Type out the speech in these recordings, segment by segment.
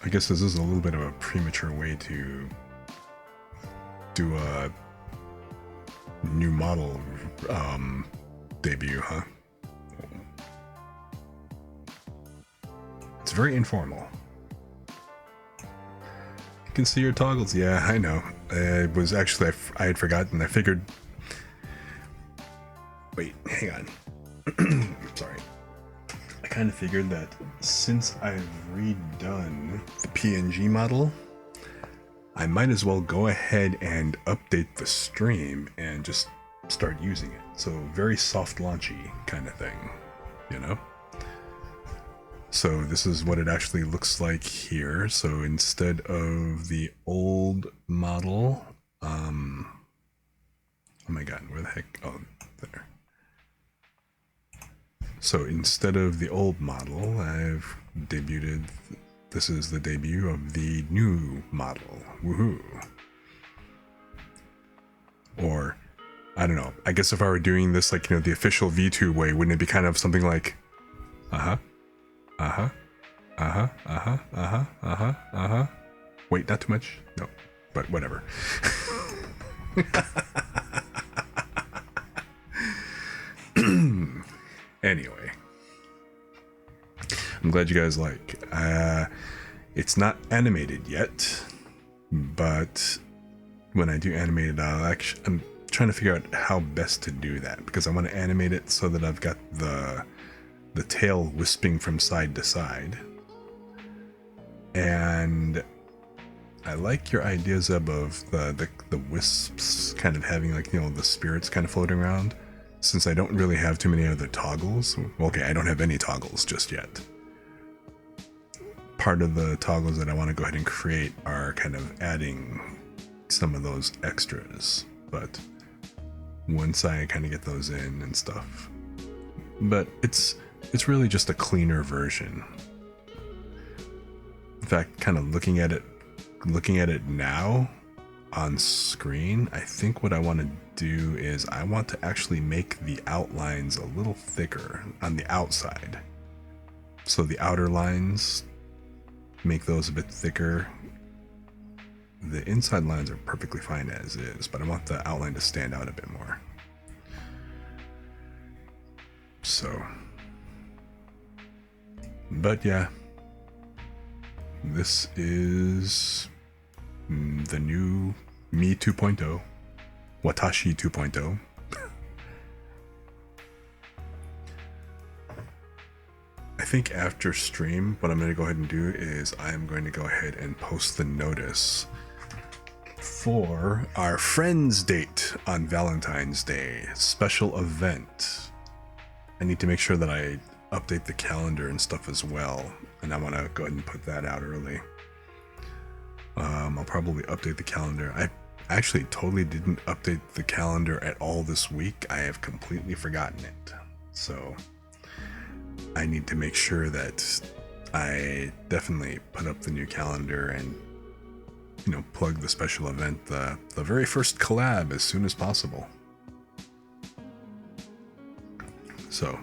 I guess this is a little bit of a premature way to do a new model debut, huh? It's very informal. You can see your toggles. Yeah, I know. I was actually, I had forgotten. I figured... Wait, hang on. Sorry. I kind of figured that since I've redone the PNG model, I might as well go ahead and update the stream and just start using it. So very soft launchy kind of thing, you know? So this is what it actually looks like here. So instead of the old model, oh my god, where the heck? Oh, there. So instead of the old model, I've debuted. This is the debut of the new model. Woohoo! Or, I don't know. I guess if I were doing this like, you know, the official V2 way, wouldn't it be kind of something like, Wait, not too much? No, but whatever. Anyway, I'm glad you guys like. It's not animated yet, but when I do animate it, I'm trying to figure out how best to do that, because I want to animate it so that I've got the tail wisping from side to side. And I like your ideas of the wisps kind of having, like, you know, the spirits kind of floating around. Since I don't really have too many other toggles, okay, I don't have any toggles just yet. Part of the toggles that I want to go ahead and create are kind of adding some of those extras, but once I kind of get those in and stuff. But it's really just a cleaner version. In fact, kind of looking at it now on screen, I think what I want to do is I want to actually make the outlines a little thicker on the outside. So the outer lines, make those a bit thicker. The inside lines are perfectly fine as is, but I want the outline to stand out a bit more. So, but yeah, this is the new Me 2.0, Watashi 2.0. I think after stream, what I'm going to go ahead and do is I'm going to go ahead and post the notice for our Friends Date on Valentine's Day special event. I need to make sure that I update the calendar and stuff as well, and I want to go ahead and put that out early. I'll probably update the calendar. I actually totally didn't update the calendar at all this week. I have completely forgotten it. So I need to make sure that I definitely put up the new calendar and, you know, plug the special event, the very first collab, as soon as possible. So,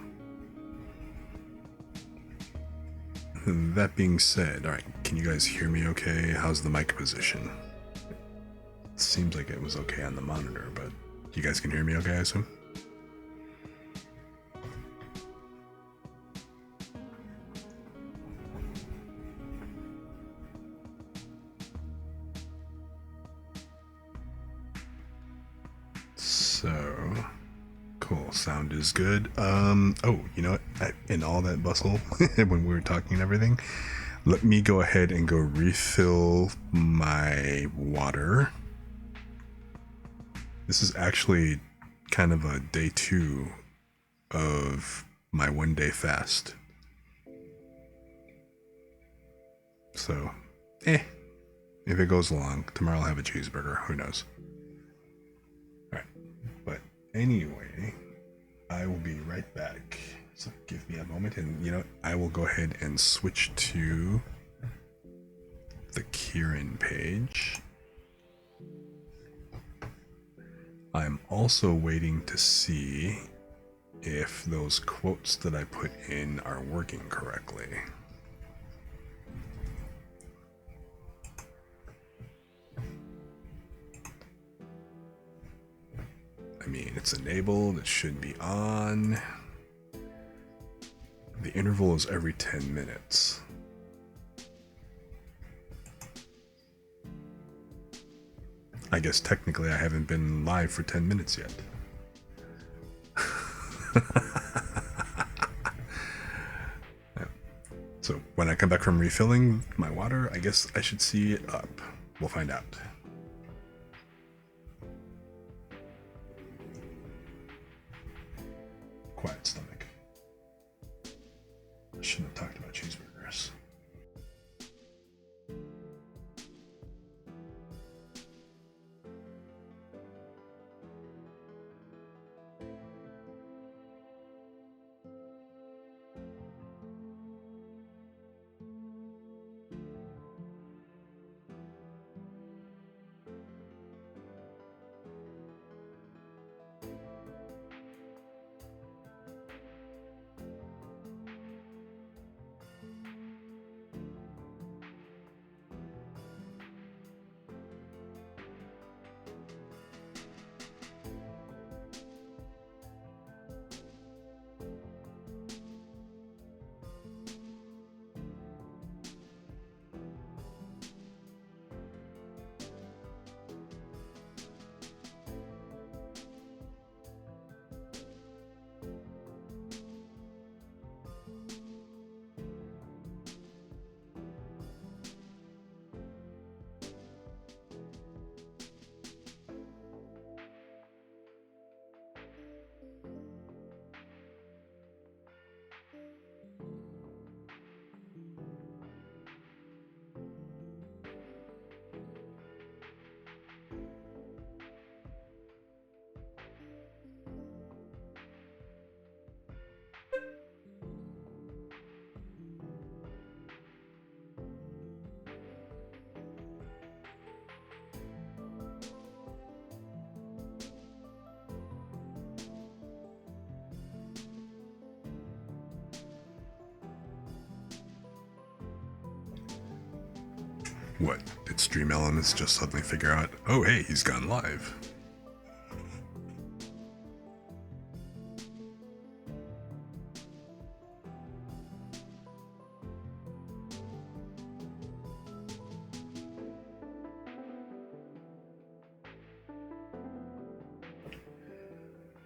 that being said, alright, can you guys hear me okay? How's the mic position? It seems like it was okay on the monitor, but you guys can hear me okay, I assume? So, cool, sound is good. Oh, you know what, in all that bustle, when we were talking and everything, let me go ahead and go refill my water. This is actually kind of a day 2 of my 1-day fast. So, if it goes along, tomorrow I'll have a cheeseburger, who knows. Alright, but anyway, I will be right back. So give me a moment, and you know, I will go ahead and switch to the Kirin page. I'm also waiting to see if those quotes that I put in are working correctly. mean? It's enabled, it should be on. The interval is every 10 minutes. I guess technically I haven't been live for 10 minutes yet. Yeah. So when I come back from refilling my water, I guess I should see it up. We'll find out. Quiet stomach. I shouldn't have talked about cheeseburgers. What, did Stream Elements just suddenly figure out, oh hey, he's gone live?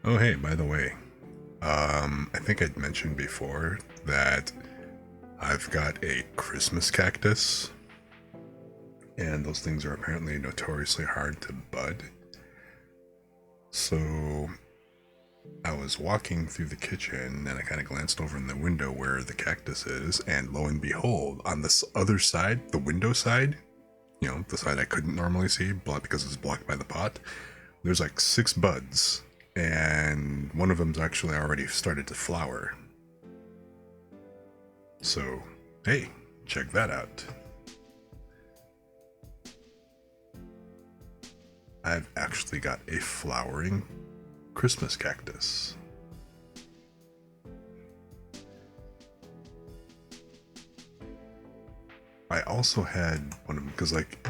Oh hey, by the way, I think I'd mentioned before that I've got a Christmas cactus. And those things are apparently notoriously hard to bud. So I was walking through the kitchen and I kind of glanced over in the window where the cactus is, and lo and behold, on this other side, the window side, you know, the side I couldn't normally see because it's blocked by the pot, there's like 6 buds, and one of them's actually already started to flower. So, hey, check that out. I've actually got a flowering Christmas cactus. I also had one of them, because like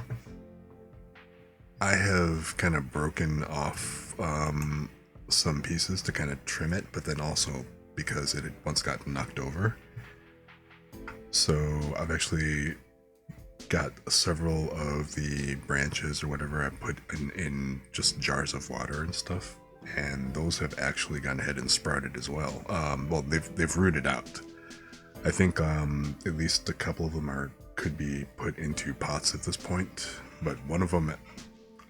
I have kind of broken off some pieces to kind of trim it, but then also because it had once gotten knocked over. So I've actually got several of the branches or whatever I put in just jars of water and stuff, and those have actually gone ahead and sprouted as well. Well, they've rooted out. I think at least a couple of them could be put into pots at this point, but one of them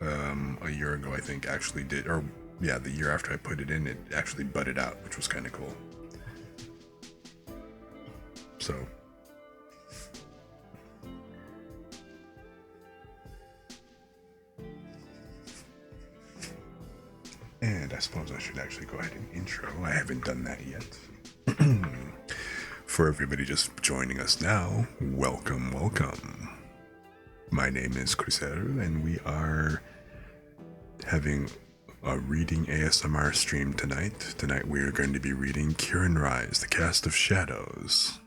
a year ago I think actually did, or yeah, the year after I put it in, it actually budded out, which was kind of cool. So and I suppose I should actually go ahead and intro. I haven't done that yet. For everybody just joining us now, welcome, welcome. My name is Crusader, and we are having a reading ASMR stream tonight. Tonight we are going to be reading Kirin Rise, The Cast of Shadows.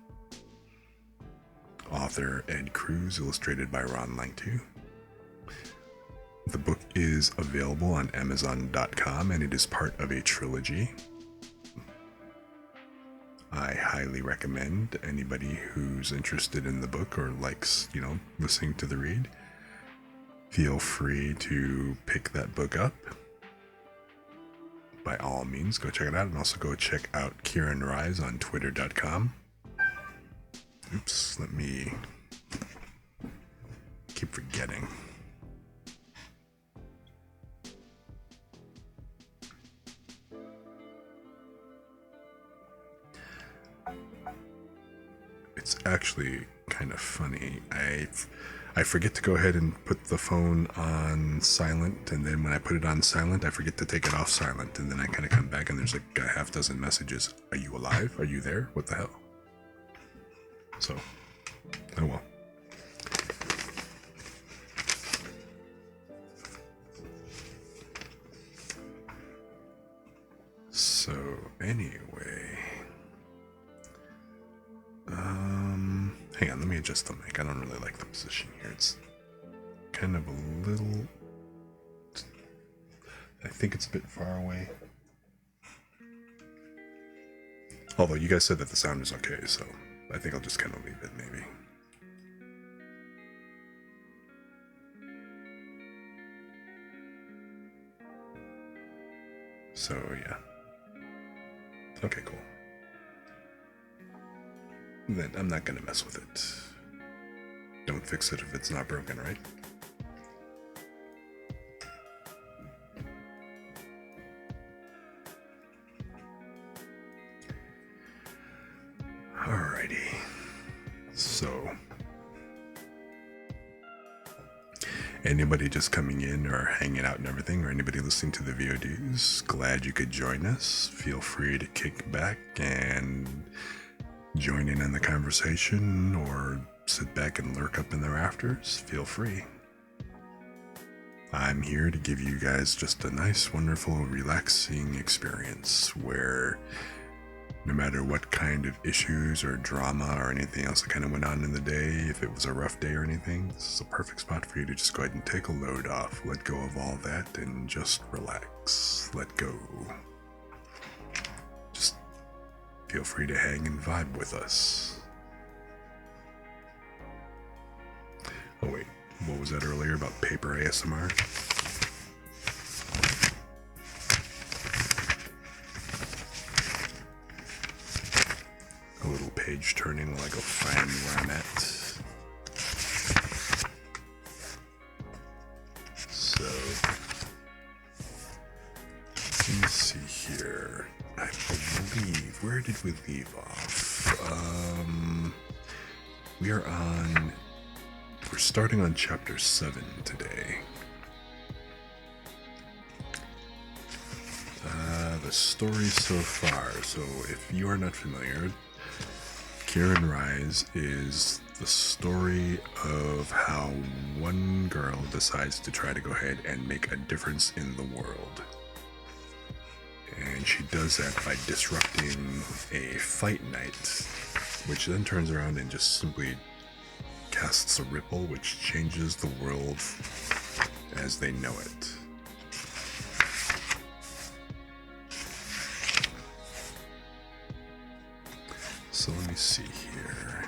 Author Ed Cruz, illustrated by Ron Langtu. The book is available on Amazon.com and it is part of a trilogy. I highly recommend anybody who's interested in the book or likes, listening to the read, feel free to pick that book up. By all means, go check it out, and also go check out Kirin Rise on Twitter.com. Oops, let me keep forgetting. It's actually kind of funny. I forget to go ahead and put the phone on silent, and then when I put it on silent, I forget to take it off silent, and then I kind of come back and there's like a half dozen messages. Are you alive? Are you there? What the hell? So, oh well. So, anyway. Hang on, let me adjust the mic. I don't really like the position here. It's kind of a little... I think it's a bit far away. Although you guys said that the sound is okay, so I think I'll just kind of leave it, maybe. So, yeah. Okay, cool. Then I'm not gonna mess with it. Don't fix it if it's not broken, right? Alrighty. So, anybody just coming in or hanging out and everything, or anybody listening to the VODs, glad you could join us. Feel free to kick back and join in on the conversation, or sit back and lurk up in the rafters. Feel free. I'm here to give you guys just a nice, wonderful, relaxing experience where no matter what kind of issues or drama or anything else that kind of went on in the day, if it was a rough day or anything, this is a perfect spot for you to just go ahead and take a load off, let go of all that, and just relax. Let go. Just feel free to hang and vibe with us. Oh wait, what was that earlier about paper ASMR? A little page turning while I go find where I'm at. So, let me see here. I believe, where did we leave off? We're starting on chapter 7 today. The story so far. So if you are not familiar, Kirin Rise is the story of how one girl decides to try to go ahead and make a difference in the world. And she does that by disrupting a fight night, which then turns around and just simply casts a ripple which changes the world as they know it. So let me see here.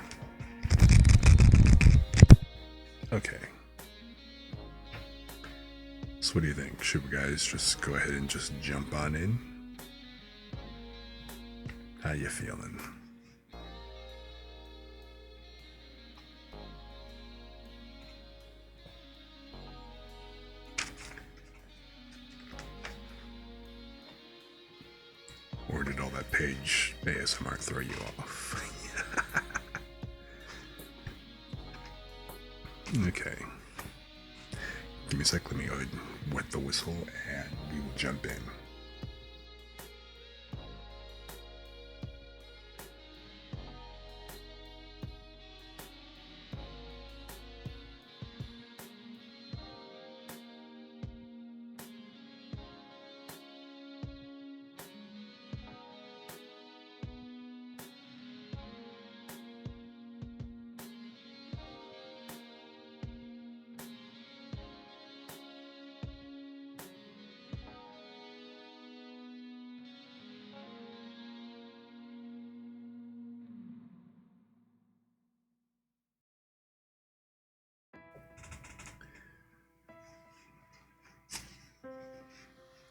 Okay. So what do you think? Should we guys just go ahead and just jump on in? How you feeling? Or did all that page ASMR throw you off? Okay. Give me a sec, let me go ahead and wet the whistle and we will jump in.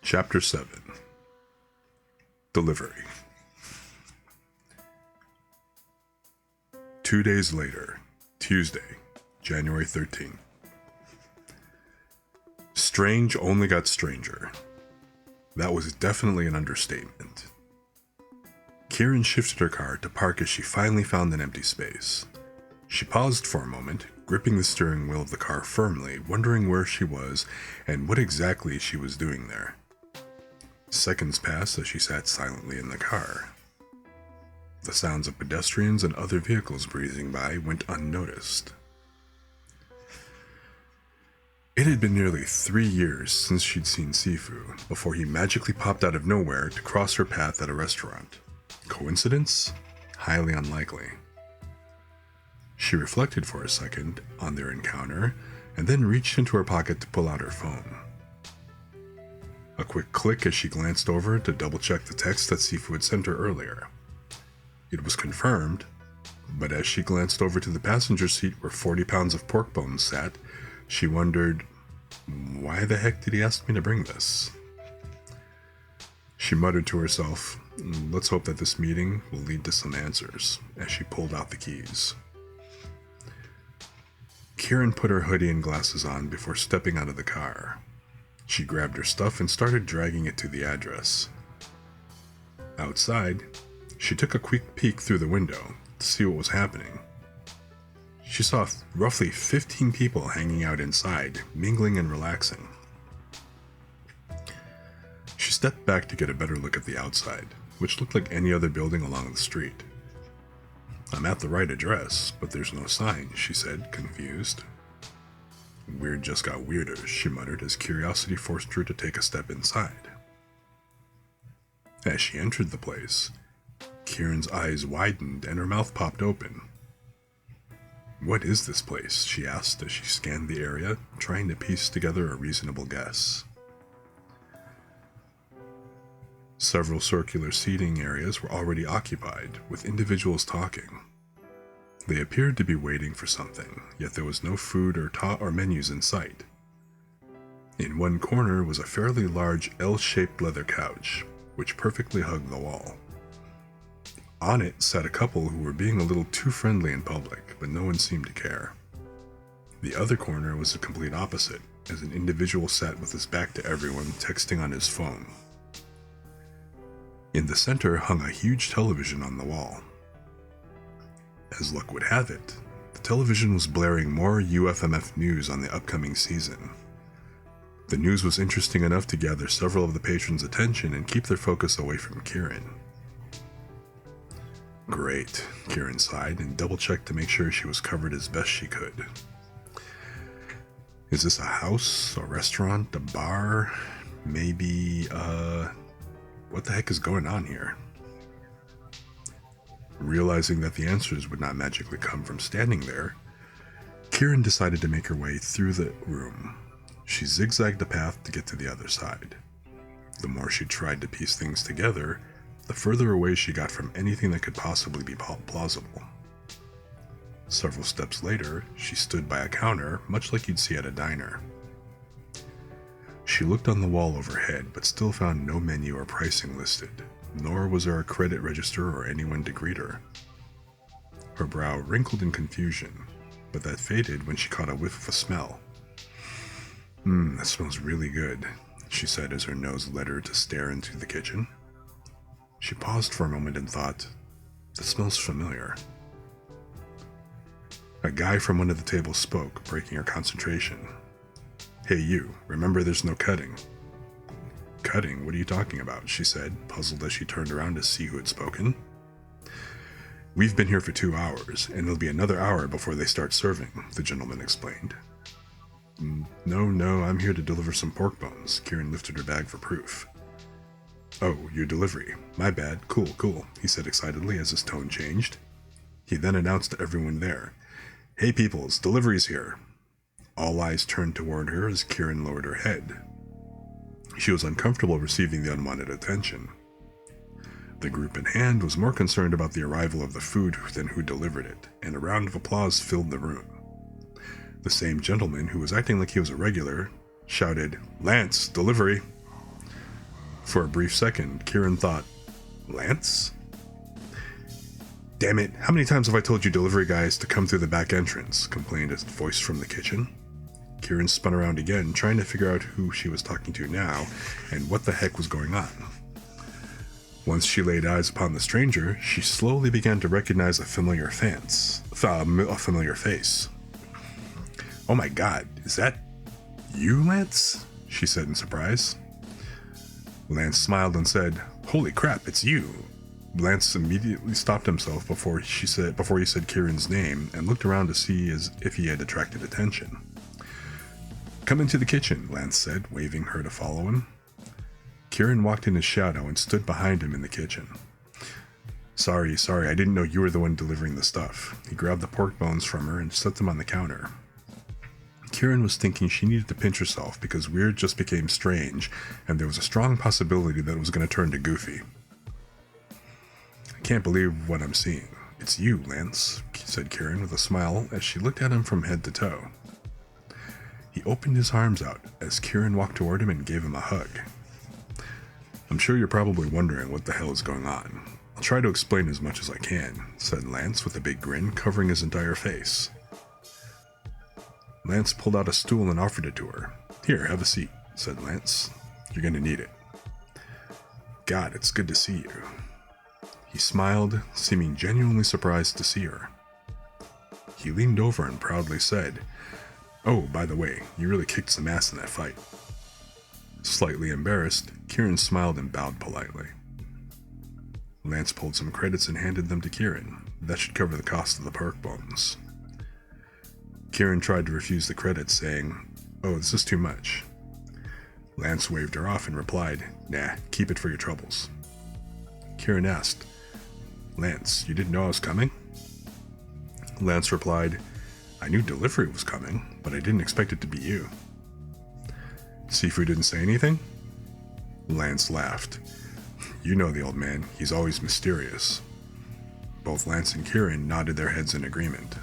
Chapter 7. Delivery. 2 days later, Tuesday, January 13th. Strange only got stranger. That was definitely an understatement. Kirin shifted her car to park as she finally found an empty space. She paused for a moment, gripping the steering wheel of the car firmly, wondering where she was and what exactly she was doing there. Seconds passed as she sat silently in the car. The sounds of pedestrians and other vehicles breezing by went unnoticed. It had been nearly 3 years since she'd seen Sifu, before he magically popped out of nowhere to cross her path at a restaurant. Coincidence? Highly unlikely. She reflected for a second on their encounter, and then reached into her pocket to pull out her phone. A quick click as she glanced over to double-check the text that Sifu had sent her earlier. It was confirmed, but as she glanced over to the passenger seat where 40 pounds of pork bones sat, she wondered, why the heck did he ask me to bring this? She muttered to herself, let's hope that this meeting will lead to some answers, as she pulled out the keys. Kirin put her hoodie and glasses on before stepping out of the car. She grabbed her stuff and started dragging it to the address. Outside, she took a quick peek through the window to see what was happening. She saw roughly 15 people hanging out inside, mingling and relaxing. She stepped back to get a better look at the outside, which looked like any other building along the street. I'm at the right address, but there's no sign, she said, confused. Weird just got weirder, she muttered as curiosity forced her to take a step inside. As she entered the place, Kirin's eyes widened and her mouth popped open. What is this place? She asked as she scanned the area, trying to piece together a reasonable guess. Several circular seating areas were already occupied, with individuals talking. They appeared to be waiting for something, yet there was no food or menus in sight. In one corner was a fairly large L-shaped leather couch, which perfectly hugged the wall. On it sat a couple who were being a little too friendly in public, but no one seemed to care. The other corner was the complete opposite, as an individual sat with his back to everyone, texting on his phone. In the center hung a huge television on the wall. As luck would have it, the television was blaring more UFMF news on the upcoming season. The news was interesting enough to gather several of the patrons' attention and keep their focus away from Kirin. Great, Kirin sighed and double-checked to make sure she was covered as best she could. Is this a house, a restaurant, a bar? Maybe, what the heck is going on here? Realizing that the answers would not magically come from standing there, Kirin decided to make her way through the room. She zigzagged a path to get to the other side. The more she tried to piece things together, the further away she got from anything that could possibly be plausible. Several steps later, she stood by a counter, much like you'd see at a diner. She looked on the wall overhead, but still found no menu or pricing listed, nor was there a credit register or anyone to greet her. Her brow wrinkled in confusion, but that faded when she caught a whiff of a smell. That smells really good, she said as her nose led her to stare into the kitchen. She paused for a moment and thought, that smells familiar. A guy from one of the tables spoke, breaking her concentration. Hey you, remember there's no cutting. Cutting? What are you talking about? She said, puzzled as she turned around to see who had spoken. We've been here for 2 hours, and it'll be another hour before they start serving, the gentleman explained. No, I'm here to deliver some pork bones. Kirin lifted her bag for proof. Oh, your delivery. My bad. Cool, he said excitedly as his tone changed. He then announced to everyone there, Hey peoples, delivery's here. All eyes turned toward her as Kirin lowered her head. She was uncomfortable receiving the unwanted attention. The group in hand was more concerned about the arrival of the food than who delivered it, and a round of applause filled the room. The same gentleman, who was acting like he was a regular, shouted, Lance, delivery! For a brief second, Kirin thought, Lance? Damn it, how many times have I told you delivery guys to come through the back entrance? Complained a voice from the kitchen. Kirin spun around again, trying to figure out who she was talking to now and what the heck was going on. Once she laid eyes upon the stranger, she slowly began to recognize a familiar face. Oh my god, is that you, Lance? She said in surprise. Lance smiled and said, Holy crap, it's you. Lance immediately stopped himself before he said Kirin's name and looked around to see as if he had attracted attention. Come into the kitchen, Lance said, waving her to follow him. Kirin walked in his shadow and stood behind him in the kitchen. Sorry, I didn't know you were the one delivering the stuff. He grabbed the pork bones from her and set them on the counter. Kirin was thinking she needed to pinch herself because weird just became strange, and there was a strong possibility that it was going to turn to goofy. I can't believe what I'm seeing. It's you, Lance, said Kirin with a smile as she looked at him from head to toe. He opened his arms out as Kirin walked toward him and gave him a hug. I'm sure you're probably wondering what the hell is going on. I'll try to explain as much as I can, said Lance with a big grin covering his entire face. Lance pulled out a stool and offered it to her. Here, have a seat, said Lance. You're going to need it. God, it's good to see you. He smiled, seeming genuinely surprised to see her. He leaned over and proudly said, Oh, by the way, you really kicked some ass in that fight. Slightly embarrassed, Kirin smiled and bowed politely. Lance pulled some credits and handed them to Kirin. That should cover the cost of the pork bones. Kirin tried to refuse the credits, saying, Oh, this is too much. Lance waved her off and replied, Nah, keep it for your troubles. Kirin asked, Lance, you didn't know I was coming? Lance replied, I knew delivery was coming, but I didn't expect it to be you. Sifu didn't say anything? Lance laughed. You know the old man, he's always mysterious. Both Lance and Kirin nodded their heads in agreement.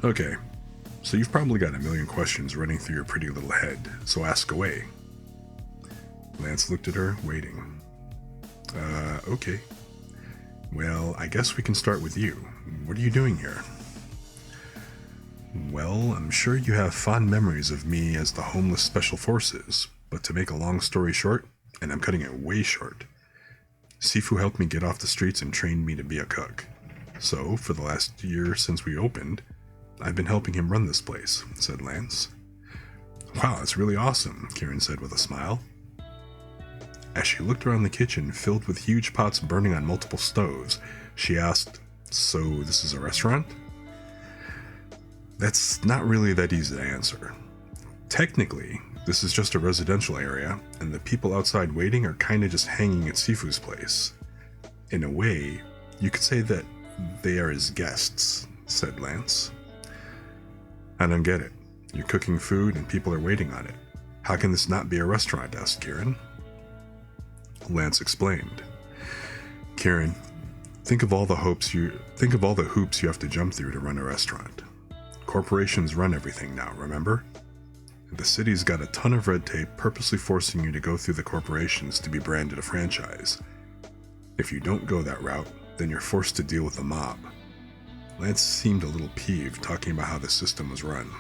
Okay, so you've probably got a million questions running through your pretty little head, so ask away. Lance looked at her, waiting. Okay. Well, I guess we can start with you. What are you doing here? Well, I'm sure you have fond memories of me as the homeless special forces, but to make a long story short, and I'm cutting it way short, Sifu helped me get off the streets and trained me to be a cook. So, for the last year since we opened, I've been helping him run this place, said Lance. Wow, that's really awesome, Kirin said with a smile. As she looked around the kitchen filled with huge pots burning on multiple stoves, she asked, So this is a restaurant? That's not really that easy to answer. Technically, this is just a residential area, and the people outside waiting are kinda just hanging at Sifu's place. In a way, you could say that they are his guests, said Lance. I don't get it. You're cooking food and people are waiting on it. How can this not be a restaurant? Asked Kirin. Lance explained. Kirin, think of all the hoops you have to jump through to run a restaurant. Corporations run everything now, remember? The city's got a ton of red tape purposely forcing you to go through the corporations to be branded a franchise. If you don't go that route, then you're forced to deal with the mob. Lance seemed a little peeved, talking about how the system was run.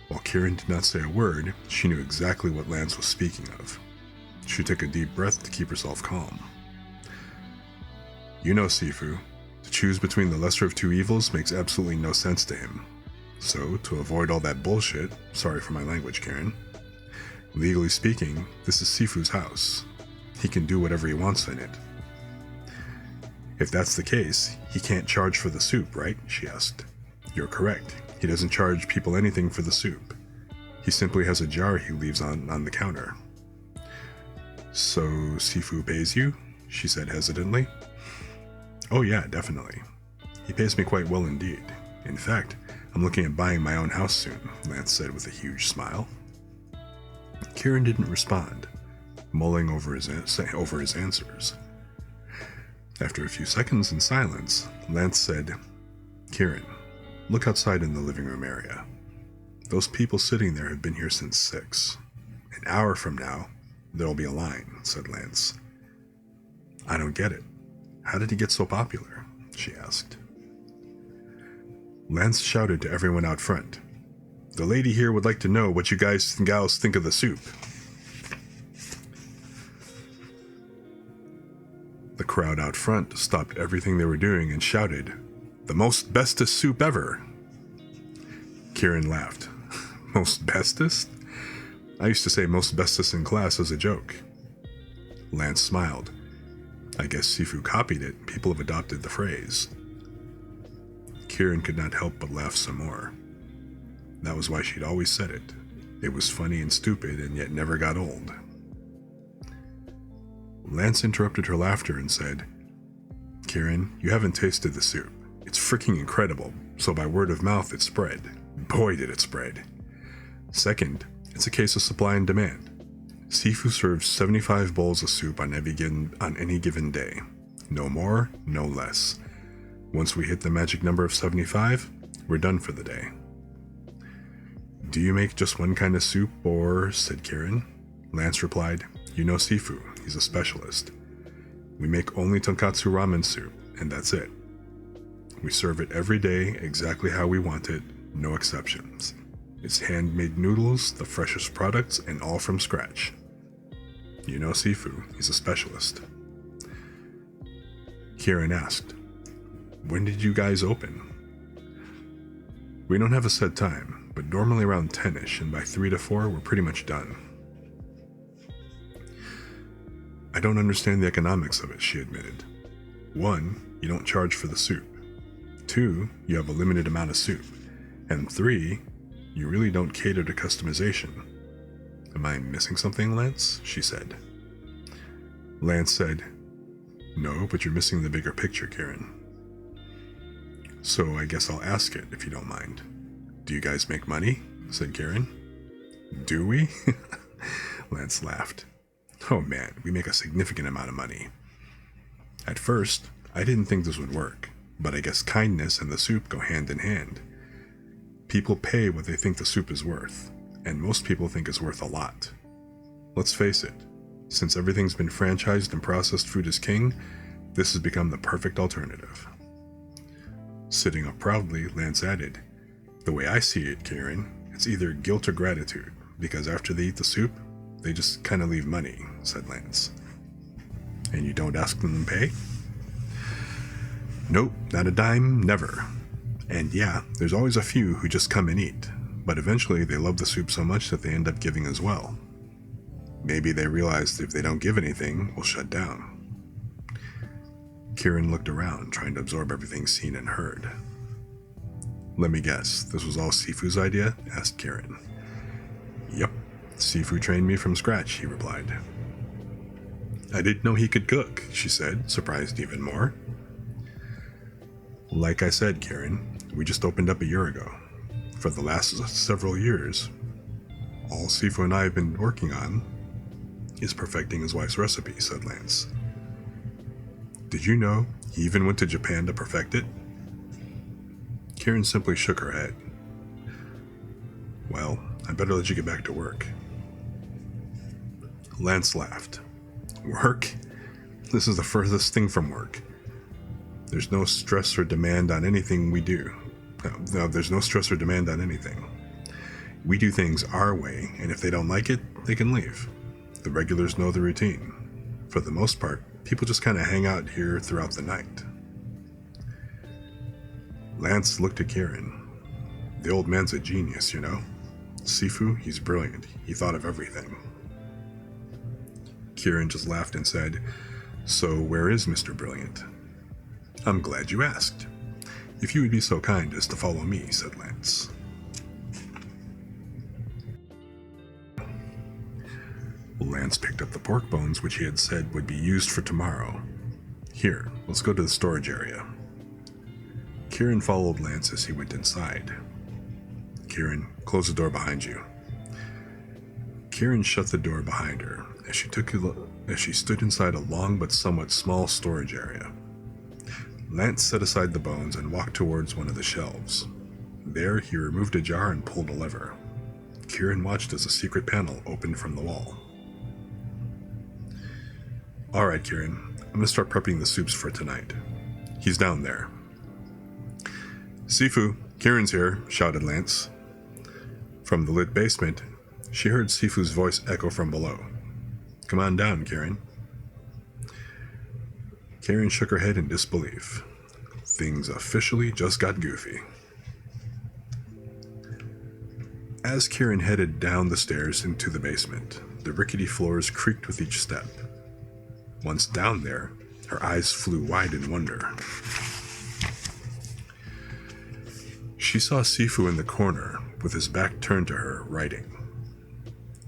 While Kirin did not say a word, she knew exactly what Lance was speaking of. She took a deep breath to keep herself calm. You know, Sifu, to choose between the lesser of two evils makes absolutely no sense to him. So, to avoid all that bullshit, sorry for my language, Kirin, legally speaking, this is Sifu's house. He can do whatever he wants in it. If that's the case, he can't charge for the soup, right? She asked. You're correct. He doesn't charge people anything for the soup. He simply has a jar he leaves on the counter. So, Sifu pays you? She said hesitantly. Oh yeah, definitely. He pays me quite well indeed. In fact, I'm looking at buying my own house soon, Lance said with a huge smile. Kirin didn't respond, mulling over his answers. After a few seconds in silence, Lance said, Kirin, look outside in the living room area. Those people sitting there have been here since 6, and An hour from now, there'll be a line, said Lance. I don't get it. How did he get so popular? She asked. Lance shouted to everyone out front. The lady here would like to know what you guys and gals think of the soup. The crowd out front stopped everything they were doing and shouted, The most bestest soup ever! Kirin laughed. Most bestest? I used to say most bestest in class as a joke. Lance smiled. I guess Sifu copied it. People have adopted the phrase. Kirin could not help but laugh some more. That was why she'd always said it. It was funny and stupid and yet never got old. Lance interrupted her laughter and said, Kirin, you haven't tasted the soup. It's freaking incredible, so by word of mouth it spread. Boy, did it spread. Second, it's a case of supply and demand. Sifu serves 75 bowls of soup on any given day. No more, no less. Once we hit the magic number of 75, we're done for the day. Do you make just one kind of soup, or, said Kirin. Lance replied, You know Sifu, he's a specialist. We make only tonkatsu ramen soup, and that's it. We serve it every day exactly how we want it, no exceptions. It's handmade noodles, the freshest products, and all from scratch. You know Sifu, he's a specialist. Kirin asked, When did you guys open? We don't have a set time, but normally around 10ish, and by 3 to 4 we're pretty much done. I don't understand the economics of it, she admitted. 1, you don't charge for the soup. 2, you have a limited amount of soup. And 3, you really don't cater to customization. Am I missing something, Lance? She said. Lance said, No, but you're missing the bigger picture, Kirin. So I guess I'll ask it, if you don't mind. Do you guys make money? Said Kirin. Do we? Lance laughed. Oh man, we make a significant amount of money. At first, I didn't think this would work, but I guess kindness and the soup go hand in hand. People pay what they think the soup is worth, and most people think it's worth a lot. Let's face it, since everything's been franchised and processed food is king, this has become the perfect alternative. Sitting up proudly, Lance added, The way I see it, Kirin, it's either guilt or gratitude, because after they eat the soup, they just kind of leave money, said Lance. And you don't ask them to pay? Nope, not a dime, never. And yeah, there's always a few who just come and eat, but eventually they love the soup so much that they end up giving as well. Maybe they realize that if they don't give anything, we'll shut down. Kirin looked around, trying to absorb everything seen and heard. Let me guess, this was all Sifu's idea? Asked Kirin. Yep, Sifu trained me from scratch, he replied. I didn't know he could cook, she said, surprised even more. Like I said, Kirin, we just opened up a year ago. For the last several years, all Sifu and I have been working on is perfecting his wife's recipe, said Lance. Did you know he even went to Japan to perfect it? Kirin simply shook her head. Well, I better let you get back to work. Lance laughed. Work? This is the furthest thing from work. There's no stress or demand on anything we do. No, there's no stress or demand on anything. We do things our way, and if they don't like it, they can leave. The regulars know the routine. For the most part, people just kind of hang out here throughout the night. Lance looked at Kirin. The old man's a genius, you know. Sifu, he's brilliant. He thought of everything. Kirin just laughed and said, So where is Mr. Brilliant? I'm glad you asked. If you would be so kind as to follow me, said Lance. Lance picked up the pork bones which he had said would be used for tomorrow. Here, let's go to the storage area. Kirin followed Lance as he went inside. Kirin, close the door behind you. Kirin shut the door behind her as she stood inside a long but somewhat small storage area. Lance set aside the bones and walked towards one of the shelves. There, he removed a jar and pulled a lever. Kirin watched as a secret panel opened from the wall. Alright, Kirin, I'm gonna start prepping the soups for tonight. He's down there. Sifu, Kirin's here, shouted Lance. From the lit basement, she heard Sifu's voice echo from below. Come on down, Kirin. Kirin shook her head in disbelief. Things officially just got goofy. As Kirin headed down the stairs into the basement, the rickety floors creaked with each step. Once down there, her eyes flew wide in wonder. She saw Sifu in the corner, with his back turned to her, writing.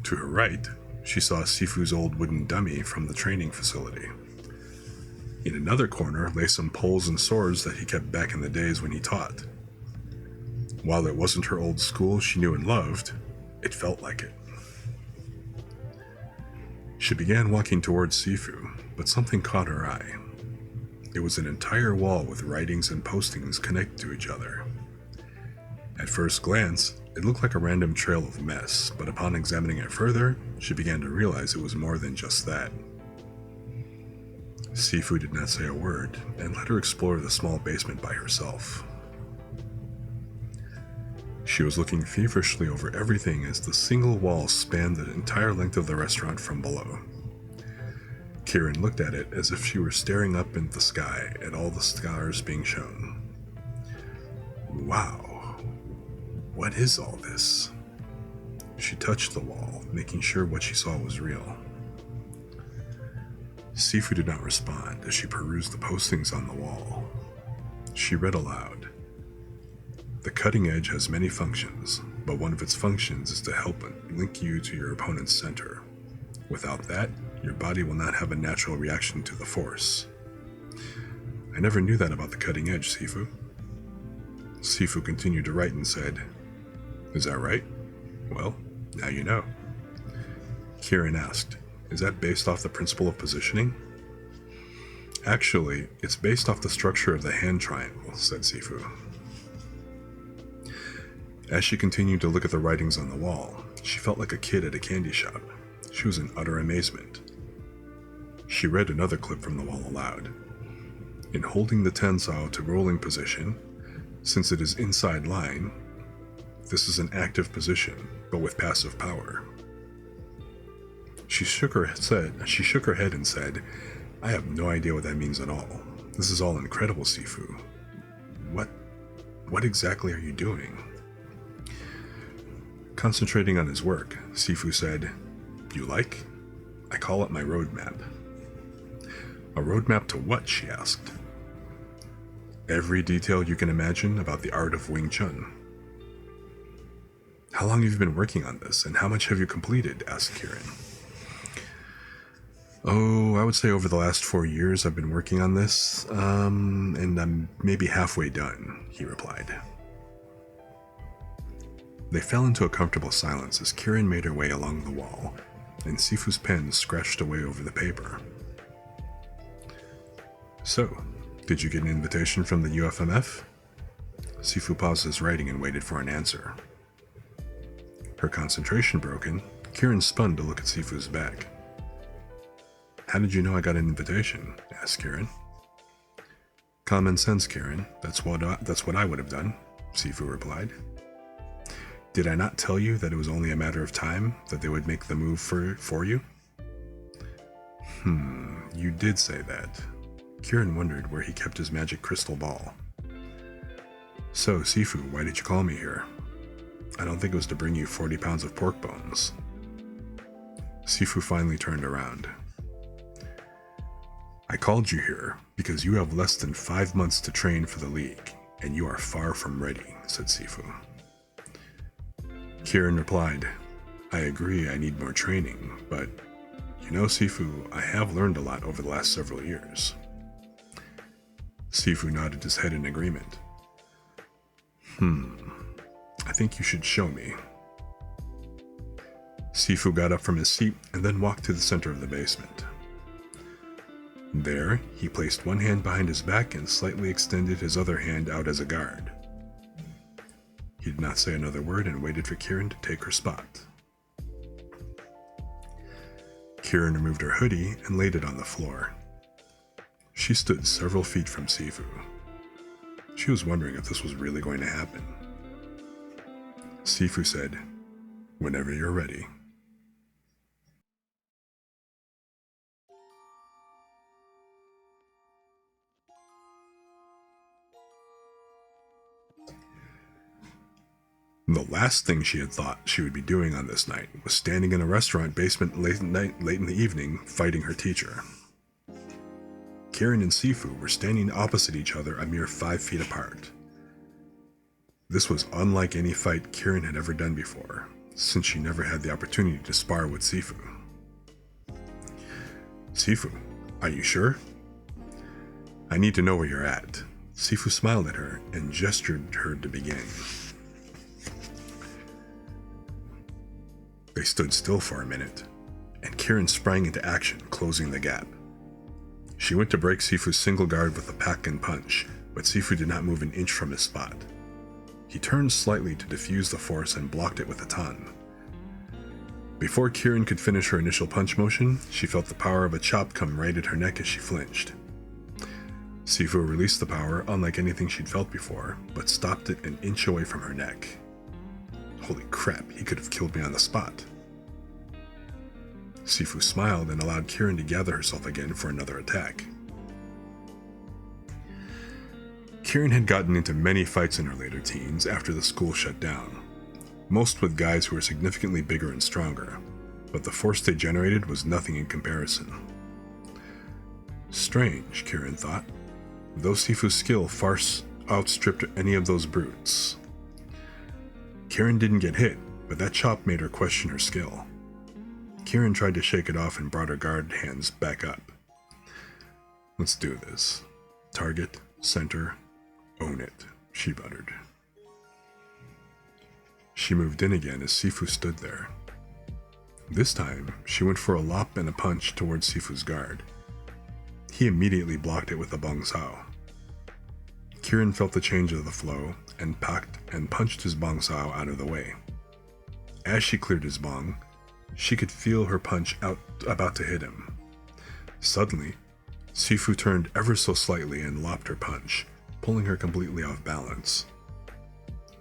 To her right, she saw Sifu's old wooden dummy from the training facility. In another corner lay some poles and swords that he kept back in the days when he taught. While it wasn't her old school she knew and loved, it felt like it. She began walking towards Sifu, but something caught her eye. It was an entire wall with writings and postings connected to each other. At first glance, it looked like a random trail of mess, but upon examining it further, she began to realize it was more than just that. Sifu did not say a word, and let her explore the small basement by herself. She was looking feverishly over everything as the single wall spanned the entire length of the restaurant from below. Kirin looked at it as if she were staring up into the sky at all the stars being shown. Wow, what is all this? She touched the wall, making sure what she saw was real. Sifu did not respond as she perused the postings on the wall. She read aloud. The cutting edge has many functions, but one of its functions is to help link you to your opponent's center. Without that, your body will not have a natural reaction to the force. I never knew that about the cutting edge, Sifu. Sifu continued to write and said, Is that right? Well, now you know. Kirin asked, Is that based off the principle of positioning? Actually, it's based off the structure of the hand triangle, said Sifu. As she continued to look at the writings on the wall, she felt like a kid at a candy shop. She was in utter amazement. She read another clip from the wall aloud. In holding the tensile to rolling position, since it is inside line, this is an active position, but with passive power. She shook her head and said, I have no idea what that means at all. This is all incredible, Sifu. What exactly are you doing? Concentrating on his work, Sifu said, You like? I call it my roadmap. A roadmap to what? She asked. Every detail you can imagine about the art of Wing Chun. How long have you been working on this, and how much have you completed? Asked Kirin. Oh, I would say over the last 4 years I've been working on this, and I'm maybe halfway done, he replied. They fell into a comfortable silence as Kirin made her way along the wall, and Sifu's pen scratched away over the paper. So, did you get an invitation from the UFMF? Sifu paused his writing and waited for an answer. Her concentration broken, Kirin spun to look at Sifu's back. How did you know I got an invitation? Asked Kirin. Common sense, Kirin. That's what I would have done, Sifu replied. Did I not tell you that it was only a matter of time that they would make the move for you? You did say that. Kirin wondered where he kept his magic crystal ball. So, Sifu, why did you call me here? I don't think it was to bring you 40 pounds of pork bones. Sifu finally turned around. I called you here because you have less than 5 months to train for the league, and you are far from ready, said Sifu. Kirin replied, I agree I need more training, but, you know, Sifu, I have learned a lot over the last several years. Sifu nodded his head in agreement. I think you should show me. Sifu got up from his seat and then walked to the center of the basement. There, he placed one hand behind his back and slightly extended his other hand out as a guard. He did not say another word and waited for Kirin to take her spot. Kirin removed her hoodie and laid it on the floor. She stood several feet from Sifu. She was wondering if this was really going to happen. Sifu said, "Whenever you're ready." The last thing she had thought she would be doing on this night was standing in a restaurant basement late in the evening fighting her teacher. Kirin and Sifu were standing opposite each other a mere 5 feet apart. This was unlike any fight Kirin had ever done before, since she never had the opportunity to spar with Sifu. "Sifu, are you sure?" "I need to know where you're at." Sifu smiled at her and gestured her to begin. They stood still for a minute, and Kirin sprang into action, closing the gap. She went to break Sifu's single guard with a pack and punch, but Sifu did not move an inch from his spot. He turned slightly to defuse the force and blocked it with a ton. Before Kirin could finish her initial punch motion, she felt the power of a chop come right at her neck as she flinched. Sifu released the power unlike anything she'd felt before, but stopped it an inch away from her neck. Holy crap, he could have killed me on the spot. Sifu smiled and allowed Kirin to gather herself again for another attack. Kirin had gotten into many fights in her later teens after the school shut down, most with guys who were significantly bigger and stronger, but the force they generated was nothing in comparison. Strange, Kirin thought, though Sifu's skill far outstripped any of those brutes. Kirin didn't get hit, but that chop made her question her skill. Kirin tried to shake it off and brought her guard hands back up. "Let's do this. Target, center, own it," she muttered. She moved in again as Sifu stood there. This time, she went for a lop and a punch towards Sifu's guard. He immediately blocked it with a bong sao. Kirin felt the change of the flow and punched his bong sao out of the way. As she cleared his bong, she could feel her punch about to hit him. Suddenly, Sifu turned ever so slightly and lopped her punch, pulling her completely off balance.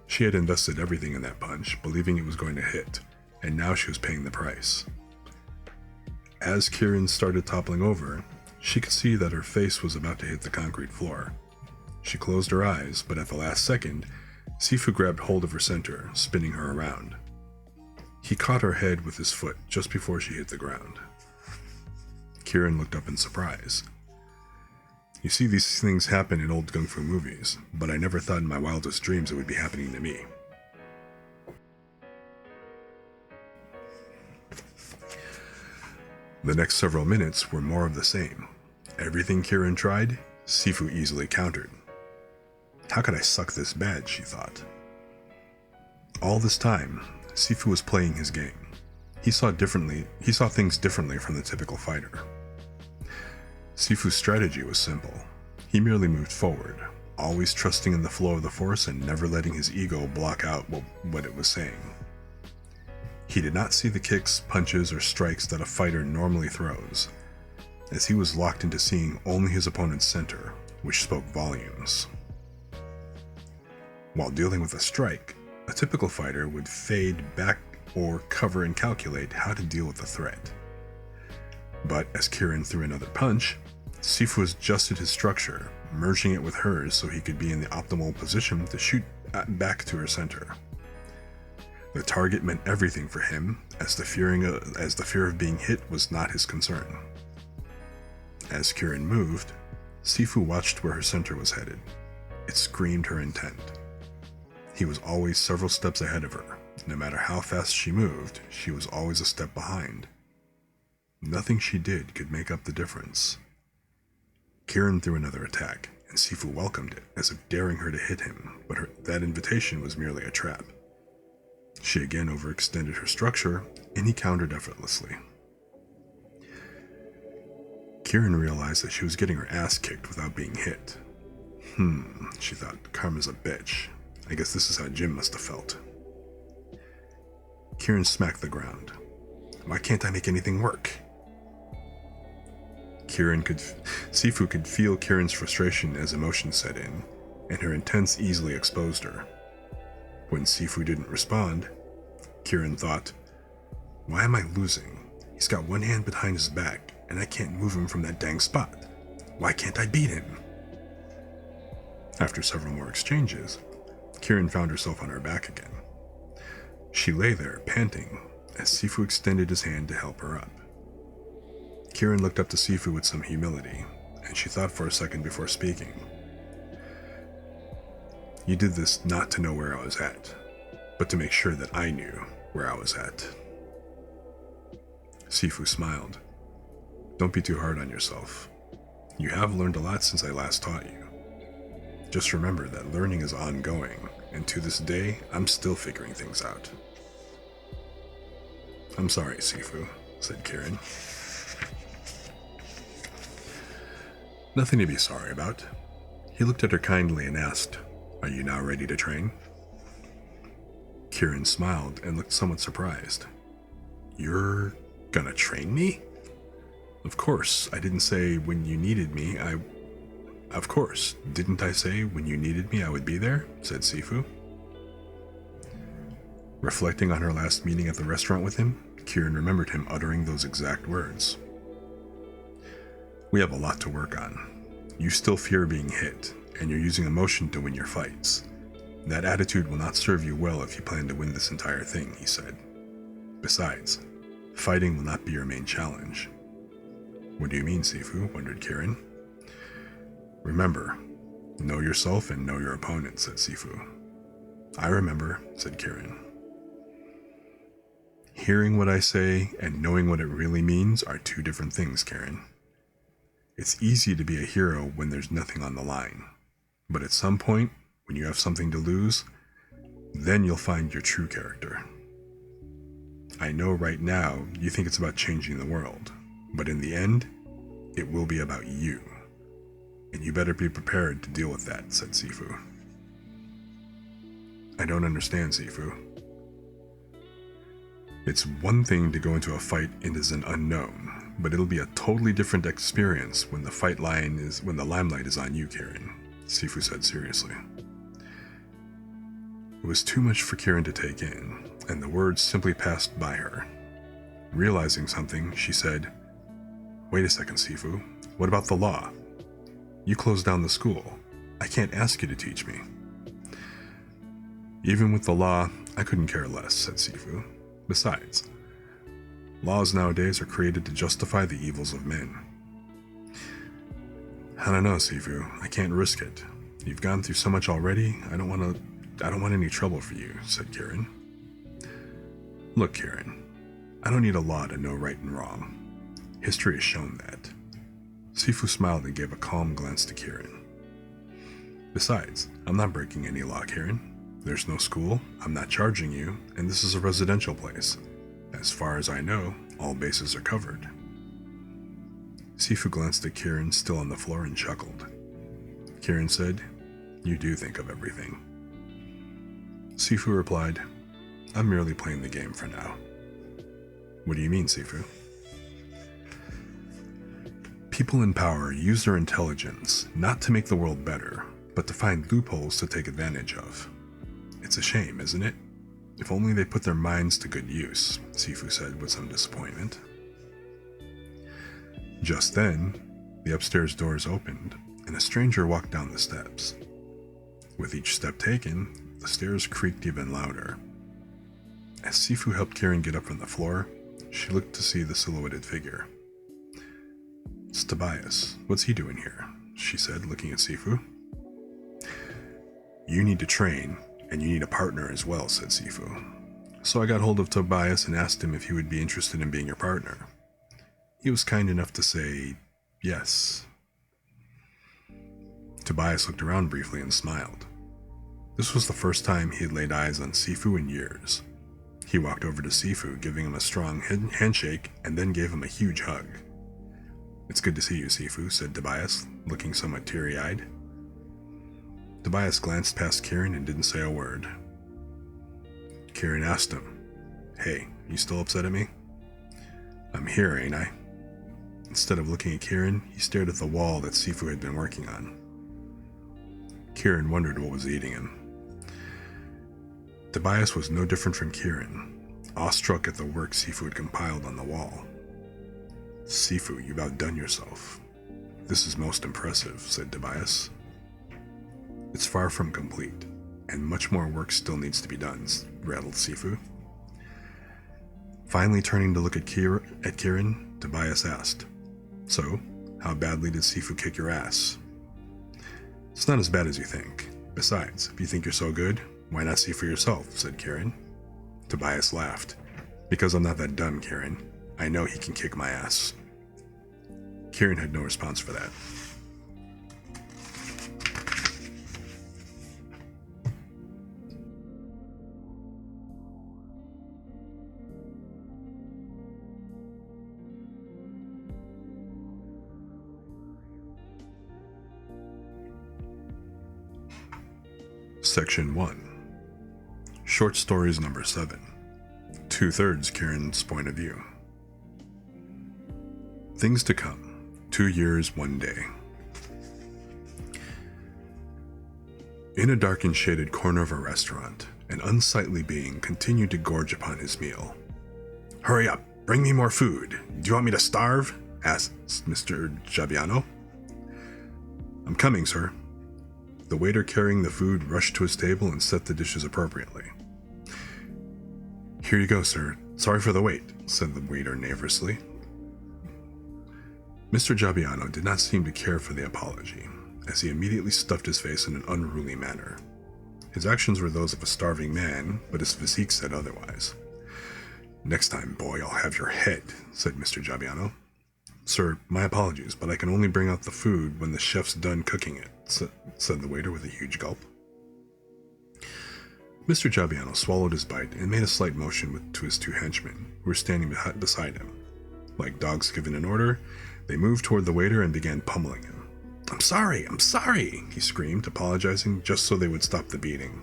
She had invested everything in that punch, believing it was going to hit, and now she was paying the price. As Kirin started toppling over, she could see that her face was about to hit the concrete floor. She closed her eyes, but at the last second, Sifu grabbed hold of her center, spinning her around. He caught her head with his foot just before she hit the ground. Kirin looked up in surprise. "You see these things happen in old kung fu movies, but I never thought in my wildest dreams it would be happening to me." The next several minutes were more of the same. Everything Kirin tried, Sifu easily countered. How could I suck this bad, she thought. All this time, Sifu was playing his game. He saw things differently from the typical fighter. Sifu's strategy was simple. He merely moved forward, always trusting in the flow of the force and never letting his ego block out what it was saying. He did not see the kicks, punches, or strikes that a fighter normally throws, as he was locked into seeing only his opponent's center, which spoke volumes. While dealing with a strike, a typical fighter would fade back or cover and calculate how to deal with the threat. But as Kirin threw another punch, Sifu adjusted his structure, merging it with hers so he could be in the optimal position to shoot back to her center. The target meant everything for him, as the fear of being hit was not his concern. As Kirin moved, Sifu watched where her center was headed. It screamed her intent. He was always several steps ahead of her. No matter how fast she moved, she was always a step behind. Nothing she did could make up the difference. Kirin threw another attack, and Sifu welcomed it, as if daring her to hit him, but that invitation was merely a trap. She again overextended her structure, and he countered effortlessly. Kirin realized that she was getting her ass kicked without being hit. She thought, karma's a bitch. I guess this is how Jim must have felt. Kirin smacked the ground. Why can't I make anything work? Sifu could feel Kirin's frustration as emotion set in, and her intents easily exposed her. When Sifu didn't respond, Kirin thought, why am I losing? He's got one hand behind his back, and I can't move him from that dang spot. Why can't I beat him? After several more exchanges, Kirin found herself on her back again. She lay there, panting, as Sifu extended his hand to help her up. Kirin looked up to Sifu with some humility, and she thought for a second before speaking. You did this not to know where I was at, but to make sure that I knew where I was at. Sifu smiled. Don't be too hard on yourself. You have learned a lot since I last taught you. Just remember that learning is ongoing, and to this day, I'm still figuring things out. I'm sorry, Sifu, said Kirin. Nothing to be sorry about. He looked at her kindly and asked, Are you now ready to train? Kirin smiled and looked somewhat surprised. You're gonna train me? Of course, I didn't say when you needed me, Of course, didn't I say when you needed me I would be there? Said Sifu. Reflecting on her last meeting at the restaurant with him, Kirin remembered him uttering those exact words. We have a lot to work on. You still fear being hit, and you're using emotion to win your fights. That attitude will not serve you well if you plan to win this entire thing, he said. Besides, fighting will not be your main challenge. What do you mean, Sifu? Wondered Kirin. Remember, know yourself and know your opponent, said Sifu. I remember, said Kirin. Hearing what I say and knowing what it really means are two different things, Kirin. It's easy to be a hero when there's nothing on the line, but at some point, when you have something to lose, then you'll find your true character. I know right now you think it's about changing the world, but in the end, it will be about you. And you better be prepared to deal with that, said Sifu. I don't understand, Sifu. It's one thing to go into a fight as an unknown, but it'll be a totally different experience when the limelight is on you, Kirin, Sifu said seriously. It was too much for Kirin to take in, and the words simply passed by her. Realizing something, she said, Wait a second, Sifu. What about the law? You closed down the school. I can't ask you to teach me. Even with the law, I couldn't care less, said Sifu. Besides, laws nowadays are created to justify the evils of men. I don't know, Sifu. I can't risk it. You've gone through so much already. I don't want any trouble for you, said Kirin. Look, Kirin, I don't need a law to know right and wrong. History has shown that. Sifu smiled and gave a calm glance to Kirin. Besides, I'm not breaking any law, Kirin. There's no school, I'm not charging you, and this is a residential place. As far as I know, all bases are covered. Sifu glanced at Kirin, still on the floor, and chuckled. Kirin said, You do think of everything. Sifu replied, I'm merely playing the game for now. What do you mean, Sifu? People in power use their intelligence not to make the world better, but to find loopholes to take advantage of. It's a shame, isn't it? If only they put their minds to good use, Sifu said with some disappointment. Just then, the upstairs doors opened, and a stranger walked down the steps. With each step taken, the stairs creaked even louder. As Sifu helped Kirin get up from the floor, she looked to see the silhouetted figure. It's Tobias. What's he doing here? She said, looking at Sifu. You need to train, and you need a partner as well, said Sifu. So I got hold of Tobias and asked him if he would be interested in being your partner. He was kind enough to say yes. Tobias looked around briefly and smiled. This was the first time he had laid eyes on Sifu in years. He walked over to Sifu, giving him a strong handshake, and then gave him a huge hug. It's good to see you, Sifu, said Tobias, looking somewhat teary-eyed. Tobias glanced past Kirin and didn't say a word. Kirin asked him, "Hey, you still upset at me?" "I'm here, ain't I?" Instead of looking at Kirin, he stared at the wall that Sifu had been working on. Kirin wondered what was eating him. Tobias was no different from Kirin, awestruck at the work Sifu had compiled on the wall. "Sifu, you've outdone yourself. This is most impressive," said Tobias. "It's far from complete, and much more work still needs to be done," rattled Sifu. Finally turning to look at Kirin, Tobias asked, "So, how badly did Sifu kick your ass?" "It's not as bad as you think. Besides, if you think you're so good, why not see for yourself?" said Kirin. Tobias laughed. "Because I'm not that dumb, Kirin. I know he can kick my ass." Kirin had no response for that. Section 1. Short Stories number 7. 2/3 Kirin's point of view. Things to come. 2 years, 1 day. In a dark and shaded corner of a restaurant, an unsightly being continued to gorge upon his meal. "Hurry up! Bring me more food! Do you want me to starve?" asked Mr. Jabiano. "I'm coming, sir." The waiter carrying the food rushed to his table and set the dishes appropriately. "Here you go, sir. Sorry for the wait," said the waiter nervously. Mr. Jabiano did not seem to care for the apology, as he immediately stuffed his face in an unruly manner. His actions were those of a starving man, but his physique said otherwise. "Next time, boy, I'll have your head," said Mr. Jabiano. "Sir, my apologies, but I can only bring out the food when the chef's done cooking it," said the waiter with a huge gulp. Mr. Jabiano swallowed his bite and made a slight motion to his 2 henchmen, who were standing beside him. Like dogs given an order, they moved toward the waiter and began pummeling him. I'm sorry," he screamed, apologizing just so they would stop the beating.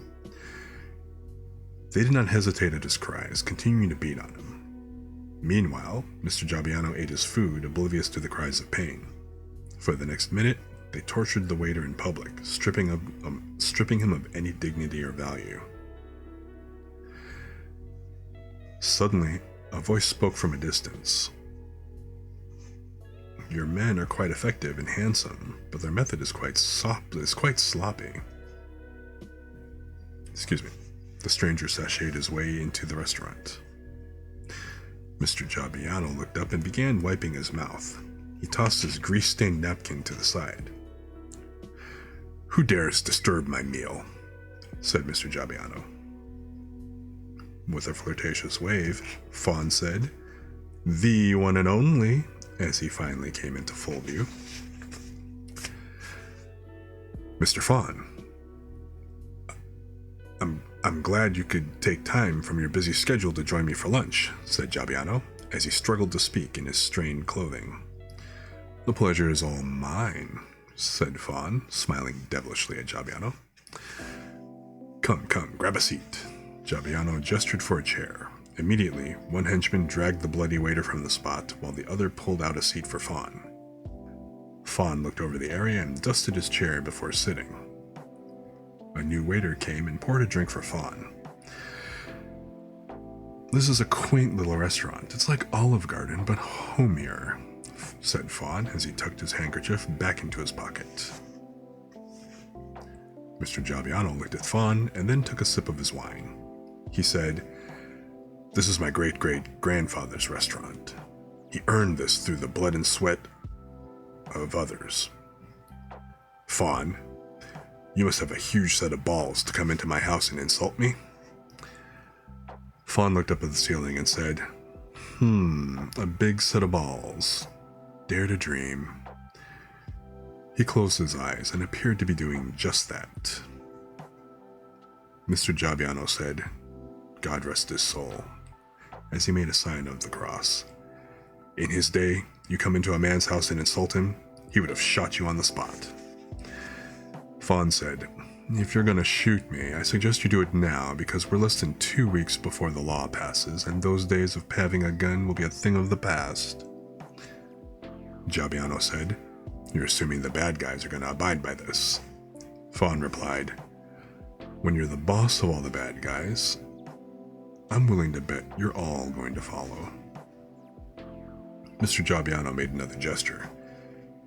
They did not hesitate at his cries, continuing to beat on him. Meanwhile, Mr. Jabiano ate his food, oblivious to the cries of pain. For the next minute, they tortured the waiter in public, stripping him of any dignity or value. Suddenly, a voice spoke from a distance. "Your men are quite effective and handsome, but their method is quite sloppy." Excuse me. The stranger sashayed his way into the restaurant. Mr. Jabiano looked up and began wiping his mouth. He tossed his grease-stained napkin to the side. "Who dares disturb my meal?" said Mr. Jabiano. With a flirtatious wave, Fawn said, "The one and only," as he finally came into full view. "Mr. Fawn, I'm glad you could take time from your busy schedule to join me for lunch," said Jabiano, as he struggled to speak in his strained clothing. "The pleasure is all mine," said Fawn, smiling devilishly at Jabiano. Come, grab a seat." Jabiano gestured for a chair. Immediately, one henchman dragged the bloody waiter from the spot, while the other pulled out a seat for Fawn. Fawn looked over the area and dusted his chair before sitting. A new waiter came and poured a drink for Fawn. "This is a quaint little restaurant. It's like Olive Garden, but homier," said Fawn as he tucked his handkerchief back into his pocket. Mr. Jabiano looked at Fawn and then took a sip of his wine. He said, "This is my great-great-grandfather's restaurant. He earned this through the blood and sweat of others. Fawn, you must have a huge set of balls to come into my house and insult me." Fawn looked up at the ceiling and said, A big set of balls. Dare to dream." He closed his eyes and appeared to be doing just that. Mr. Jabiano said, "God rest his soul," as he made a sign of the cross. "In his day, you come into a man's house and insult him, he would have shot you on the spot." Fawn said, If you're gonna shoot me, I suggest you do it now because we're less than 2 weeks before the law passes, and those days of having a gun will be a thing of the past. Giabiano said, "You're assuming the bad guys are gonna abide by this." Fawn replied, "When you're the boss of all the bad guys, I'm willing to bet you're all going to follow." Mr. Giabiano made another gesture,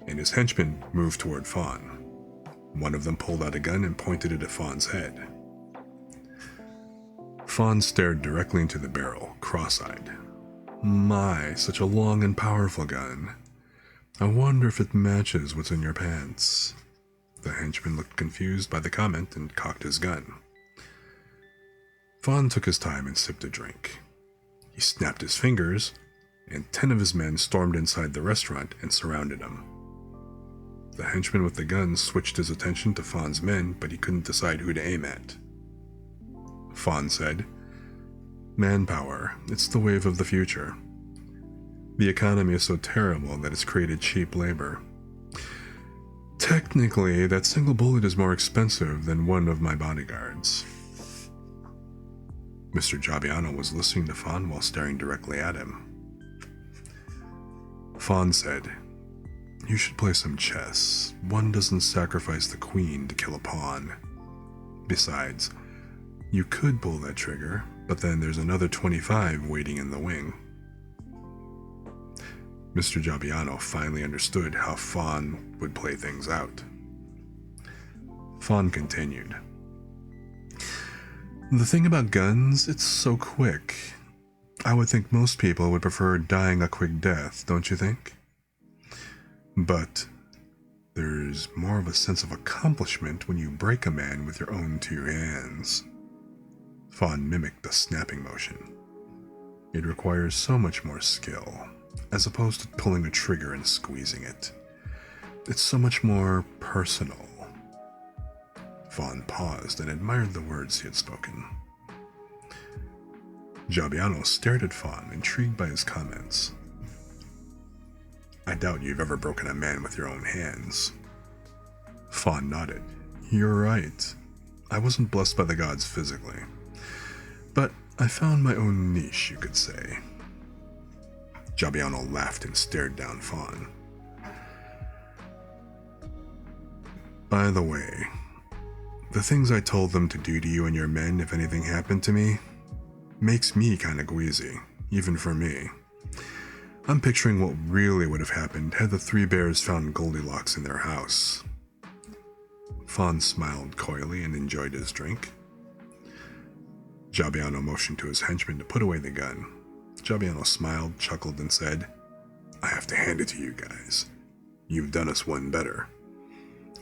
and his henchmen moved toward Fawn. One of them pulled out a gun and pointed it at Fawn's head. Fawn stared directly into the barrel, cross-eyed. "My, such a long and powerful gun. I wonder if it matches what's in your pants." The henchman looked confused by the comment and cocked his gun. Fawn took his time and sipped a drink. He snapped his fingers, and 10 of his men stormed inside the restaurant and surrounded him. The henchman with the gun switched his attention to Fawn's men, but he couldn't decide who to aim at. Fawn said, "Manpower, it's the wave of the future. The economy is so terrible that it's created cheap labor. Technically, that single bullet is more expensive than one of my bodyguards." Mr. Giabiano was listening to Fawn while staring directly at him. Fawn said, "You should play some chess. One doesn't sacrifice the queen to kill a pawn. Besides, you could pull that trigger, but then there's another 25 waiting in the wing." Mr. Giabiano finally understood how Fawn would play things out. Fawn continued, "The thing about guns, it's so quick. I would think most people would prefer dying a quick death, don't you think? But there's more of a sense of accomplishment when you break a man with your own 2 hands." Fawn mimicked a snapping motion. "It requires so much more skill, as opposed to pulling a trigger and squeezing it. It's so much more personal." Fawn paused and admired the words he had spoken. Giabiano stared at Fawn, intrigued by his comments. "I doubt you've ever broken a man with your own hands." Fawn nodded. "You're right. I wasn't blessed by the gods physically. But I found my own niche, you could say." Giabiano laughed and stared down Fawn. "By the way, the things I told them to do to you and your men if anything happened to me makes me kinda queasy, even for me. I'm picturing what really would have happened had the 3 bears found Goldilocks in their house." Fawn smiled coyly and enjoyed his drink. Giabiano motioned to his henchman to put away the gun. Giabiano smiled, chuckled, and said, "I have to hand it to you guys. You've done us one better.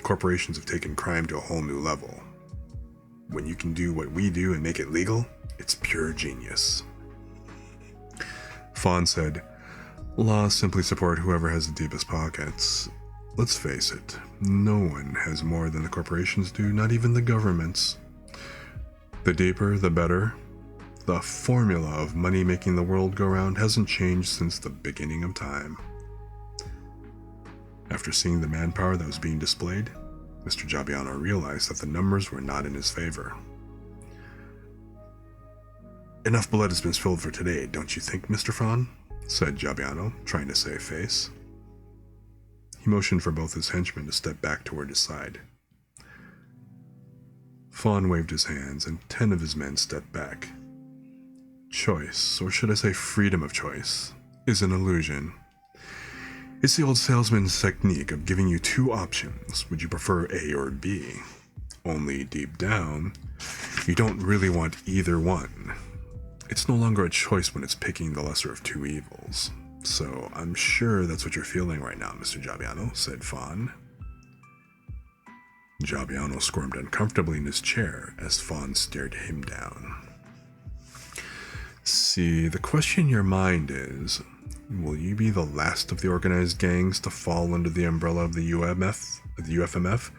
Corporations have taken crime to a whole new level. When you can do what we do and make it legal, it's pure genius." Fawn said, "Laws simply support whoever has the deepest pockets. Let's face it, no one has more than the corporations do, not even the governments. The deeper, the better. The formula of money making the world go round hasn't changed since the beginning of time." After seeing the manpower that was being displayed, Mr. Giabiano realized that the numbers were not in his favor. "Enough blood has been spilled for today, don't you think, Mr. Fawn?" said Giabiano, trying to save face. He motioned for both his henchmen to step back toward his side. Fawn waved his hands, and 10 of his men stepped back. Choice, or should I say freedom of choice, is an illusion. It's the old salesman's technique of giving you 2 options. Would you prefer A or B? Only deep down, you don't really want either one. It's no longer a choice when it's picking the lesser of 2 evils. So I'm sure that's what you're feeling right now, Mr. Giabiano, said Fawn. Giabiano squirmed uncomfortably in his chair as Fawn stared him down. See, the question in your mind is, will you be the last of the organized gangs to fall under the umbrella of the UFMF,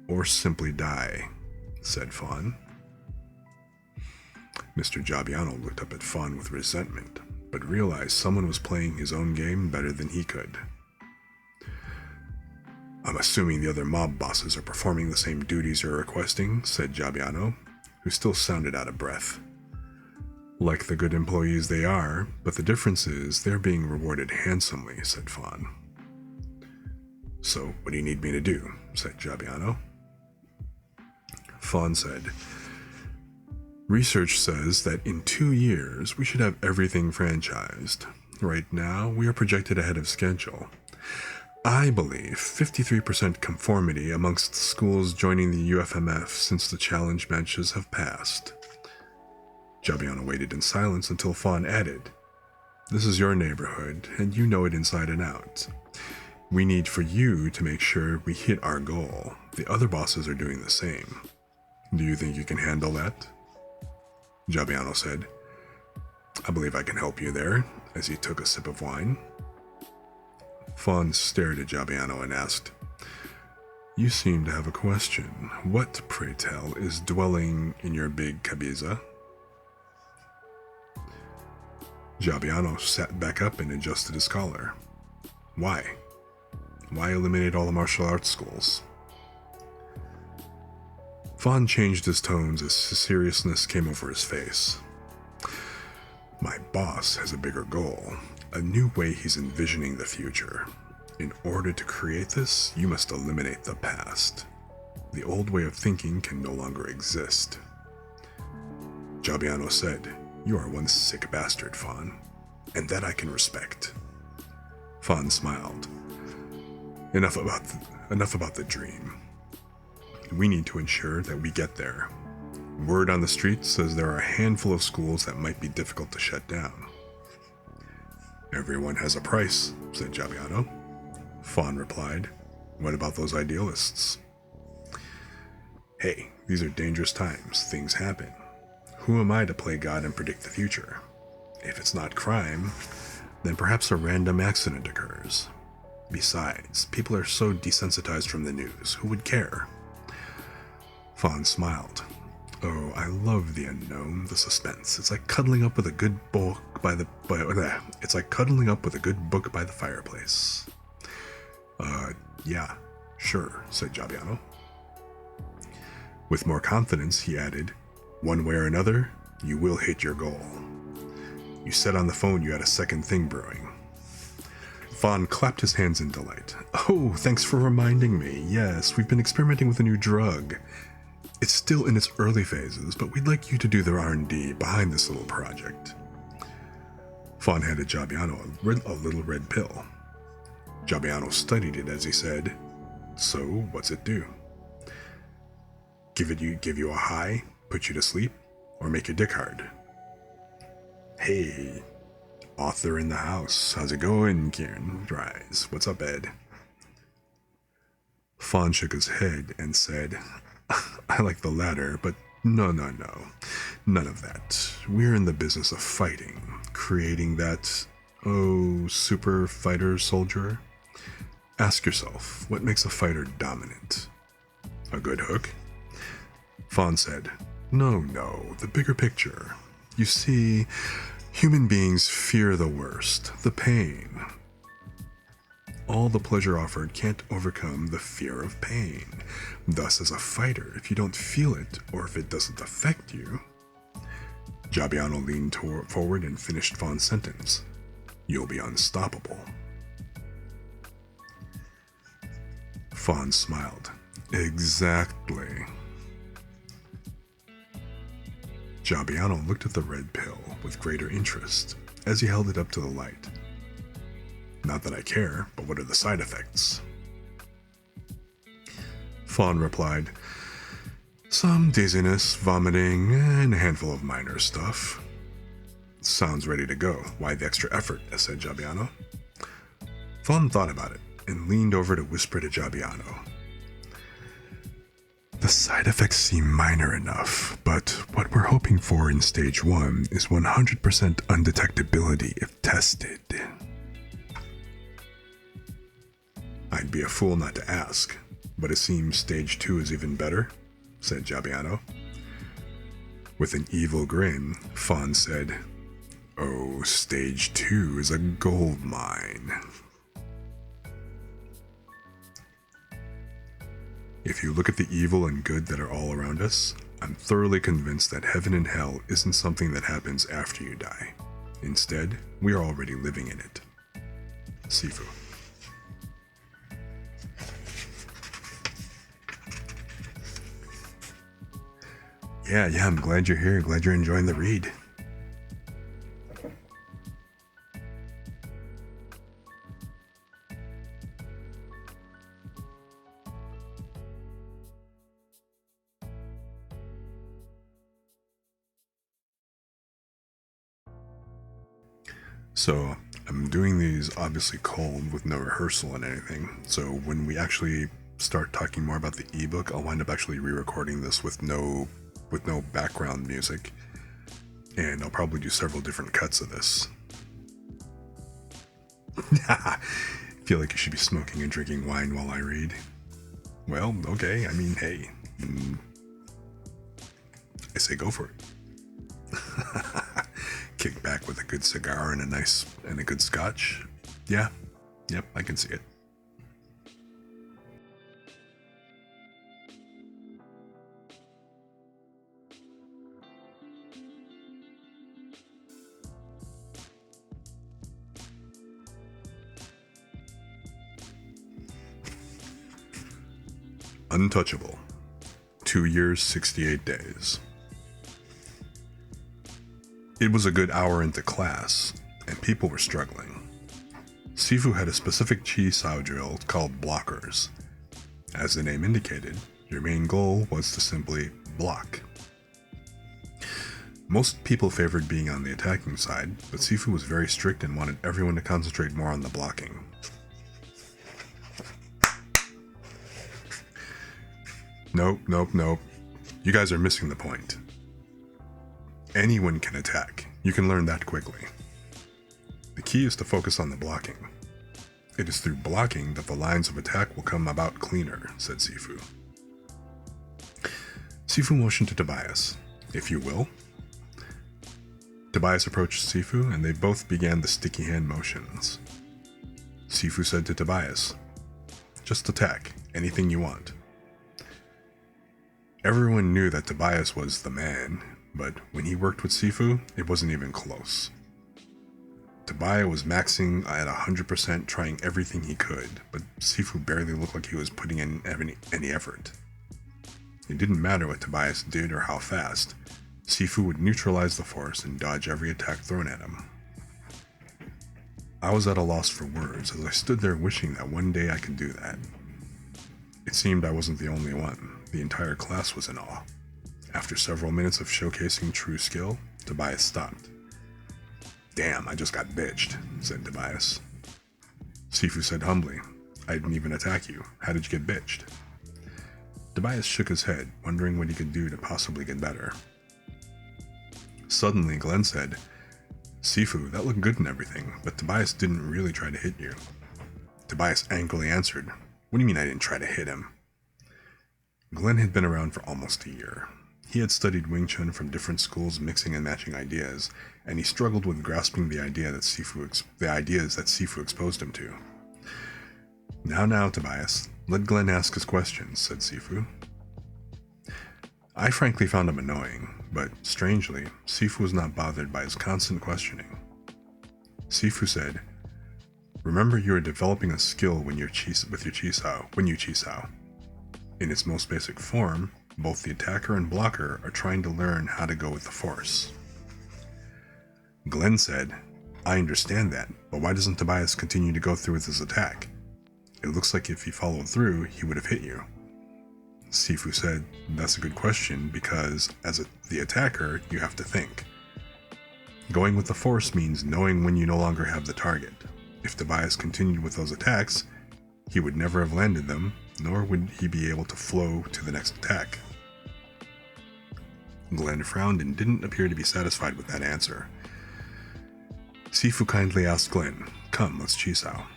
or simply die? Said Fawn. Mr. Giabiano looked up at Fawn with resentment, but realized someone was playing his own game better than he could. I'm assuming the other mob bosses are performing the same duties you're requesting, said Jabiano, who still sounded out of breath. Like the good employees they are, but the difference is they're being rewarded handsomely, said Fawn. So, what do you need me to do? Said Jabiano. Fawn said, research says that in 2 years we should have everything franchised. Right now, we are projected ahead of schedule. I believe 53% conformity amongst schools joining the UFMF since the challenge matches have passed. Jabiano waited in silence until Fawn added, this is your neighborhood, and you know it inside and out. We need for you to make sure we hit our goal. The other bosses are doing the same. Do you think you can handle that? Jabiano said, I believe I can help you there, as he took a sip of wine. Fawn stared at Jabiano and asked, you seem to have a question. What, pray tell, is dwelling in your big cabeza? Jabiano sat back up and adjusted his collar. Why? Why eliminate all the martial arts schools? Fawn changed his tones as seriousness came over his face. My boss has a bigger goal, a new way he's envisioning the future. In order to create this, you must eliminate the past. The old way of thinking can no longer exist. Jabiano said, you are one sick bastard, Fawn, and that I can respect. Fawn smiled. Enough about the dream. We need to ensure that we get there. Word on the street says there are a handful of schools that might be difficult to shut down. Everyone has a price, said Jabiano. Fawn replied, what about those idealists? Hey, these are dangerous times. Things happen. Who am I to play God and predict the future? If it's not crime, then perhaps a random accident occurs. Besides, people are so desensitized from the news. Who would care? Fawn smiled. Oh, I love the unknown, the suspense. It's like cuddling up with a good book by the fireplace. Yeah, sure, said Jabiano. With more confidence, he added, one way or another, you will hit your goal. You said on the phone you had a second thing brewing. Fawn clapped his hands in delight. Oh, thanks for reminding me. Yes, we've been experimenting with a new drug. It's still in its early phases, but we'd like you to do the R&D behind this little project. Fawn handed Jabiano a little red pill. Jabiano studied it as he said, so what's it do? Give you a high, put you to sleep, or make your dick hard? Hey, author in the house. How's it going, Kirin? Rise. What's up, Ed? Fawn shook his head and said, I like the latter, but no. None of that. We're in the business of fighting, creating that, super fighter soldier. Ask yourself, what makes a fighter dominant? A good hook? Fawn said, No, the bigger picture. You see, human beings fear the worst, the pain. All the pleasure offered can't overcome the fear of pain. Thus, as a fighter, if you don't feel it, or if it doesn't affect you... Jabiano leaned forward and finished Fawn's sentence. You'll be unstoppable. Fawn smiled. Exactly. Jabiano looked at the red pill with greater interest as he held it up to the light. Not that I care, but what are the side effects? Fawn replied, some dizziness, vomiting, and a handful of minor stuff. Sounds ready to go. Why the extra effort? Said Jabiano. Fawn thought about it and leaned over to whisper to Jabiano. The side effects seem minor enough, but what we're hoping for in stage 1 is 100% undetectability if tested. I'd be a fool not to ask, but it seems stage 2 is even better, said Jabiano. With an evil grin, Fawn said, Oh, stage 2 is a gold mine. If you look at the evil and good that are all around us, I'm thoroughly convinced that heaven and hell isn't something that happens after you die. Instead, we are already living in it. Sifu. Yeah, I'm glad you're here. Glad you're enjoying the read. So, I'm doing these obviously cold with no rehearsal and anything. So when we actually start talking more about the ebook, I'll wind up actually re-recording this with no background music, and I'll probably do several different cuts of this. Feel like you should be smoking and drinking wine while I read. Well, okay, I mean, hey, I say go for it. Kick back with a good cigar and a good scotch. Yeah, yep, I can see it. Untouchable. 2 years, 68 days. It was a good hour into class, and people were struggling. Sifu had a specific chi sao drill called blockers. As the name indicated, your main goal was to simply block. Most people favored being on the attacking side, but Sifu was very strict and wanted everyone to concentrate more on the blocking. Nope. You guys are missing the point. Anyone can attack. You can learn that quickly. The key is to focus on the blocking. It is through blocking that the lines of attack will come about cleaner, said Sifu. Sifu motioned to Tobias. If you will. Tobias approached Sifu, and they both began the sticky hand motions. Sifu said to Tobias, "Just attack, anything you want." Everyone knew that Tobias was the man, but when he worked with Sifu, it wasn't even close. Tobias was maxing at 100%, trying everything he could, but Sifu barely looked like he was putting in any effort. It didn't matter what Tobias did or how fast. Sifu would neutralize the force and dodge every attack thrown at him. I was at a loss for words as I stood there wishing that one day I could do that. It seemed I wasn't the only one. The entire class was in awe. After several minutes of showcasing true skill, Tobias stopped. "Damn, I just got bitched," said Tobias. Sifu said humbly, "I didn't even attack you. How did you get bitched?" Tobias shook his head, wondering what he could do to possibly get better. Suddenly, Glenn said, "Sifu, that looked good and everything, but Tobias didn't really try to hit you." Tobias angrily answered, "What do you mean I didn't try to hit him?" Glenn had been around for almost a year. He had studied Wing Chun from different schools, mixing and matching ideas, and he struggled with grasping the ideas that Sifu exposed him to. Now, Tobias, let Glenn ask his questions," said Sifu. I frankly found him annoying, but strangely, Sifu was not bothered by his constant questioning. Sifu said, "Remember, you are developing a skill when you chi sao. In its most basic form, both the attacker and blocker are trying to learn how to go with the force." Glenn said, "I understand that, but why doesn't Tobias continue to go through with his attack? It looks like if he followed through, he would have hit you." Sifu said, "That's a good question, because as the attacker, you have to think. Going with the force means knowing when you no longer have the target. If Tobias continued with those attacks, he would never have landed them, nor would he be able to flow to the next attack." Glenn frowned and didn't appear to be satisfied with that answer. Sifu kindly asked Glenn, "Come, let's chi sao."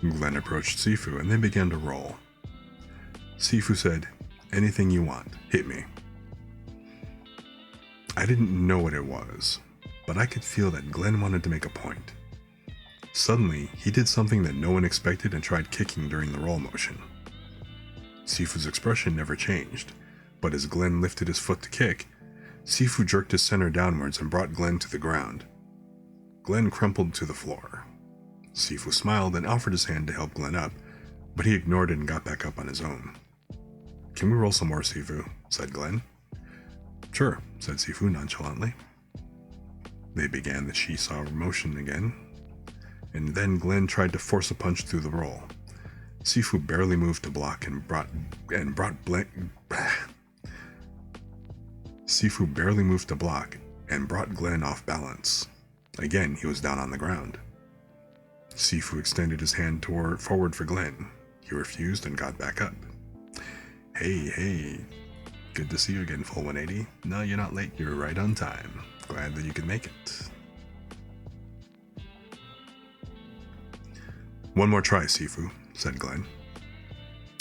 Glenn approached Sifu and they began to roll. Sifu said, "Anything you want, hit me." I didn't know what it was, but I could feel that Glenn wanted to make a point. Suddenly, he did something that no one expected and tried kicking during the roll motion. Sifu's expression never changed, but as Glenn lifted his foot to kick, Sifu jerked his center downwards and brought Glenn to the ground. Glenn crumpled to the floor. Sifu smiled and offered his hand to help Glenn up, but he ignored it and got back up on his own. "Can we roll some more, Sifu?" said Glenn. "Sure," said Sifu nonchalantly. They began the seesaw motion again, and then Glenn tried to force a punch through the roll. Sifu barely moved to block and brought Glenn off balance. Again, he was down on the ground. Sifu extended his hand forward for Glenn. He refused and got back up. Hey, good to see you again, full 180. No, you're not late, you're right on time. Glad that you could make it. "One more try, Sifu," said Glenn.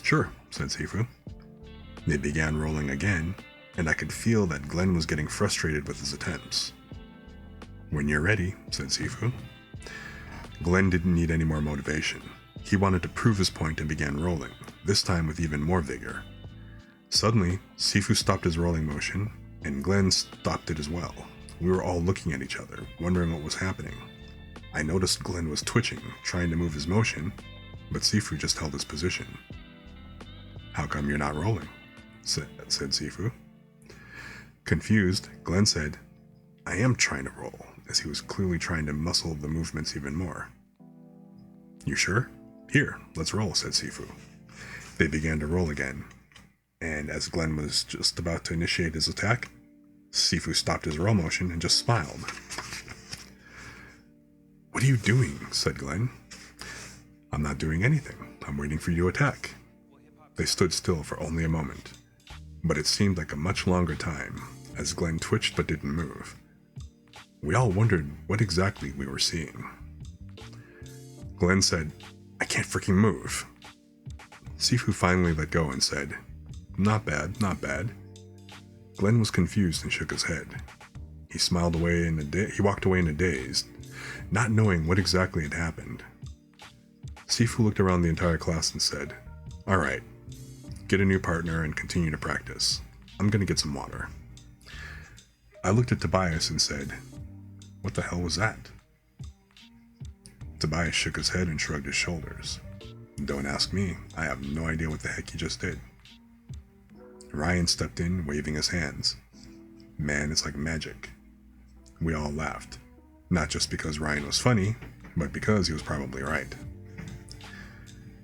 "Sure," said Sifu. They began rolling again, and I could feel that Glenn was getting frustrated with his attempts. "When you're ready," said Sifu. Glenn didn't need any more motivation. He wanted to prove his point and began rolling, this time with even more vigor. Suddenly, Sifu stopped his rolling motion, and Glenn stopped it as well. We were all looking at each other, wondering what was happening. I noticed Glenn was twitching, trying to move his motion, but Sifu just held his position. "How come you're not rolling?" said Sifu. Confused, Glenn said, "I am trying to roll," as he was clearly trying to muscle the movements even more. "You sure? Here, let's roll," said Sifu. They began to roll again, and as Glenn was just about to initiate his attack, Sifu stopped his roll motion and just smiled. "What are you doing?" said Glenn. "I'm not doing anything. I'm waiting for you to attack." They stood still for only a moment, but it seemed like a much longer time, as Glenn twitched but didn't move. We all wondered what exactly we were seeing. Glenn said, "I can't freaking move." Sifu finally let go and said, "Not bad, not bad." Glenn was confused and shook his head. He walked away in a daze, not knowing what exactly had happened. Sifu looked around the entire class and said, "All right, get a new partner and continue to practice. I'm gonna get some water." I looked at Tobias and said, "What the hell was that?" Tobias shook his head and shrugged his shoulders. "Don't ask me. I have no idea what the heck he just did." Ryan stepped in, waving his hands. "Man, it's like magic." We all laughed, not just because Ryan was funny, but because he was probably right.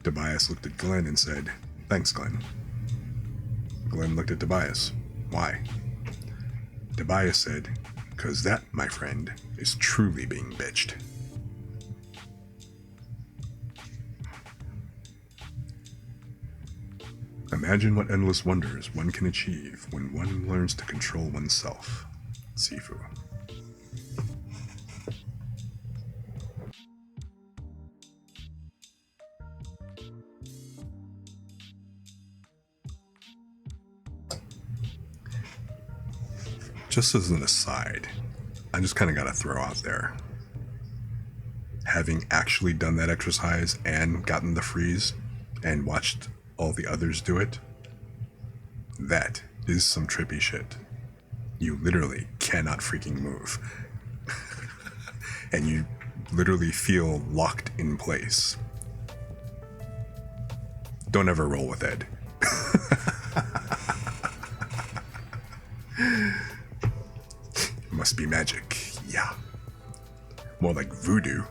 Tobias looked at Glenn and said, "Thanks, Glenn." Glenn looked at Tobias. "Why?" Tobias said, "'Cause that, my friend, is truly being bitched." Imagine what endless wonders one can achieve when one learns to control oneself. Sifu. Just as an aside, I just kind of got to throw out there, having actually done that exercise and gotten the freeze and watched all the others do it, that is some trippy shit. You literally cannot freaking move. And you literally feel locked in place. Don't ever roll with Ed. Must be magic, yeah. More like voodoo.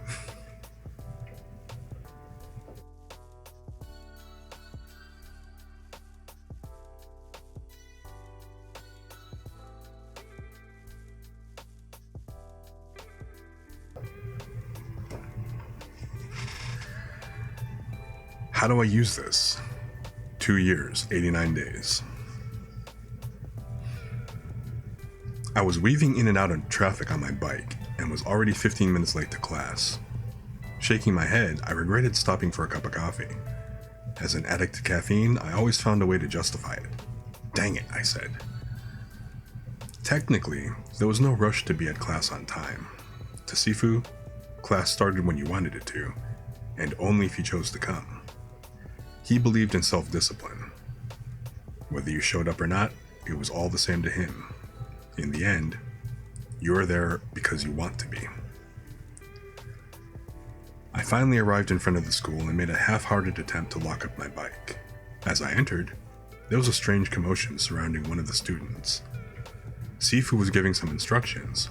How do I use this? 2 years, 89 days. I was weaving in and out of traffic on my bike and was already 15 minutes late to class. Shaking my head, I regretted stopping for a cup of coffee. As an addict to caffeine, I always found a way to justify it. Dang it, I said. Technically, there was no rush to be at class on time. To Sifu, class started when you wanted it to, and only if you chose to come. He believed in self-discipline. Whether you showed up or not, it was all the same to him. In the end, you're there because you want to be. I finally arrived in front of the school and made a half-hearted attempt to lock up my bike. As I entered, there was a strange commotion surrounding one of the students. Sifu was giving some instructions,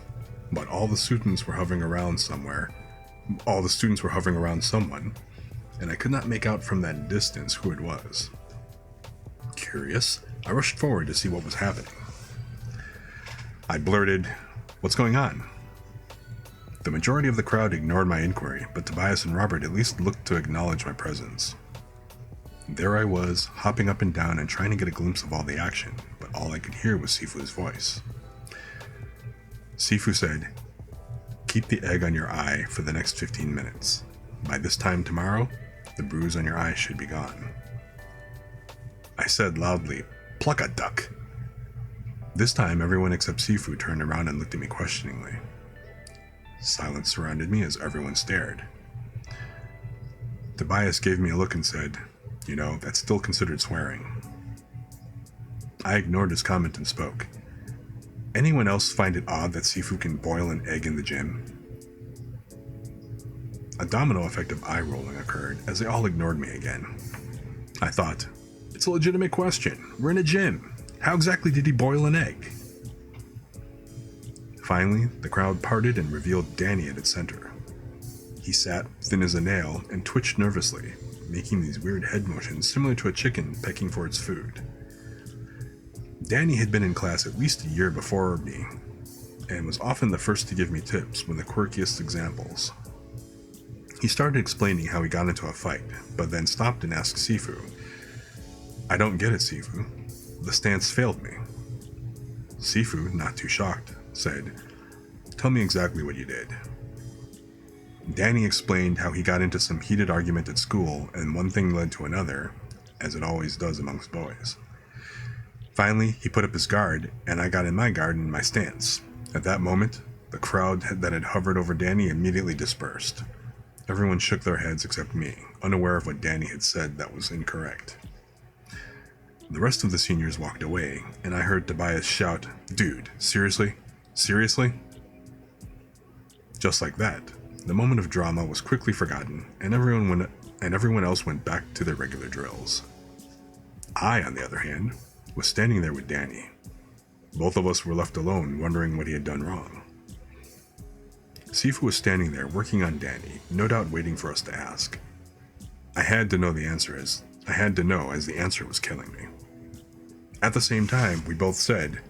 but all the students were hovering around someone, and I could not make out from that distance who it was. Curious, I rushed forward to see what was happening. I blurted, "What's going on?" The majority of the crowd ignored my inquiry, but Tobias and Robert at least looked to acknowledge my presence. There I was, hopping up and down and trying to get a glimpse of all the action, but all I could hear was Sifu's voice. Sifu said, "Keep the egg on your eye for the next 15 minutes. By this time tomorrow, the bruise on your eye should be gone." I said loudly, "Pluck a duck." This time, everyone except Sifu turned around and looked at me questioningly. Silence surrounded me as everyone stared. Tobias gave me a look and said, "You know, that's still considered swearing." I ignored his comment and spoke. "Anyone else find it odd that Sifu can boil an egg in the gym?" A domino effect of eye rolling occurred as they all ignored me again. I thought, it's a legitimate question. We're in a gym. How exactly did he boil an egg? Finally, the crowd parted and revealed Danny at its center. He sat, thin as a nail, and twitched nervously, making these weird head motions similar to a chicken pecking for its food. Danny had been in class at least a year before me, and was often the first to give me tips with the quirkiest examples. He started explaining how he got into a fight, but then stopped and asked Sifu, "I don't get it, Sifu. The stance failed me." Sifu, not too shocked, said, "Tell me exactly what you did." Danny explained how he got into some heated argument at school, and one thing led to another, as it always does amongst boys. Finally, he put up his guard, and I got in my guard and my stance. At that moment, the crowd that had hovered over Danny immediately dispersed. Everyone shook their heads except me, unaware of what Danny had said that was incorrect. The rest of the seniors walked away, and I heard Tobias shout, "Dude, seriously? Seriously?" Just like that, the moment of drama was quickly forgotten, and everyone else went back to their regular drills. I, on the other hand, was standing there with Danny. Both of us were left alone, wondering what he had done wrong. Sifu was standing there working on Danny, no doubt waiting for us to ask. I had to know as the answer was killing me. At the same time, we both said,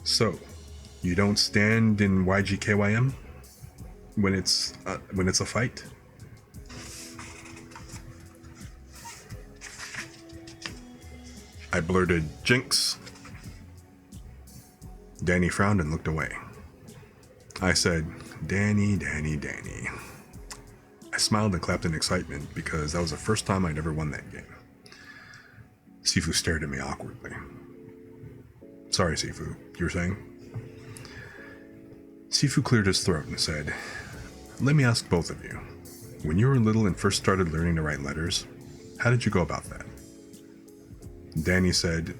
"So, you don't stand in YGKYM when it's a fight?" I blurted, "Jinx." Danny frowned and looked away. I said, Danny. I smiled and clapped in excitement because that was the first time I'd ever won that game. Sifu stared at me awkwardly. "Sorry, Sifu, you were saying?" Sifu cleared his throat and said, "Let me ask both of you. When you were little and first started learning to write letters, how did you go about that?" Danny said,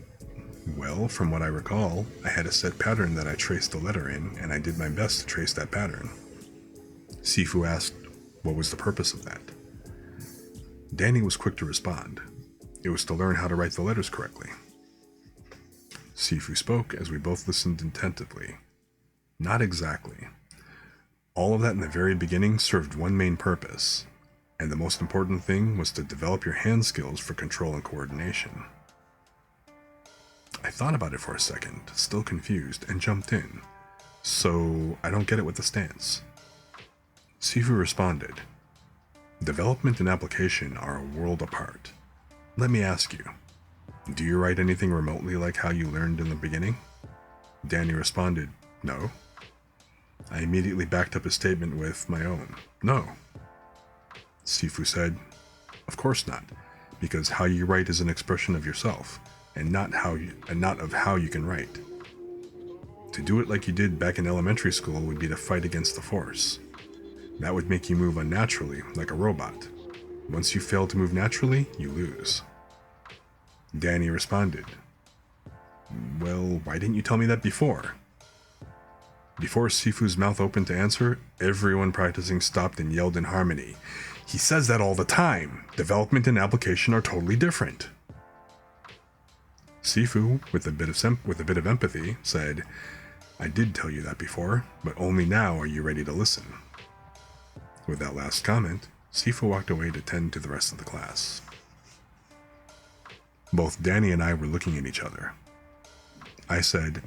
"Well, from what I recall, I had a set pattern that I traced the letter in, and I did my best to trace that pattern." Sifu asked, "What was the purpose of that?" Danny was quick to respond. "It was to learn how to write the letters correctly." Sifu spoke as we both listened attentively. Not exactly. All of that in the very beginning served one main purpose, and the most important thing was to develop your hand skills for control and coordination. I thought about it for a second, still confused, and jumped in. "So, I don't get it with the stance." Sifu responded, "Development and application are a world apart. Let me ask you, do you write anything remotely like how you learned in the beginning?" Danny responded, "No." I immediately backed up his statement with my own, "No." Sifu said, "Of course not, because how you write is an expression of yourself, and not of how you can write. To do it like you did back in elementary school would be to fight against the force. That would make you move unnaturally, like a robot. Once you fail to move naturally, you lose." Danny responded, "Well, why didn't you tell me that before?" Before Sifu's mouth opened to answer, everyone practicing stopped and yelled in harmony, "He says that all the time! Development and application are totally different." Sifu, with a bit of empathy, said, "I did tell you that before, but only now are you ready to listen." With that last comment, Sifu walked away to tend to the rest of the class. Both Danny and I were looking at each other. I said,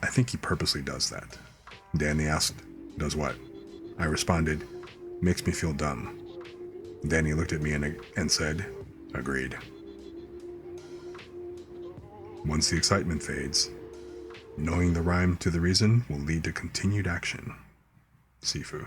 "I think he purposely does that." Danny asked, "Does what?" I responded, "Makes me feel dumb." Danny looked at me and said, "Agreed." Once the excitement fades, knowing the rhyme to the reason will lead to continued action. Sifu.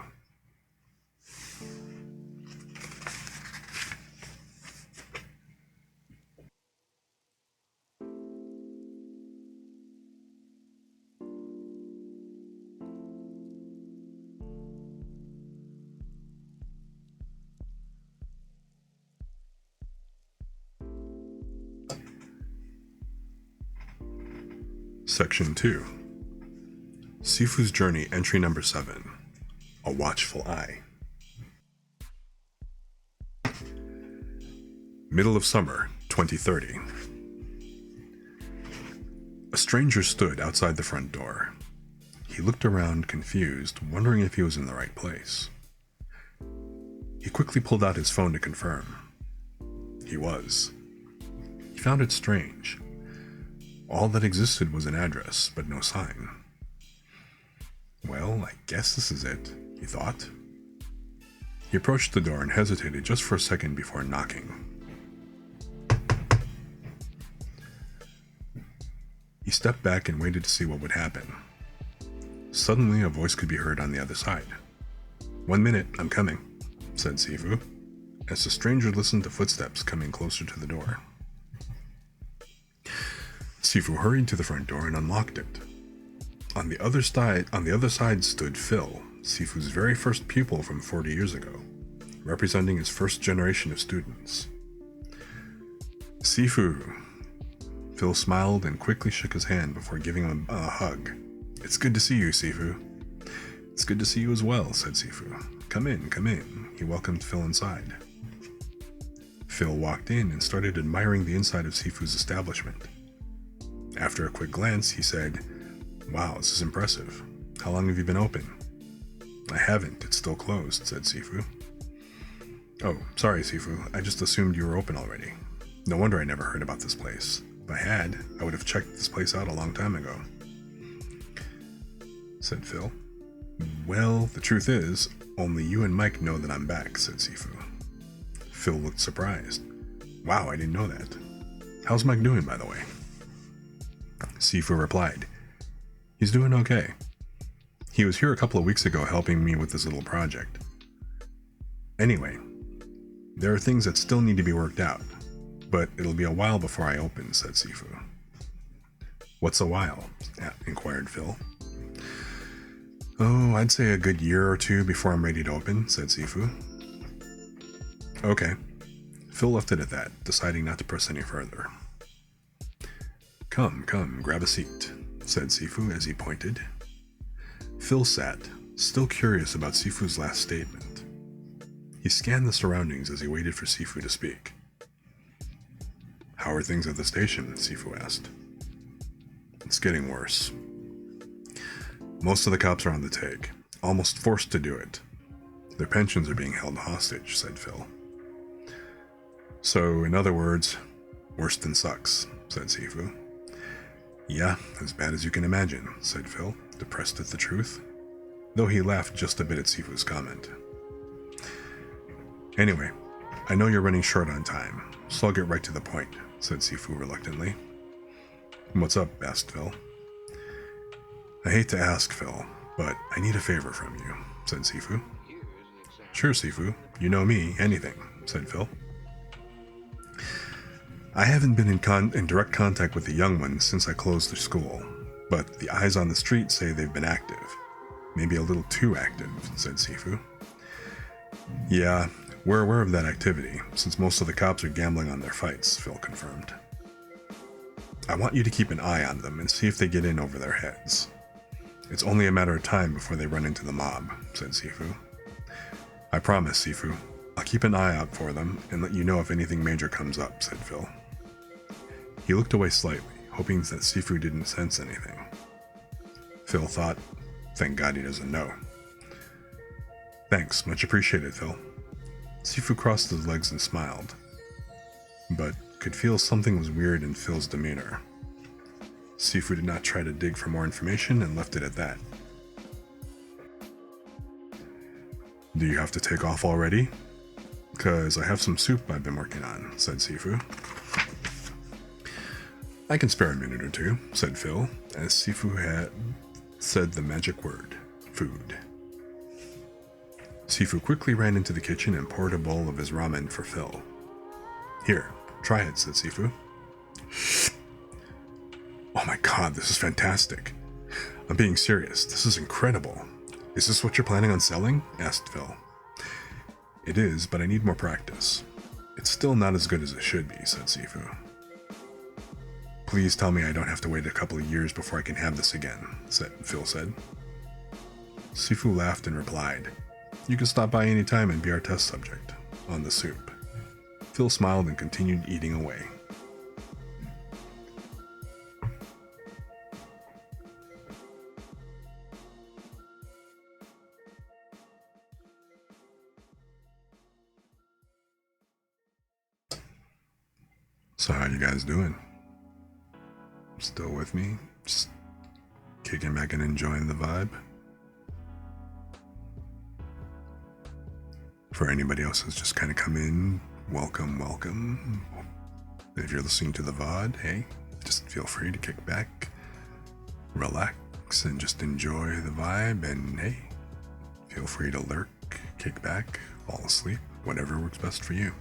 Section 2. Sifu's Journey, entry number 7. A Watchful Eye. Middle of summer, 2030. A stranger stood outside the front door. He looked around, confused, wondering if he was in the right place. He quickly pulled out his phone to confirm. He was. He found it strange. All that existed was an address, but no sign. Well, I guess this is it, he thought. He approached the door and hesitated just for a second before knocking. He stepped back and waited to see what would happen. Suddenly, a voice could be heard on the other side. "1 minute, I'm coming," said Sifu, as the stranger listened to footsteps coming closer to the door. Sifu hurried to the front door and unlocked it. On the other side stood Phil, Sifu's very first pupil from 40 years ago, representing his first generation of students. "Sifu." Phil smiled and quickly shook his hand before giving him a hug. "It's good to see you, Sifu." "It's good to see you as well," said Sifu. Come in," he welcomed Phil inside. Phil walked in and started admiring the inside of Sifu's establishment. After a quick glance, he said, "Wow, this is impressive. How long have you been open?" "I haven't, it's still closed," said Sifu. "Oh, sorry, Sifu, I just assumed you were open already. No wonder I never heard about this place. If I had, I would have checked this place out a long time ago," said Phil. "Well, the truth is, only you and Mike know that I'm back," said Sifu. Phil looked surprised. "Wow, I didn't know that. How's Mike doing, by the way?" Sifu replied, "He's doing okay. He was here a couple of weeks ago helping me with this little project. Anyway, there are things that still need to be worked out, but it'll be a while before I open," said Sifu. "What's a while?" inquired Phil. "Oh, I'd say a good year or two before I'm ready to open," said Sifu. Okay. Phil left it at that, deciding not to press any further. Come, grab a seat," said Sifu as he pointed. Phil sat, still curious about Sifu's last statement. He scanned the surroundings as he waited for Sifu to speak. "How are things at the station?" Sifu asked. "It's getting worse. Most of the cops are on the take, almost forced to do it. Their pensions are being held hostage," said Phil. "So, in other words, worse than sucks," said Sifu. "Yeah, as bad as you can imagine," said Phil, depressed at the truth, though he laughed just a bit at Sifu's comment. "Anyway, I know you're running short on time, so I'll get right to the point," said Sifu reluctantly. "What's up?" asked Phil. "I hate to ask, Phil, but I need a favor from you," said Sifu. "Sure, Sifu, you know me, anything," said Phil. "I haven't been in direct contact with the young ones since I closed the school, but the eyes on the street say they've been active. Maybe a little too active," said Sifu. "Yeah, we're aware of that activity, since most of the cops are gambling on their fights," Phil confirmed. I want you to keep an eye on them and see if they get in over their heads. It's only a matter of time before they run into the mob, said Sifu. I promise, Sifu. I'll keep an eye out for them and let you know if anything major comes up, said Phil. He looked away slightly, hoping that Sifu didn't sense anything. Phil thought, thank God he doesn't know. Thanks, much appreciated, Phil. Sifu crossed his legs and smiled, but could feel something was weird in Phil's demeanor. Sifu did not try to dig for more information and left it at that. Do you have to take off already? 'Cause I have some soup I've been working on, said Sifu. I can spare a minute or two, said Phil, as Sifu had said the magic word, food. Sifu quickly ran into the kitchen and poured a bowl of his ramen for Phil. Here, try it, said Sifu. Oh my god, this is fantastic. I'm being serious, this is incredible. Is this what you're planning on selling? Asked Phil. It is, but I need more practice. It's still not as good as it should be, said Sifu. Please tell me I don't have to wait a couple of years before I can have this again, Phil said. Sifu laughed and replied, You can stop by any time and be our test subject on the soup. Phil smiled and continued eating away. So how you guys doing? Still with me? Just kicking back and enjoying the vibe? For anybody else who's just kind of come in, welcome. If you're listening to the VOD, hey, just feel free to kick back, relax, and just enjoy the vibe, and hey, feel free to lurk, kick back, fall asleep, whatever works best for you.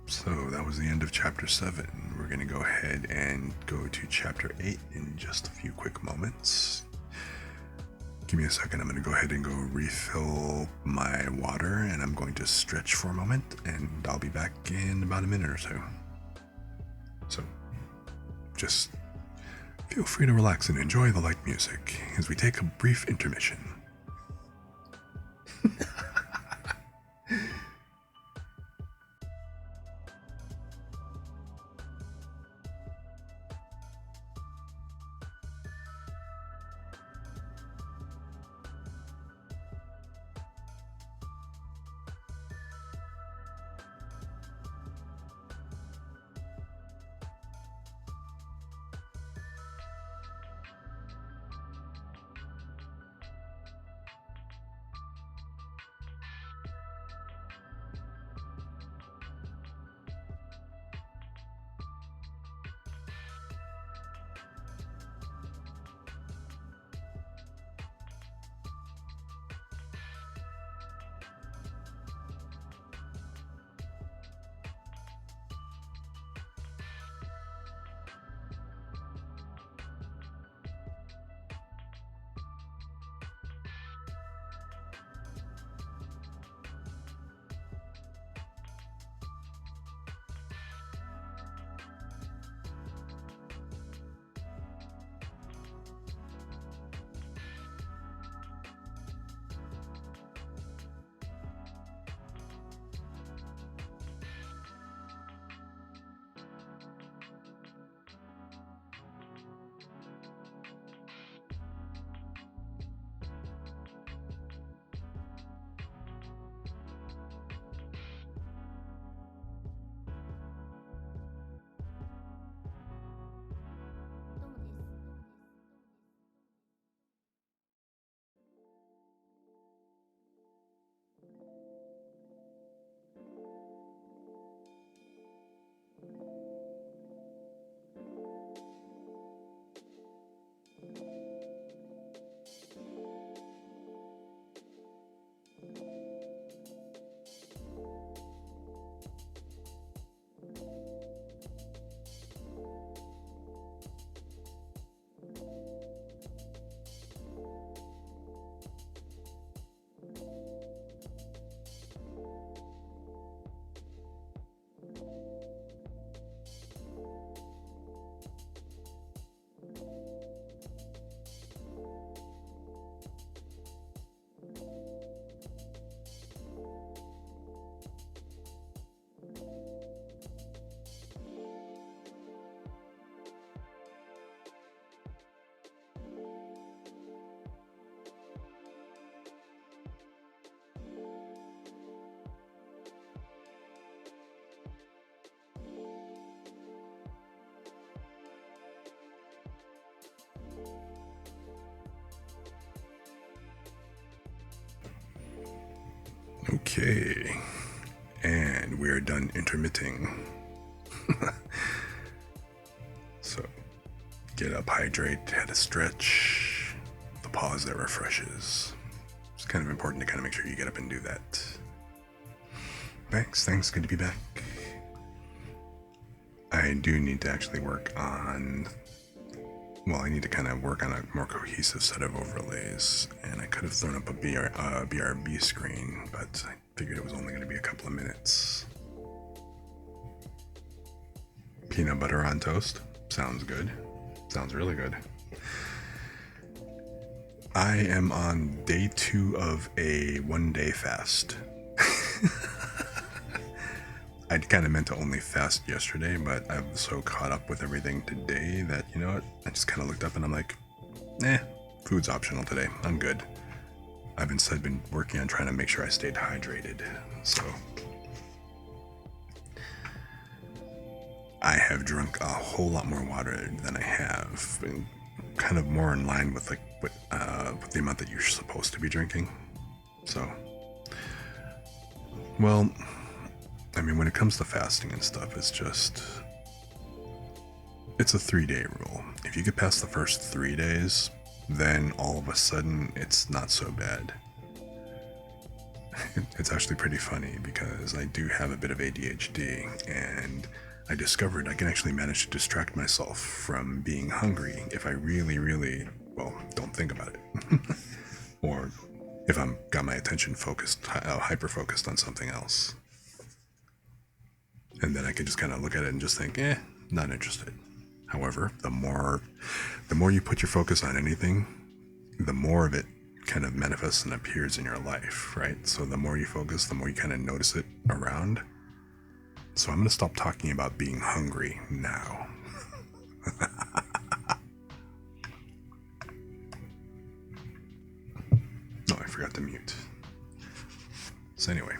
So that was the end of chapter 7. We're going to go ahead and go to chapter 8 in just a few quick moments. Give me a second, I'm going to go ahead and go refill my water, and I'm going to stretch for a moment, and I'll be back in about a minute or so. So, just feel free to relax and enjoy the light music as we take a brief intermission. Okay. And we are done intermitting. So, get up, hydrate, had a stretch, the pause that refreshes. It's kind of important to kind of make sure you get up and do that. Thanks, good to be back. I do need to actually work on, well, I need to kind of work on a more cohesive set of overlays, and I could have thrown up a BRB screen, but I figured it was only going to be a couple of minutes. Peanut butter on toast. Sounds good. Sounds really good. I am on day 2 of a 1-day fast. I kind of meant to only fast yesterday, but I was so caught up with everything today that, you know what, I just kind of looked up and I'm like, food's optional today. I'm good. I've instead been working on trying to make sure I stayed hydrated. So I have drunk a whole lot more water than I have, been kind of more in line with with the amount that you're supposed to be drinking. So, well, I mean, when it comes to fasting and stuff, it's a 3-day rule. If you get past the first 3 days, then all of a sudden it's not so bad. It's actually pretty funny because I do have a bit of ADHD, and I discovered I can actually manage to distract myself from being hungry if I really, really, well, don't think about it. Or if I'm got my attention focused, hyper-focused on something else. And then I can just kind of look at it and just think, not interested. However, the more you put your focus on anything, the more of it kind of manifests and appears in your life, right? So the more you focus, the more you kind of notice it around. So I'm going to stop talking about being hungry now. No, I forgot to mute. So anyway.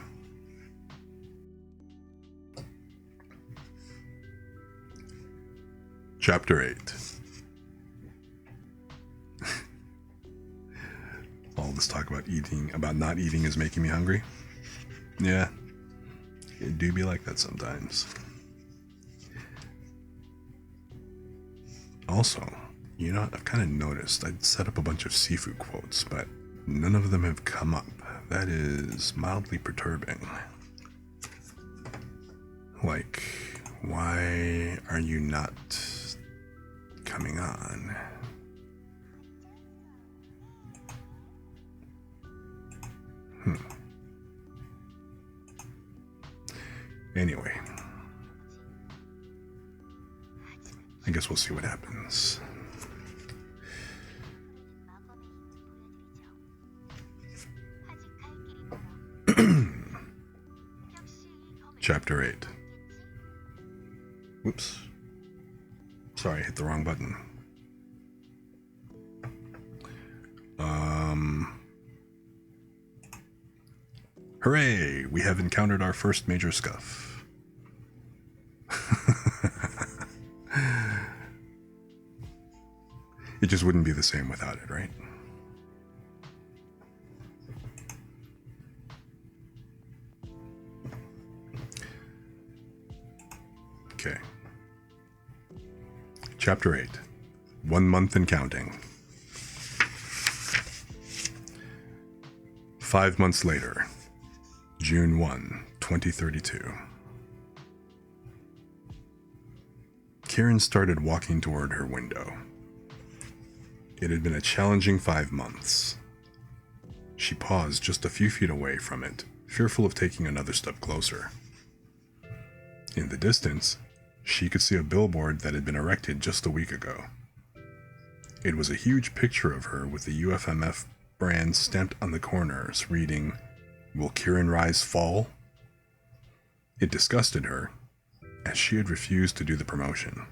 Chapter 8. All this talk about not eating is making me hungry. Yeah, it do be like that sometimes. Also, you know, I've kind of noticed I'd set up a bunch of seafood quotes, but none of them have come up. That is mildly perturbing. Like, why are you not coming on? Anyway, I guess we'll see what happens. Chapter 8. Whoops. Sorry, I hit the wrong button. Hooray! We have encountered our first major scuff. It just wouldn't be the same without it, right? Okay. Chapter 8. 1 month and counting. 5 months later. June 1, 2032. Kirin started walking toward her window. It had been a challenging 5 months. She paused just a few feet away from it, fearful of taking another step closer. In the distance, she could see a billboard that had been erected just a week ago. It was a huge picture of her with the UFMF brand stamped on the corners, reading, "Will Kirin Rise fall?" It disgusted her, as she had refused to do the promotion.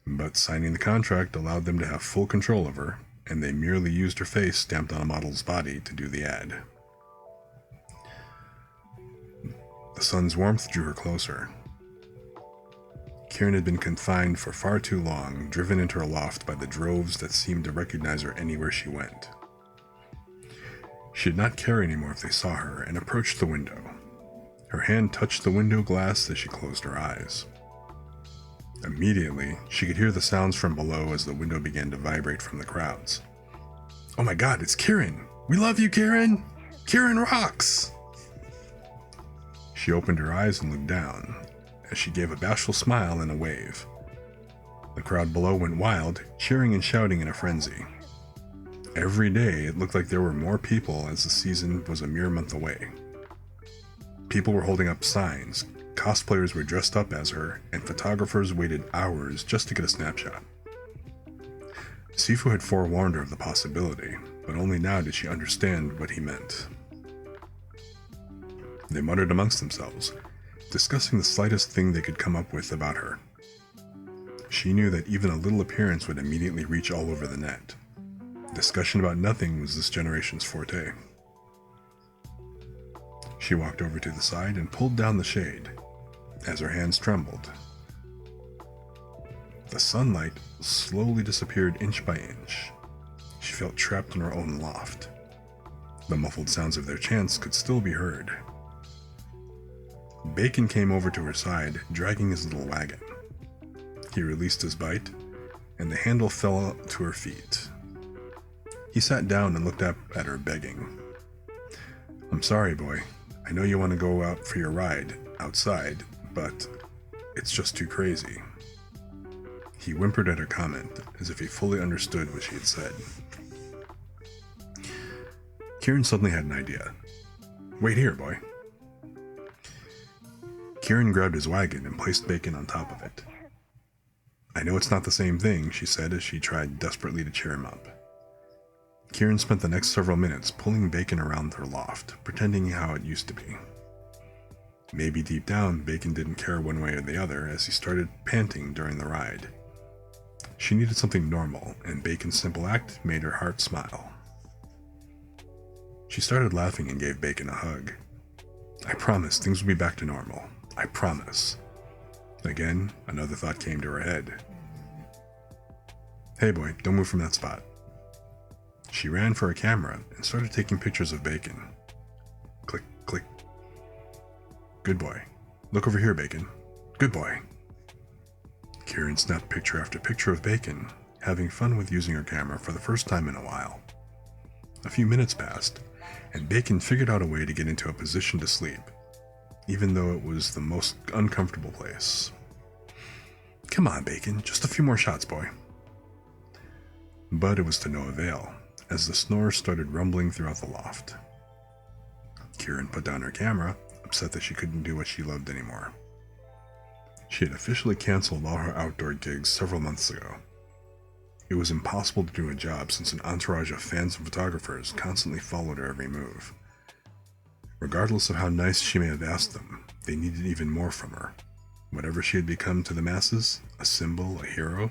But signing the contract allowed them to have full control of her, and they merely used her face stamped on a model's body to do the ad. The sun's warmth drew her closer. Kirin had been confined for far too long, driven into her loft by the droves that seemed to recognize her anywhere she went. She did not care anymore if they saw her and approached the window. Her hand touched the window glass as she closed her eyes. Immediately, she could hear the sounds from below as the window began to vibrate from the crowds. "Oh my god, it's Kirin! We love you, Kirin! Kirin rocks!" She opened her eyes and looked down, as she gave a bashful smile and a wave. The crowd below went wild, cheering and shouting in a frenzy. Every day, it looked like there were more people as the season was a mere month away. People were holding up signs, cosplayers were dressed up as her, and photographers waited hours just to get a snapshot. Sifu had forewarned her of the possibility, but only now did she understand what he meant. They muttered amongst themselves, discussing the slightest thing they could come up with about her. She knew that even a little appearance would immediately reach all over the net. Discussion about nothing was this generation's forte. She walked over to the side and pulled down the shade, as her hands trembled. The sunlight slowly disappeared inch by inch. She felt trapped in her own loft. The muffled sounds of their chants could still be heard. Bacon came over to her side, dragging his little wagon. He released his bite, and the handle fell to her feet. He sat down and looked up at her, begging. "I'm sorry, boy. I know you want to go out for your ride, outside, but it's just too crazy." He whimpered at her comment, as if he fully understood what she had said. Kirin suddenly had an idea. "Wait here, boy." Kirin grabbed his wagon and placed Bacon on top of it. "I know it's not the same thing," she said as she tried desperately to cheer him up. Kirin spent the next several minutes pulling Bacon around her loft, pretending how it used to be. Maybe deep down, Bacon didn't care one way or the other as he started panting during the ride. She needed something normal, and Bacon's simple act made her heart smile. She started laughing and gave Bacon a hug. "I promise things will be back to normal. I promise." Again, another thought came to her head. "Hey boy, don't move from that spot." She ran for a camera and started taking pictures of Bacon. Click, click. "Good boy. Look over here, Bacon. Good boy." Kirin snapped picture after picture of Bacon, having fun with using her camera for the first time in a while. A few minutes passed, and Bacon figured out a way to get into a position to sleep, even though it was the most uncomfortable place. "Come on, Bacon, just a few more shots, boy." But it was to no avail, as the snores started rumbling throughout the loft. Kirin put down her camera, upset that she couldn't do what she loved anymore. She had officially canceled all her outdoor gigs several months ago. It was impossible to do a job since an entourage of fans and photographers constantly followed her every move. Regardless of how nice she may have asked them, they needed even more from her. Whatever she had become to the masses, a symbol, a hero,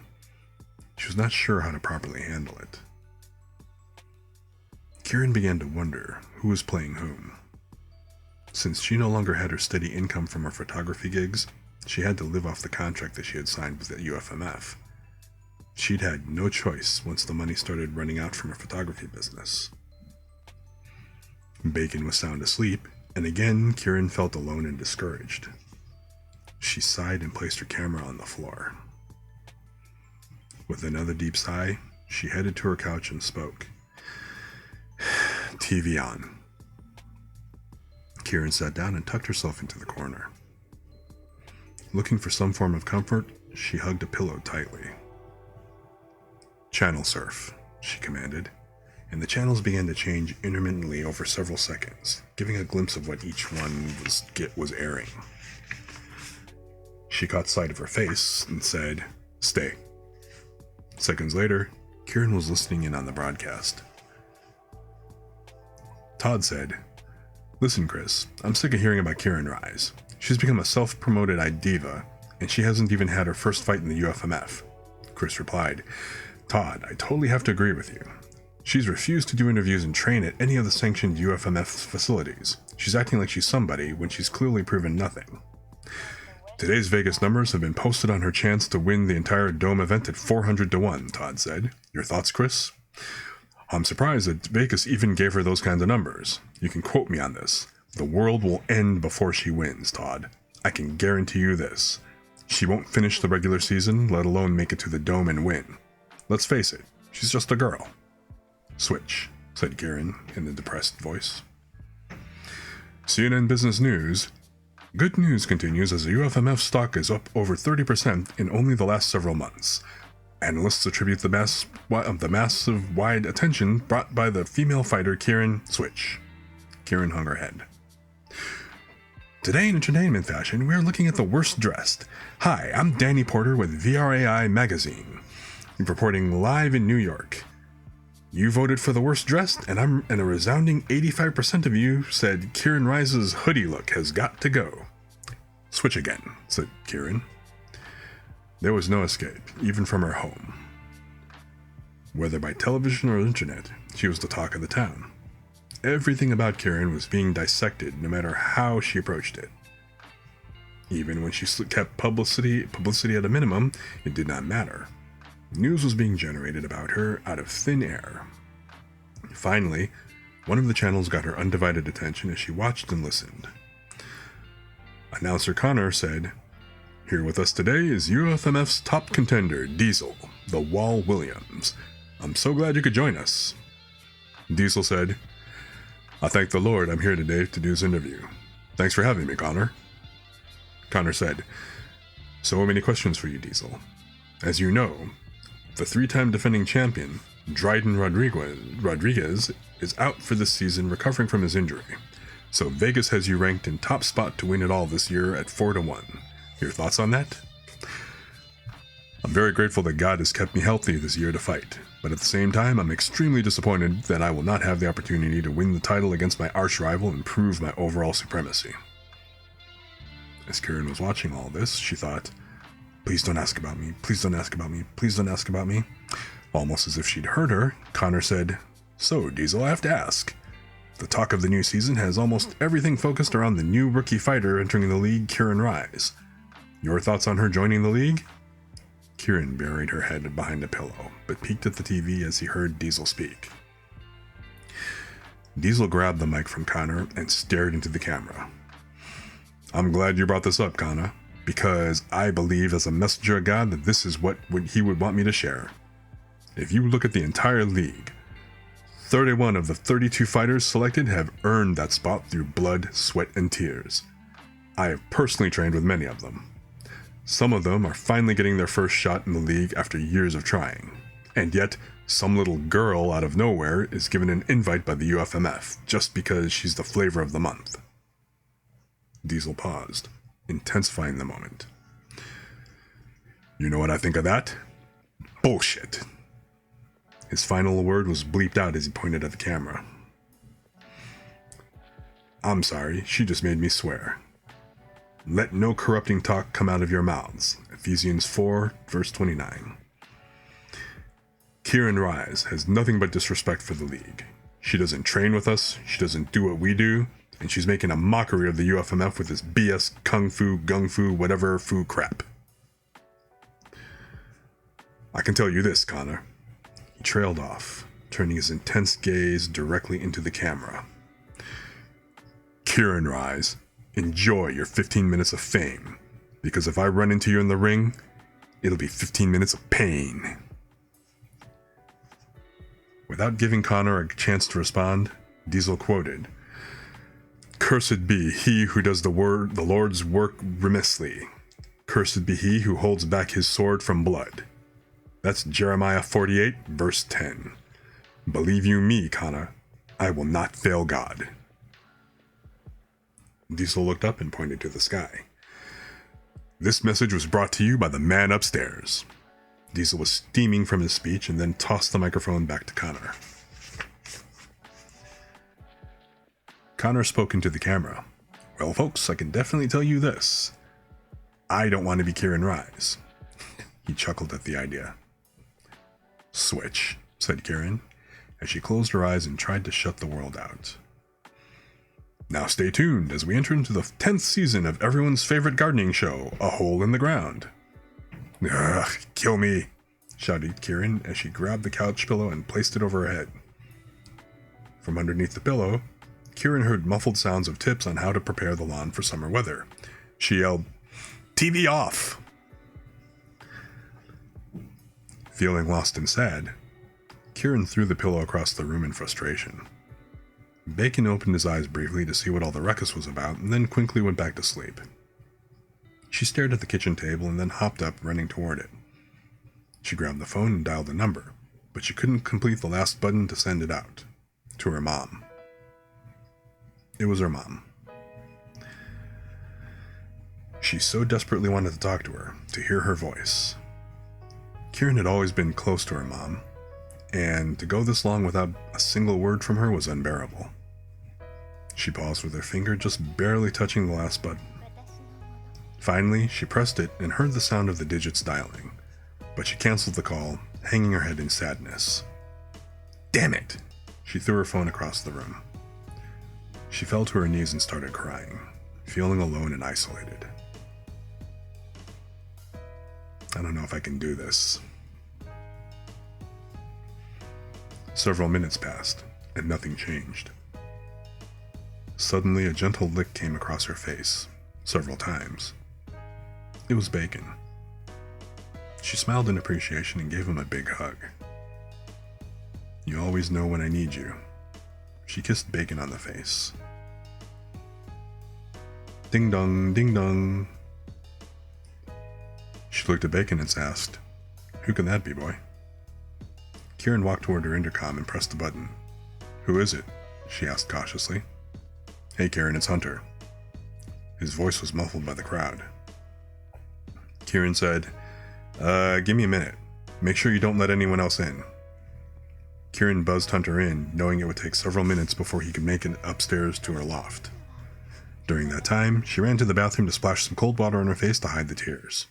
she was not sure how to properly handle it. Kirin began to wonder who was playing whom. Since she no longer had her steady income from her photography gigs, she had to live off the contract that she had signed with the UFMF. She'd had no choice once the money started running out from her photography business. Bacon was sound asleep, and again Kirin felt alone and discouraged. She sighed and placed her camera on the floor. With another deep sigh, she headed to her couch and spoke. "TV on." Kirin sat down and tucked herself into the corner. Looking for some form of comfort, she hugged a pillow tightly. "Channel surf," she commanded, and the channels began to change intermittently over several seconds, giving a glimpse of what each one was airing. She caught sight of her face and said, "Stay." Seconds later, Kirin was listening in on the broadcast. Todd said, "Listen, Chris, I'm sick of hearing about Kirin Rise. She's become a self-promoted diva, and she hasn't even had her first fight in the UFMF." Chris replied, "Todd, I totally have to agree with you. She's refused to do interviews and train at any of the sanctioned UFMF facilities. She's acting like she's somebody when she's clearly proven nothing. Today's Vegas numbers have been posted on her chance to win the entire Dome event at 400 to 1, Todd said. Your thoughts, Chris?" I'm surprised that Vegas even gave her those kinds of numbers. You can quote me on this. The world will end before she wins, Todd. I can guarantee you this. She won't finish the regular season, let alone make it to the Dome and win. Let's face it, she's just a girl. Switch, said Kirin in a depressed voice. CNN Business News. Good news continues as the UFMF stock is up over 30% in only the last several months. Analysts attribute the massive wide attention brought by the female fighter Kirin. Switch. Kirin hung her head. Today in entertainment fashion, we are looking at the worst dressed. Hi, I'm Danny Porter with VRAI Magazine. I'm reporting live in New York. You voted for the worst dressed, and a resounding 85% of you said Kirin Rice's hoodie look has got to go. Switch again, said Kirin. There was no escape, even from her home. Whether by television or internet, she was the talk of the town. Everything about Kirin was being dissected, no matter how she approached it. Even when she kept publicity at a minimum, it did not matter. News was being generated about her out of thin air. Finally, one of the channels got her undivided attention as she watched and listened. Announcer Connor said, "Here with us today is UFMF's top contender, Diesel, the Wall Williams. I'm so glad you could join us." Diesel said, "I thank the Lord I'm here today to do this interview. Thanks for having me, Connor." Connor said, "So many questions for you, Diesel. As you know, the three-time defending champion, Dryden Rodriguez, is out for this season recovering from his injury. So Vegas has you ranked in top spot to win it all this year at 4-1. Your thoughts on that?" "I'm very grateful that God has kept me healthy this year to fight, but at the same time, I'm extremely disappointed that I will not have the opportunity to win the title against my arch rival and prove my overall supremacy." As Kirin was watching all this, she thought, "Please don't ask about me, please don't ask about me, please don't ask about me." Almost as if she'd heard her, Connor said, "So, Diesel, I have to ask. The talk of the new season has almost everything focused around the new rookie fighter entering the league, Kirin Rise. Your thoughts on her joining the league?" Kirin buried her head behind a pillow, but peeked at the TV as he heard Diesel speak. Diesel grabbed the mic from Connor and stared into the camera. "I'm glad you brought this up, Connor, because I believe as a messenger of God that this is what he would want me to share. If you look at the entire league, 31 of the 32 fighters selected have earned that spot through blood, sweat, and tears. I have personally trained with many of them. Some of them are finally getting their first shot in the league after years of trying. And yet, some little girl out of nowhere is given an invite by the UFMF just because she's the flavor of the month." Diesel paused, intensifying the moment. "You know what I think of that? Bullshit." His final word was bleeped out as he pointed at the camera. "I'm sorry, she just made me swear. Let no corrupting talk come out of your mouths." Ephesians 4, verse 29. Kirin Rise has nothing but disrespect for the league. She doesn't train with us, she doesn't do what we do, and she's making a mockery of the UFMF with this BS kung fu, gung fu, whatever fu crap. "I can tell you this, Connor." He trailed off, turning his intense gaze directly into the camera. "Kirin Rise, enjoy your 15 minutes of fame, because if I run into you in the ring, it'll be 15 minutes of pain." Without giving Connor a chance to respond, Diesel quoted, "Cursed be he who does the Lord's work remissly. Cursed be he who holds back his sword from blood." That's Jeremiah 48, verse 10. Believe you me, Connor, I will not fail God. Diesel looked up and pointed to the sky. This message was brought to you by the man upstairs. Diesel was steaming from his speech and then tossed the microphone back to Connor. Connor spoke into the camera. "Well, folks, I can definitely tell you this. I don't want to be Kirin Rise." He chuckled at the idea. "Switch," said Kirin, as she closed her eyes and tried to shut the world out. Now stay tuned as we enter into the 10th season of everyone's favorite gardening show, A Hole in the Ground. "Ugh, kill me," shouted Kirin as she grabbed the couch pillow and placed it over her head. From underneath the pillow, Kirin heard muffled sounds of tips on how to prepare the lawn for summer weather. She yelled, "TV off!" Feeling lost and sad, Kirin threw the pillow across the room in frustration. Bacon opened his eyes briefly to see what all the ruckus was about, and then quickly went back to sleep. She stared at the kitchen table and then hopped up, running toward it. She grabbed the phone and dialed a number, but she couldn't complete the last button to send it out. To her mom. It was her mom. She so desperately wanted to talk to her, to hear her voice. Kirin had always been close to her mom, and to go this long without a single word from her was unbearable. She paused with her finger just barely touching the last button. Finally, she pressed it and heard the sound of the digits dialing, but she canceled the call, hanging her head in sadness. Damn it! She threw her phone across the room. She fell to her knees and started crying, feeling alone and isolated. I don't know if I can do this. Several minutes passed, and nothing changed. Suddenly, a gentle lick came across her face, several times. It was Bacon. She smiled in appreciation and gave him a big hug. "You always know when I need you." She kissed Bacon on the face. Ding dong, ding dong. She looked at Bacon and asked, "Who can that be, boy?" Kirin walked toward her intercom and pressed the button. "Who is it?" she asked cautiously. "Hey Kirin, it's Hunter." His voice was muffled by the crowd. Kirin said, "Give me a minute. Make sure you don't let anyone else in." Kirin buzzed Hunter in, knowing it would take several minutes before he could make it upstairs to her loft. During that time, she ran to the bathroom to splash some cold water on her face to hide the tears.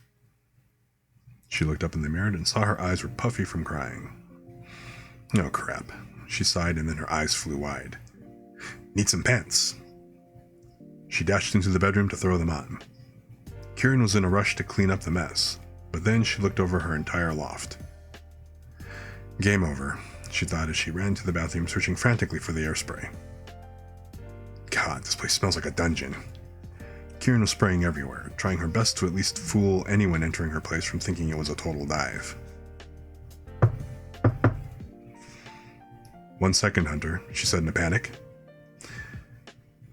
She looked up in the mirror and saw her eyes were puffy from crying. "Oh crap," she sighed, and then her eyes flew wide. "Need some pants." She dashed into the bedroom to throw them on. Kirin was in a rush to clean up the mess, but then she looked over her entire loft. Game over, she thought as she ran to the bathroom searching frantically for the air spray. God, this place smells like a dungeon. Kirin was spraying everywhere, trying her best to at least fool anyone entering her place from thinking it was a total dive. "1 second, Hunter," she said in a panic.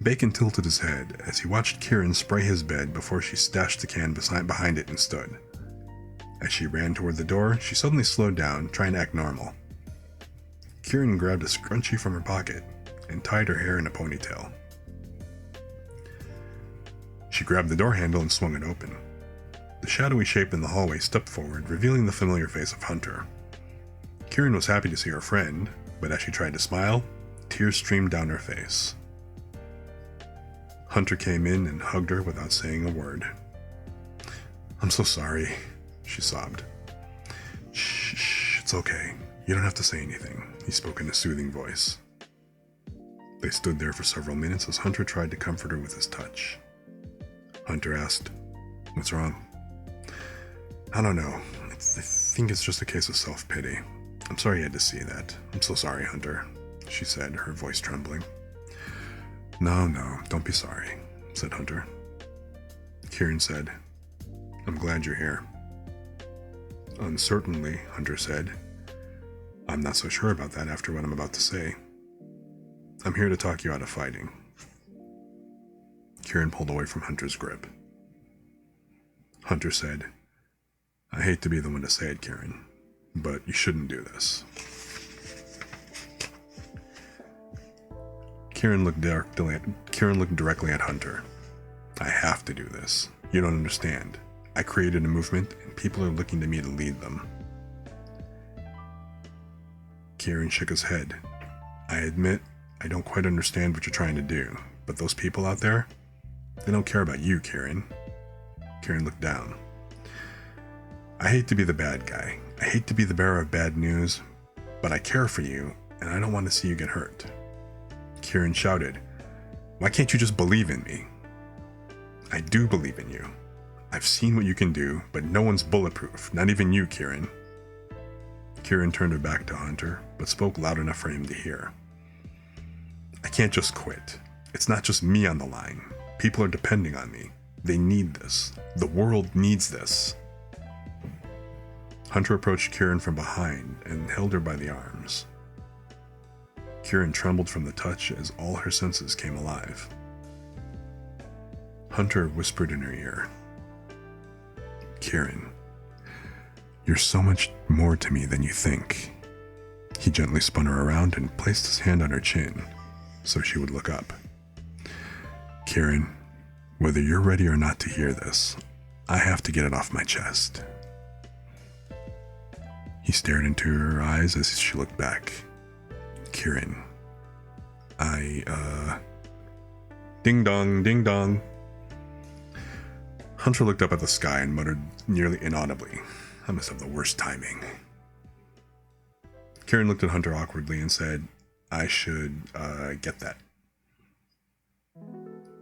Bacon tilted his head as he watched Kirin spray his bed before she stashed the can behind it and stood. As she ran toward the door, she suddenly slowed down, trying to act normal. Kirin grabbed a scrunchie from her pocket and tied her hair in a ponytail. She grabbed the door handle and swung it open. The shadowy shape in the hallway stepped forward, revealing the familiar face of Hunter. Kirin was happy to see her friend, but as she tried to smile, tears streamed down her face. Hunter came in and hugged her without saying a word. "I'm so sorry," she sobbed. Shh, it's okay. You don't have to say anything," he spoke in a soothing voice. They stood there for several minutes as Hunter tried to comfort her with his touch. Hunter asked, "What's wrong?" "I don't know. I think it's just a case of self-pity. I'm sorry you had to see that. I'm so sorry, Hunter," she said, her voice trembling. No, don't be sorry," said Hunter. Kirin said, "I'm glad you're here." Uncertainly, Hunter said, "I'm not so sure about that after what I'm about to say. I'm here to talk you out of fighting." Kirin pulled away from Hunter's grip. Hunter said, "I hate to be the one to say it, Kirin, but you shouldn't do this." Kirin looked directly at Hunter. "I have to do this. You don't understand. I created a movement, and people are looking to me to lead them." Kirin shook his head. "I admit, I don't quite understand what you're trying to do, but those people out there, they don't care about you, Kirin." Kirin looked down. "I hate to be the bad guy. I hate to be the bearer of bad news, but I care for you, and I don't want to see you get hurt." Kirin shouted, "Why can't you just believe in me?" "I do believe in you. I've seen what you can do, but no one's bulletproof, not even you, Kirin." Kirin turned her back to Hunter, but spoke loud enough for him to hear. I can't just quit. It's not just me on the line. People are depending on me. They need this. The world needs this. Hunter approached Kirin from behind and held her by the arms. Kirin trembled from the touch as all her senses came alive. Hunter whispered in her ear, "Kirin, you're so much more to me than you think." He gently spun her around and placed his hand on her chin so she would look up. "Kirin, whether you're ready or not to hear this, I have to get it off my chest." He stared into her eyes as she looked back. "Kirin, Ding dong, ding dong." Hunter looked up at the sky and muttered nearly inaudibly, "I must have the worst timing." Kirin looked at Hunter awkwardly and said, "I should, get that."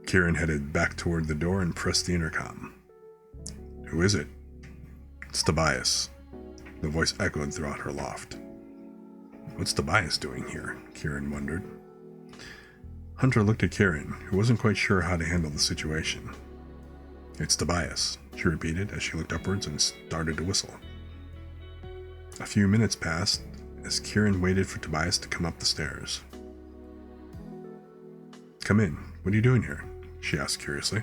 Kirin headed back toward the door and pressed the intercom. "Who is it?" "It's Tobias." The voice echoed throughout her loft. "What's Tobias doing here?" Kirin wondered. Hunter looked at Kirin, who wasn't quite sure how to handle the situation. "It's Tobias," she repeated as she looked upwards and started to whistle. A few minutes passed as Kirin waited for Tobias to come up the stairs. "Come in. What are you doing here?" she asked curiously.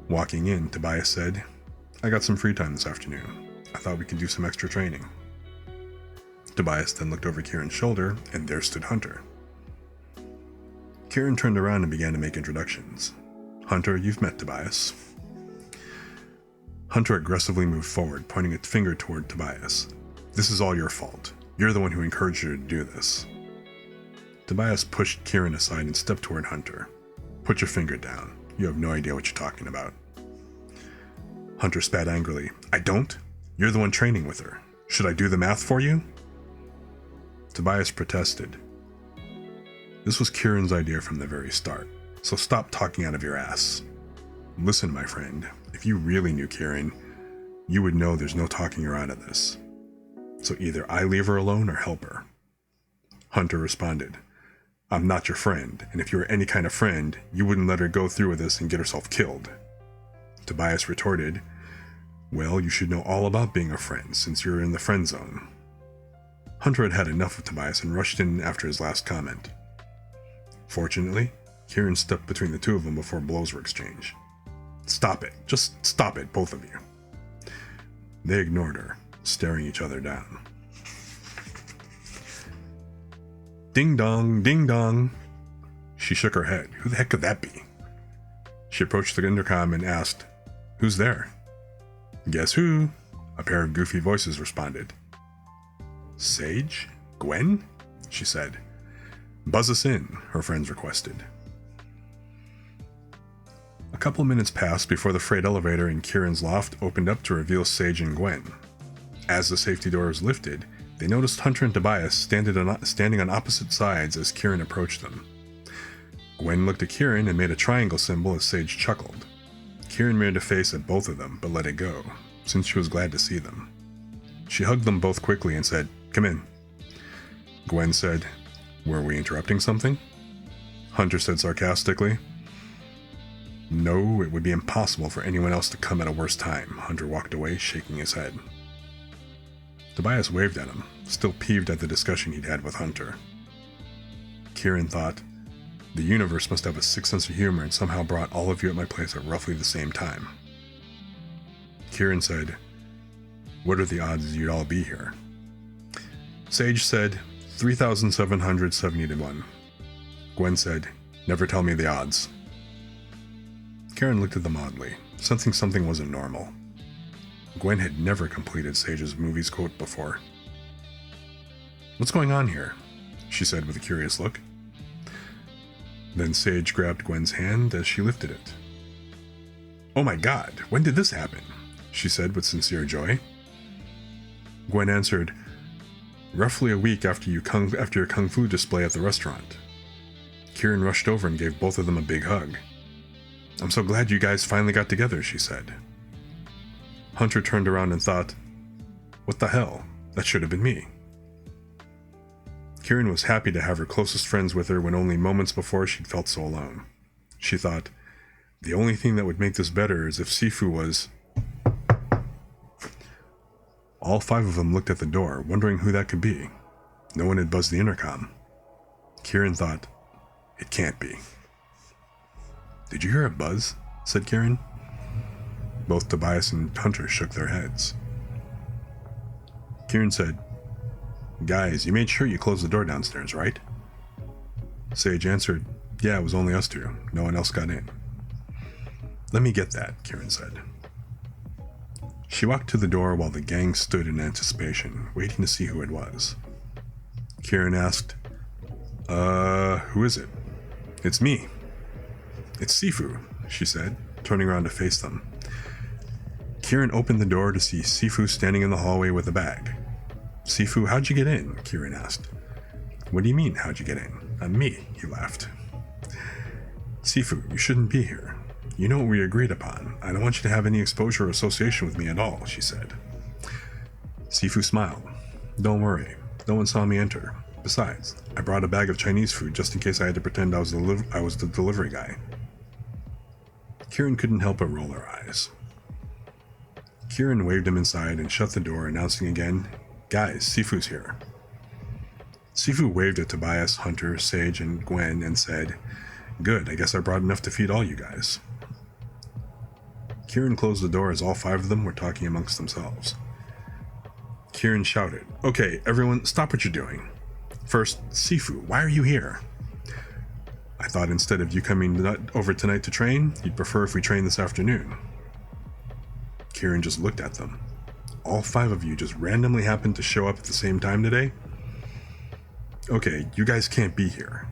Walking in, Tobias said, "I got some free time this afternoon. I thought we could do some extra training." Tobias then looked over Kirin's shoulder, and there stood Hunter. Kirin turned around and began to make introductions. "Hunter, you've met Tobias." Hunter aggressively moved forward, pointing a finger toward Tobias. "This is all your fault. You're the one who encouraged her to do this." Tobias pushed Kirin aside and stepped toward Hunter. "Put your finger down. You have no idea what you're talking about." Hunter spat angrily. "I don't? You're the one training with her. Should I do the math for you?" Tobias protested. "This was Kirin's idea from the very start, so stop talking out of your ass. Listen, my friend, if you really knew Kirin, you would know there's no talking her out of this. So either I leave her alone or help her." Hunter responded, "I'm not your friend, and if you were any kind of friend, you wouldn't let her go through with this and get herself killed." Tobias retorted, "Well, you should know all about being a friend since you're in the friend zone." Hunter had had enough of Tobias and rushed in after his last comment. Fortunately, Kirin stepped between the two of them before blows were exchanged. "Stop it. Just stop it, both of you." They ignored her, staring each other down. "Ding dong, ding dong." She shook her head. Who the heck could that be? She approached the intercom and asked, "Who's there?" "Guess who?" A pair of goofy voices responded. "Sage? Gwen?" she said. "Buzz us in," her friends requested. A couple minutes passed before the freight elevator in Kirin's loft opened up to reveal Sage and Gwen. As the safety doors lifted, they noticed Hunter and Tobias standing on opposite sides as Kirin approached them. Gwen looked at Kirin and made a triangle symbol as Sage chuckled. Kirin made a face at both of them, but let it go, since she was glad to see them. She hugged them both quickly and said, "Come in." Gwen said, "Were we interrupting something?" Hunter said sarcastically, "No, it would be impossible for anyone else to come at a worse time." Hunter walked away, shaking his head. Tobias waved at him, still peeved at the discussion he'd had with Hunter. Kirin thought, the universe must have a sick sense of humor and somehow brought all of you at my place at roughly the same time. Kirin said, "What are the odds you'd all be here?" Sage said, 3,770 to 1. Gwen said, "Never tell me the odds." Kirin looked at them oddly, sensing something wasn't normal. Gwen had never completed Sage's movies quote before. "What's going on here?" she said with a curious look. Then Sage grabbed Gwen's hand as she lifted it. "Oh my god, when did this happen?" she said with sincere joy. Gwen answered, "Roughly a week after your kung fu display at the restaurant." Kirin rushed over and gave both of them a big hug. "I'm so glad you guys finally got together," she said. Hunter turned around and thought, "What the hell? That should have been me." Kirin was happy to have her closest friends with her when only moments before she'd felt so alone. She thought, the only thing that would make this better is if Sifu was... All 5 of them looked at the door, wondering who that could be. No one had buzzed the intercom. Kirin thought, it can't be. Did you hear a buzz? Said Kirin. Both Tobias and Hunter shook their heads. Kirin said, guys, you made sure you closed the door downstairs, right? Sage answered, yeah, it was only us 2. No one else got in. Let me get that, Kirin said. She walked to the door while the gang stood in anticipation, waiting to see who it was. Kirin asked, who is it? It's me. It's Sifu, she said, turning around to face them. Kirin opened the door to see Sifu standing in the hallway with a bag. Sifu, how'd you get in? Kirin asked. What do you mean, how'd you get in? I'm me, he laughed. Sifu, you shouldn't be here. You know what we agreed upon. I don't want you to have any exposure or association with me at all, she said. Sifu smiled. Don't worry. No one saw me enter. Besides, I brought a bag of Chinese food just in case I had to pretend I was the delivery guy. Kirin couldn't help but roll her eyes. Kirin waved him inside and shut the door, announcing again, guys, Sifu's here. Sifu waved at Tobias, Hunter, Sage, and Gwen and said, good, I guess I brought enough to feed all you guys. Kirin closed the door as all 5 of them were talking amongst themselves. Kirin shouted, okay, everyone, stop what you're doing. First, Sifu, why are you here? I thought instead of you coming over tonight to train, you'd prefer if we trained this afternoon. Kirin just looked at them. All 5 of you just randomly happened to show up at the same time today? Okay, you guys can't be here.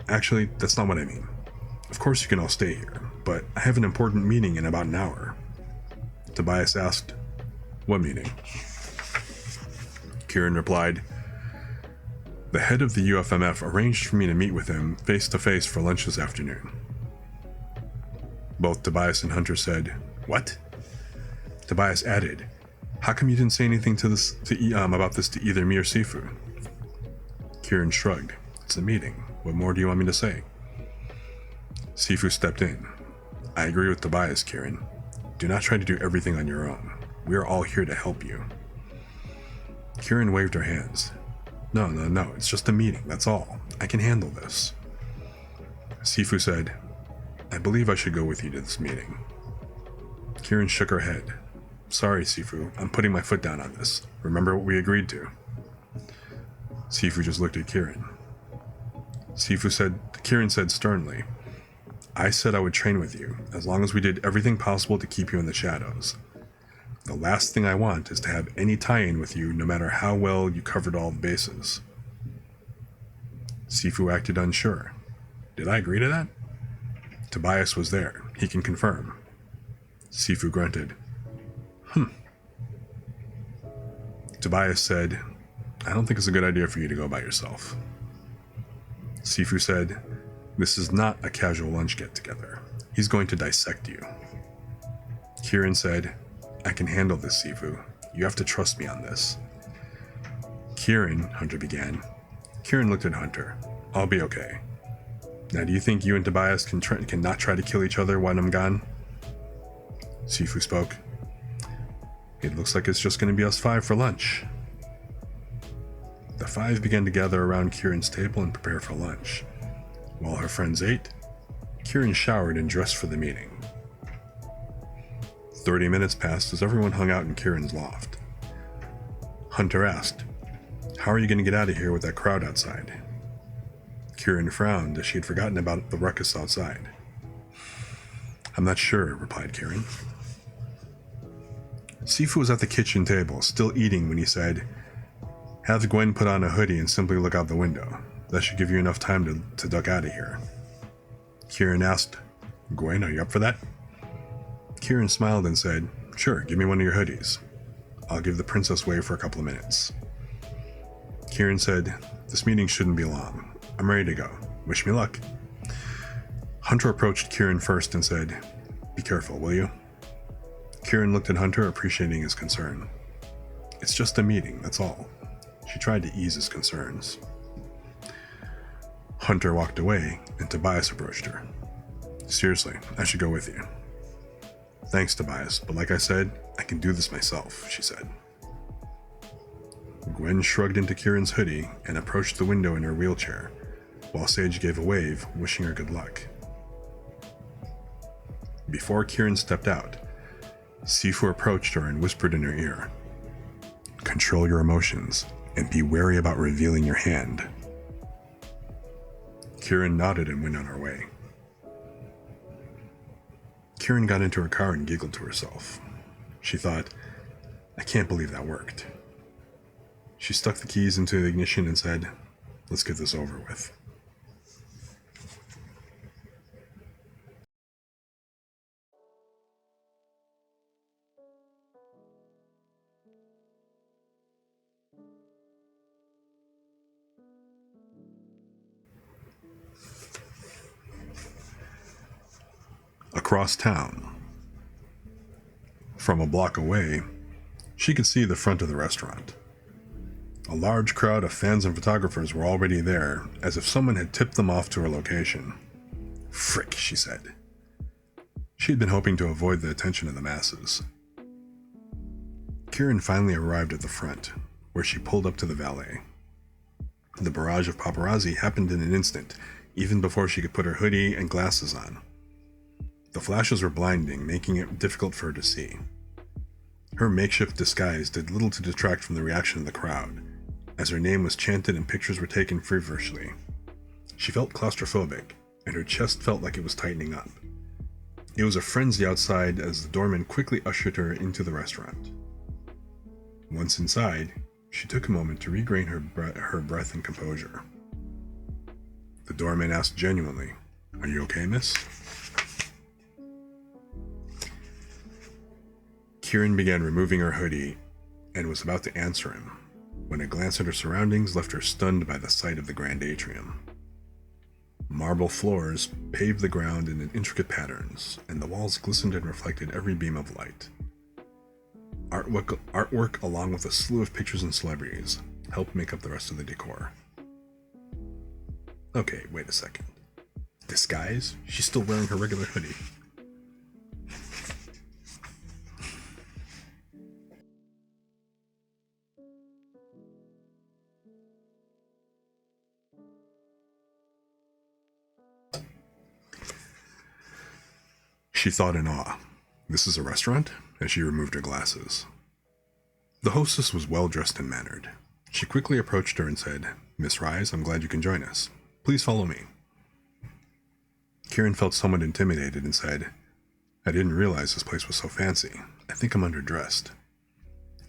Actually, that's not what I mean. Of course you can all stay here, but I have an important meeting in about an hour. Tobias asked, what meeting? Kirin replied, the head of the UFMF arranged for me to meet with him face-to-face for lunch this afternoon. Both Tobias and Hunter said, what? Tobias added, how come you didn't say anything about this to either me or Sifu? Kirin shrugged. It's a meeting. What more do you want me to say? Sifu stepped in. I agree with Tobias, Kirin. Do not try to do everything on your own. We are all here to help you. Kirin waved her hands. No, it's just a meeting, that's all. I can handle this. Sifu said, I believe I should go with you to this meeting. Kirin shook her head. Sorry, Sifu, I'm putting my foot down on this. Remember what we agreed to. Sifu just looked at Kirin. Kirin said sternly, I said I would train with you, as long as we did everything possible to keep you in the shadows. The last thing I want is to have any tie-in with you, no matter how well you covered all the bases. Sifu acted unsure. Did I agree to that? Tobias was there. He can confirm. Sifu grunted. Tobias said, I don't think it's a good idea for you to go by yourself. Sifu said, this is not a casual lunch get-together. He's going to dissect you. Kirin said, I can handle this, Sifu. You have to trust me on this. Kirin, Hunter began. Kirin looked at Hunter. I'll be okay. Now, do you think you and Tobias can not try to kill each other when I'm gone? Sifu spoke. It looks like it's just going to be us 5 for lunch. The 5 began to gather around Kirin's table and prepare for lunch. While her friends ate, Kirin showered and dressed for the meeting. 30 minutes passed as everyone hung out in Kirin's loft. Hunter asked, how are you going to get out of here with that crowd outside? Kirin frowned as she had forgotten about the ruckus outside. I'm not sure, replied Kirin. Sifu was at the kitchen table, still eating when he said, have Gwen put on a hoodie and simply look out the window. That should give you enough time to duck out of here. Kirin asked, Gwen, are you up for that? Kirin smiled and said, sure, give me one of your hoodies. I'll give the princess wave for a couple of minutes. Kirin said, this meeting shouldn't be long. I'm ready to go. Wish me luck. Hunter approached Kirin first and said, be careful, will you? Kirin looked at Hunter, appreciating his concern. It's just a meeting, that's all. She tried to ease his concerns. Hunter walked away, and Tobias approached her. Seriously, I should go with you. Thanks, Tobias, but like I said, I can do this myself, she said. Gwen shrugged into Kirin's hoodie and approached the window in her wheelchair, while Sage gave a wave, wishing her good luck. Before Kirin stepped out, Sifu approached her and whispered in her ear, "Control your emotions, and be wary about revealing your hand." Kirin nodded and went on her way. Kirin got into her car and giggled to herself. She thought, I can't believe that worked. She stuck the keys into the ignition and said, let's get this over with. Across town, from a block away, she could see the front of the restaurant. A large crowd of fans and photographers were already there, as if someone had tipped them off to her location. Frick, she said. She had been hoping to avoid the attention of the masses. Kirin finally arrived at the front, where she pulled up to the valet. The barrage of paparazzi happened in an instant, even before she could put her hoodie and glasses on. The flashes were blinding, making it difficult for her to see. Her makeshift disguise did little to detract from the reaction of the crowd, as her name was chanted and pictures were taken feverishly. She felt claustrophobic, and her chest felt like it was tightening up. It was a frenzy outside as the doorman quickly ushered her into the restaurant. Once inside, she took a moment to regain her breath and composure. The doorman asked genuinely, "Are you okay, miss?" Kirin began removing her hoodie and was about to answer him, when a glance at her surroundings left her stunned by the sight of the grand atrium. Marble floors paved the ground in intricate patterns, and the walls glistened and reflected every beam of light. Artwork, along with a slew of pictures and celebrities, helped make up the rest of the decor. Okay, wait a second. Disguise? She's still wearing her regular hoodie. She thought in awe. This is a restaurant? As she removed her glasses. The hostess was well dressed and mannered. She quickly approached her and said, "Miss Rise, I'm glad you can join us. Please follow me." Kirin felt somewhat intimidated and said, "I didn't realize this place was so fancy. I think I'm underdressed."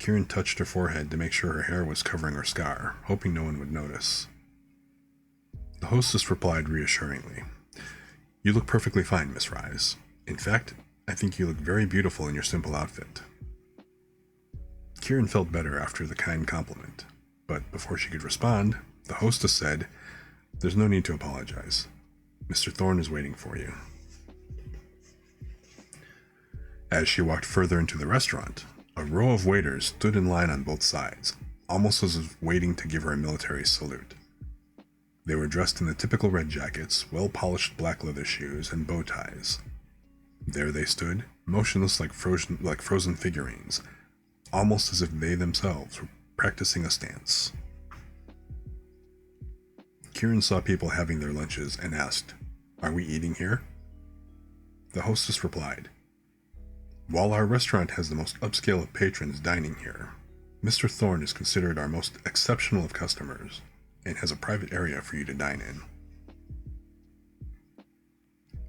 Kirin touched her forehead to make sure her hair was covering her scar, hoping no one would notice. The hostess replied reassuringly, "You look perfectly fine, Miss Rise. In fact, I think you look very beautiful in your simple outfit." Kirin felt better after the kind compliment, but before she could respond, the hostess said, "There's no need to apologize. Mr. Thorne is waiting for you." As she walked further into the restaurant, a row of waiters stood in line on both sides, almost as if waiting to give her a military salute. They were dressed in the typical red jackets, well-polished black leather shoes, and bow ties. There they stood, motionless like frozen figurines, almost as if they themselves were practicing a stance. Kirin saw people having their lunches and asked, "Are we eating here?" The hostess replied, "While our restaurant has the most upscale of patrons dining here, Mr. Thorne is considered our most exceptional of customers and has a private area for you to dine in."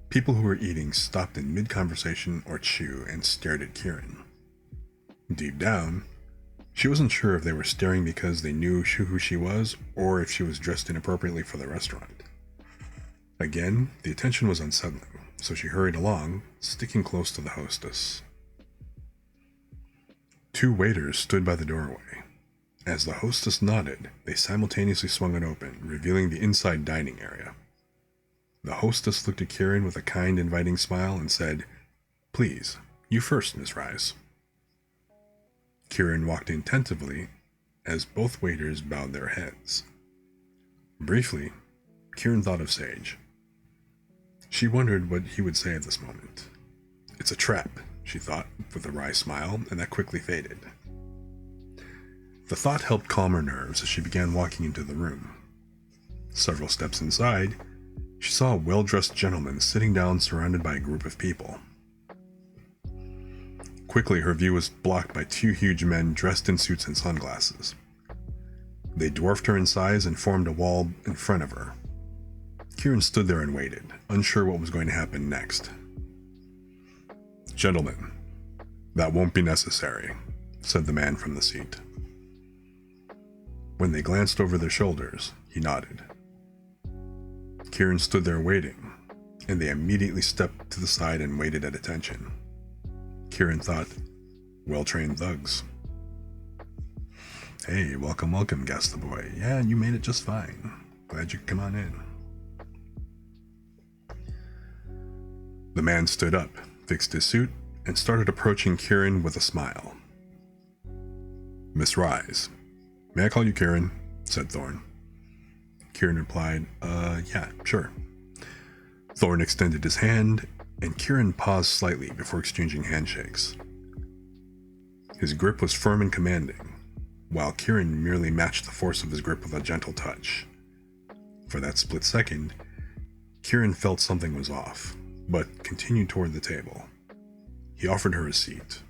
People who were eating stopped in mid-conversation or chew and stared at Kirin. Deep down, she wasn't sure if they were staring because they knew who she was or if she was dressed inappropriately for the restaurant. Again, the attention was unsettling, so she hurried along, sticking close to the hostess. Two waiters stood by the doorway. As the hostess nodded, they simultaneously swung it open, revealing the inside dining area. The hostess looked at Kirin with a kind, inviting smile and said, "Please, you first, Miss Rise." Kirin walked in tentatively as both waiters bowed their heads. Briefly, Kirin thought of Sage. She wondered what he would say at this moment. It's a trap, she thought, with a wry smile, and that quickly faded. The thought helped calm her nerves as she began walking into the room. Several steps inside, she saw a well-dressed gentleman sitting down surrounded by a group of people. Quickly, her view was blocked by two huge men dressed in suits and sunglasses. They dwarfed her in size and formed a wall in front of her. Kirin stood there and waited, unsure what was going to happen next. "Gentlemen, that won't be necessary," said the man from the seat. When they glanced over their shoulders, he nodded. Kirin stood there waiting, and they immediately stepped to the side and waited at attention. Kirin thought, well-trained thugs. "Hey, welcome, welcome," gasped the boy. "Yeah, you made it just fine. Glad you could come on in." The man stood up, fixed his suit, and started approaching Kirin with a smile. "Miss Rise. May I call you Kirin?" said Thorn. Kirin replied, yeah, sure." Thorn extended his hand, and Kirin paused slightly before exchanging handshakes. His grip was firm and commanding, while Kirin merely matched the force of his grip with a gentle touch. For that split second, Kirin felt something was off, but continued toward the table. He offered her a seat.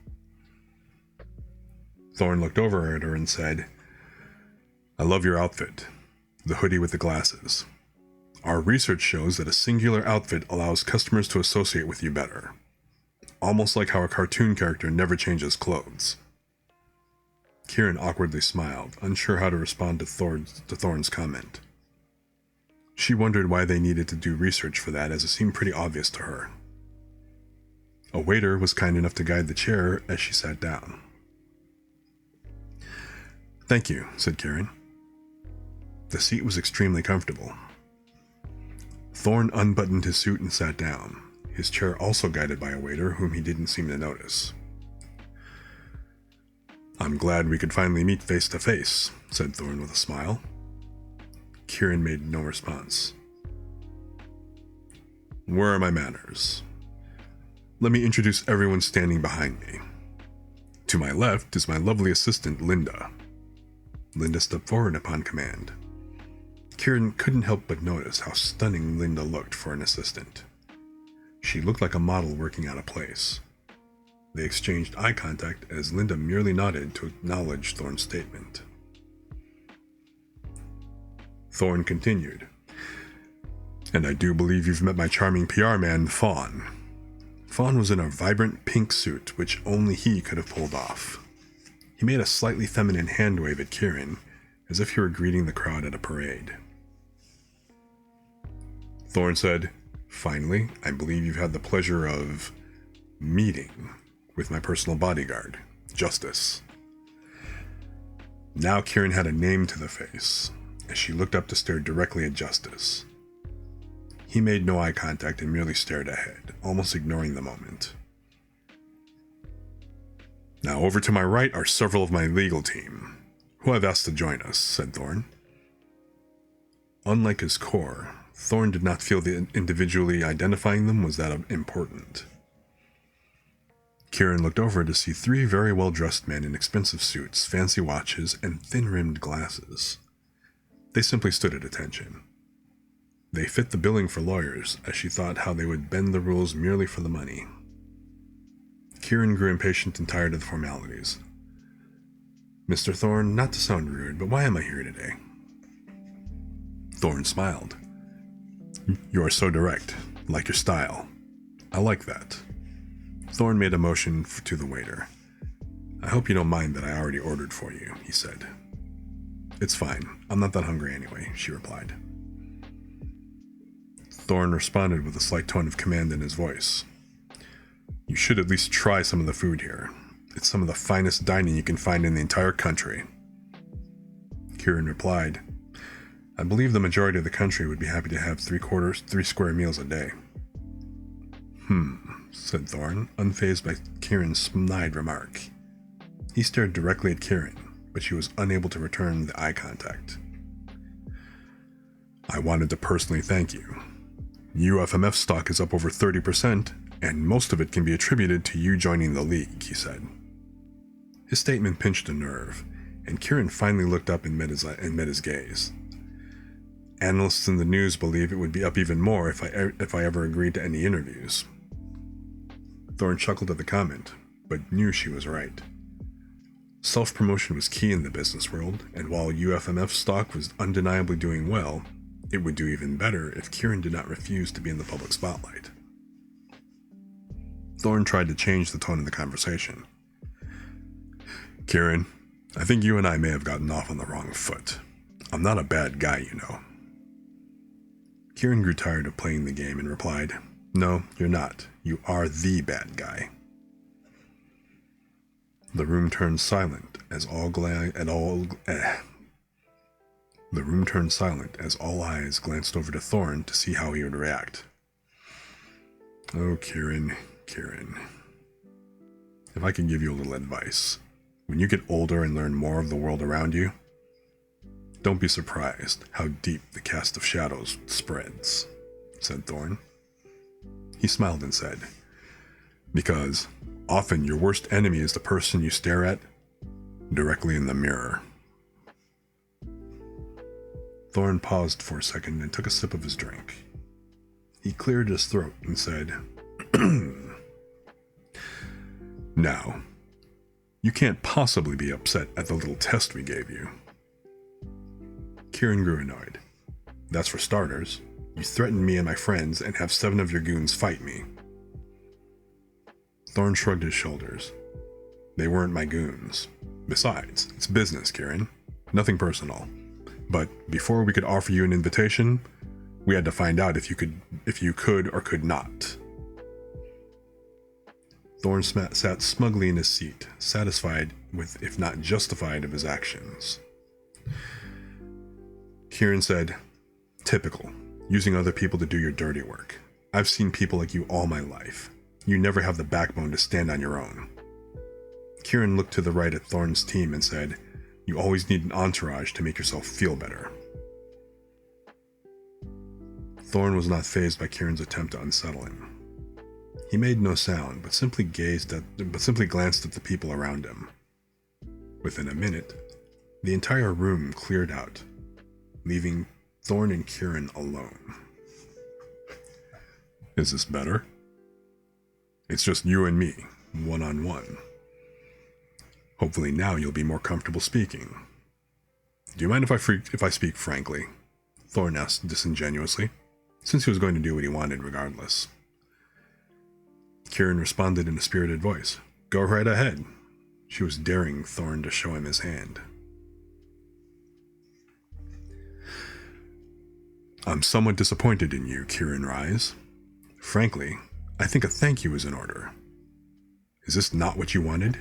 Thorn looked over at her and said, "I love your outfit, the hoodie with the glasses. Our research shows that a singular outfit allows customers to associate with you better. Almost like how a cartoon character never changes clothes." Kirin awkwardly smiled, unsure how to respond to Thorn's comment. She wondered why they needed to do research for that, as it seemed pretty obvious to her. A waiter was kind enough to guide the chair as she sat down. "Thank you," said Kirin. The seat was extremely comfortable. Thorn unbuttoned his suit and sat down, his chair also guided by a waiter whom he didn't seem to notice. "I'm glad we could finally meet face to face," said Thorn with a smile. Kirin made no response. "Where are my manners? Let me introduce everyone standing behind me. To my left is my lovely assistant, Linda." Linda stepped forward upon command. Kirin couldn't help but notice how stunning Linda looked for an assistant. She looked like a model working out of place. They exchanged eye contact as Linda merely nodded to acknowledge Thorn's statement. Thorn continued, "And I do believe you've met my charming PR man, Fawn." Fawn was in a vibrant pink suit, which only he could have pulled off. He made a slightly feminine hand wave at Kirin, as if he were greeting the crowd at a parade. Thorn said, "Finally, I believe you've had the pleasure of meeting with my personal bodyguard, Justice." Now Kirin had a name to the face, as she looked up to stare directly at Justice. He made no eye contact and merely stared ahead, almost ignoring the moment. "Now over to my right are several of my legal team, who I've asked to join us," said Thorn. Unlike his core, Thorn did not feel that individually identifying them was that important. Kirin looked over to see three very well-dressed men in expensive suits, fancy watches, and thin-rimmed glasses. They simply stood at attention. They fit the billing for lawyers, as she thought how they would bend the rules merely for the money. Kirin grew impatient and tired of the formalities. "Mr. Thorn, not to sound rude, but why am I here today?" Thorn smiled. "You are so direct, like your style. I like that." Thorn made a motion to the waiter. "I hope you don't mind that I already ordered for you," he said. "It's fine. I'm not that hungry anyway," she replied. Thorn responded with a slight tone of command in his voice. "You should at least try some of the food here. It's some of the finest dining you can find in the entire country." Kirin replied, "I believe the majority of the country would be happy to have 3 square meals a day." Said Thorn, unfazed by Kirin's snide remark. He stared directly at Kirin, but she was unable to return the eye contact. I wanted to personally thank you. UFMF stock is up over 30%, and most of it can be attributed to you joining the League, he said. His statement pinched a nerve, and Kirin finally looked up and met his gaze. Analysts in the news believe it would be up even more if I ever agreed to any interviews. Thorn chuckled at the comment, but knew she was right. Self-promotion was key in the business world, and while UFMF stock was undeniably doing well, it would do even better if Kirin did not refuse to be in the public spotlight. Thorn tried to change the tone of the conversation. Kirin, I think you and I may have gotten off on the wrong foot. I'm not a bad guy, you know. Kirin grew tired of playing the game and replied, No, you're not. You are the bad guy. The room turned silent as all eyes glanced over to Thorn to see how he would react. Oh, Kirin. If I can give you a little advice, when you get older and learn more of the world around you, don't be surprised how deep the cast of shadows spreads, said Thorn. He smiled and said, because often your worst enemy is the person you stare at directly in the mirror. Thorn paused for a second and took a sip of his drink. He cleared his throat and said, Now, you can't possibly be upset at the little test we gave you. Kirin grew annoyed. That's for starters. You threatened me and my friends and have 7 of your goons fight me. Thorn shrugged his shoulders. They weren't my goons. Besides, it's business, Kirin. Nothing personal. But before we could offer you an invitation, we had to find out if you could or could not. Thorn sat smugly in his seat, satisfied with, if not justified, of his actions. Kirin said, Typical, using other people to do your dirty work. I've seen people like you all my life. You never have the backbone to stand on your own. Kirin looked to the right at Thorn's team and said, You always need an entourage to make yourself feel better. Thorn was not fazed by Kirin's attempt to unsettle him. He made no sound, but simply glanced at the people around him. Within a minute, the entire room cleared out, leaving Thorn and Kirin alone. Is this better? It's just you and me, one-on-one. Hopefully now you'll be more comfortable speaking. Do you mind if I speak frankly? Thorn asked disingenuously, since he was going to do what he wanted regardless. Kirin responded in a spirited voice. Go right ahead. She was daring Thorn to show him his hand. I'm somewhat disappointed in you, Kirin Rise. Frankly, I think a thank you is in order. Is this not what you wanted?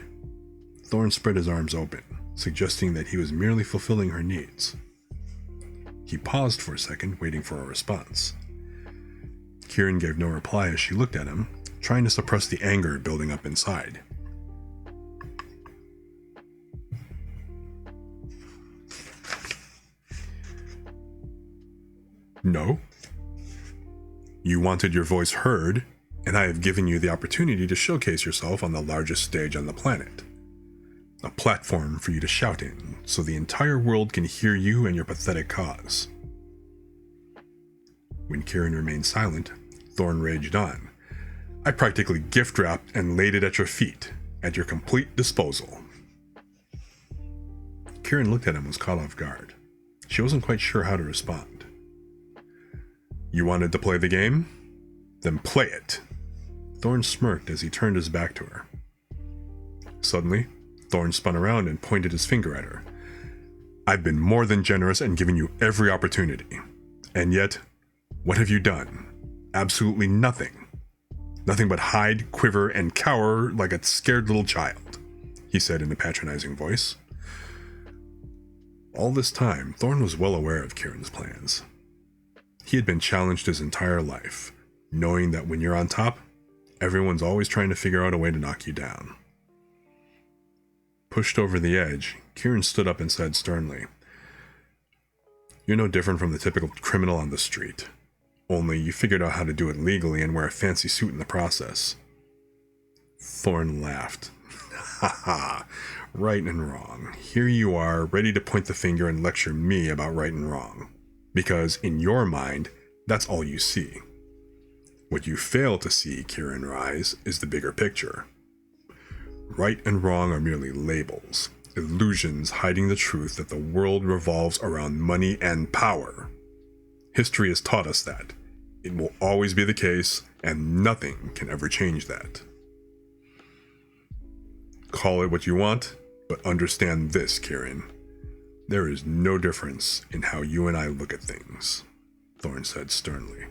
Thorn spread his arms open, suggesting that he was merely fulfilling her needs. He paused for a second, waiting for a response. Kirin gave no reply as she looked at him, trying to suppress the anger building up inside. No? You wanted your voice heard, and I have given you the opportunity to showcase yourself on the largest stage on the planet. A platform for you to shout in, so the entire world can hear you and your pathetic cause. When Kirin remained silent, Thorn raged on. I practically gift-wrapped and laid it at your feet, at your complete disposal. Kirin looked at him and was caught off guard. She wasn't quite sure how to respond. You wanted to play the game? Then play it. Thorn smirked as he turned his back to her. Suddenly, Thorn spun around and pointed his finger at her. I've been more than generous and given you every opportunity. And yet, what have you done? Absolutely nothing. Nothing but hide, quiver, and cower like a scared little child, he said in a patronizing voice. All this time, Thorn was well aware of Kirin's plans. He had been challenged his entire life, knowing that when you're on top, everyone's always trying to figure out a way to knock you down. Pushed over the edge, Kirin stood up and said sternly, You're no different from the typical criminal on the street. Only you figured out how to do it legally and wear a fancy suit in the process. Thorn laughed. Ha ha. Right and wrong. Here you are, ready to point the finger and lecture me about right and wrong. Because in your mind, that's all you see. What you fail to see, Kirin Rise, is the bigger picture. Right and wrong are merely labels, illusions hiding the truth that the world revolves around money and power. History has taught us that. It will always be the case, and nothing can ever change that. Call it what you want, but understand this, Kirin. There is no difference in how you and I look at things, Thorn said sternly.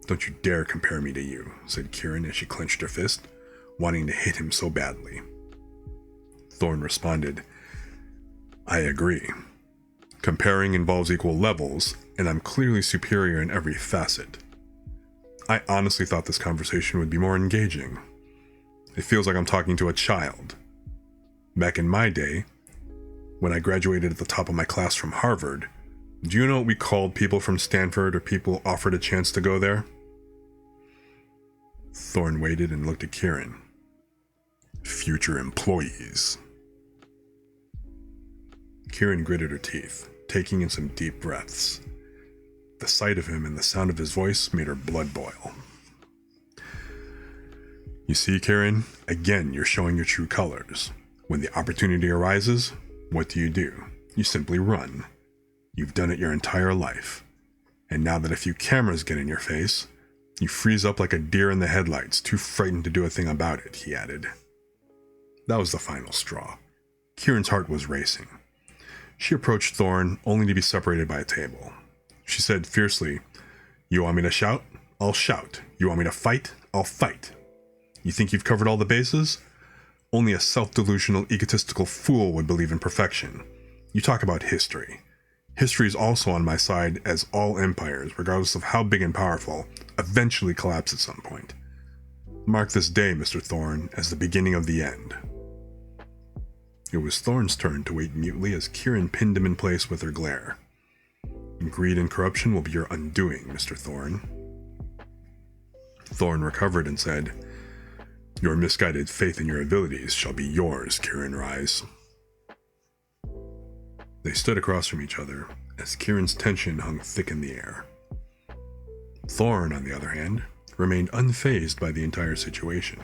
Don't you dare compare me to you, said Kirin as she clenched her fist, wanting to hit him so badly. Thorn responded, I agree. Comparing involves equal levels, and I'm clearly superior in every facet. I honestly thought this conversation would be more engaging. It feels like I'm talking to a child. Back in my day, when I graduated at the top of my class from Harvard, do you know what we called people from Stanford or people offered a chance to go there? Thorn waited and looked at Kirin. Future employees. Kirin gritted her teeth, taking in some deep breaths. The sight of him and the sound of his voice made her blood boil. You see, Kirin, again you're showing your true colors. When the opportunity arises, what do? You simply run. You've done it your entire life. And now that a few cameras get in your face, you freeze up like a deer in the headlights, too frightened to do a thing about it, he added. That was the final straw. Kirin's heart was racing. She approached Thorn, only to be separated by a table. She said fiercely, You want me to shout? I'll shout. You want me to fight? I'll fight. You think you've covered all the bases? Only a self-delusional, egotistical fool would believe in perfection. You talk about history. History is also on my side, as all empires, regardless of how big and powerful, eventually collapse at some point. Mark this day, Mr. Thorn, as the beginning of the end. It was Thorn's turn to wait mutely as Kirin pinned him in place with her glare. Greed and corruption will be your undoing, Mr. Thorn. Thorn recovered and said, Your misguided faith in your abilities shall be yours, Kirin Rise. They stood across from each other as Kirin's tension hung thick in the air. Thorn, on the other hand, remained unfazed by the entire situation.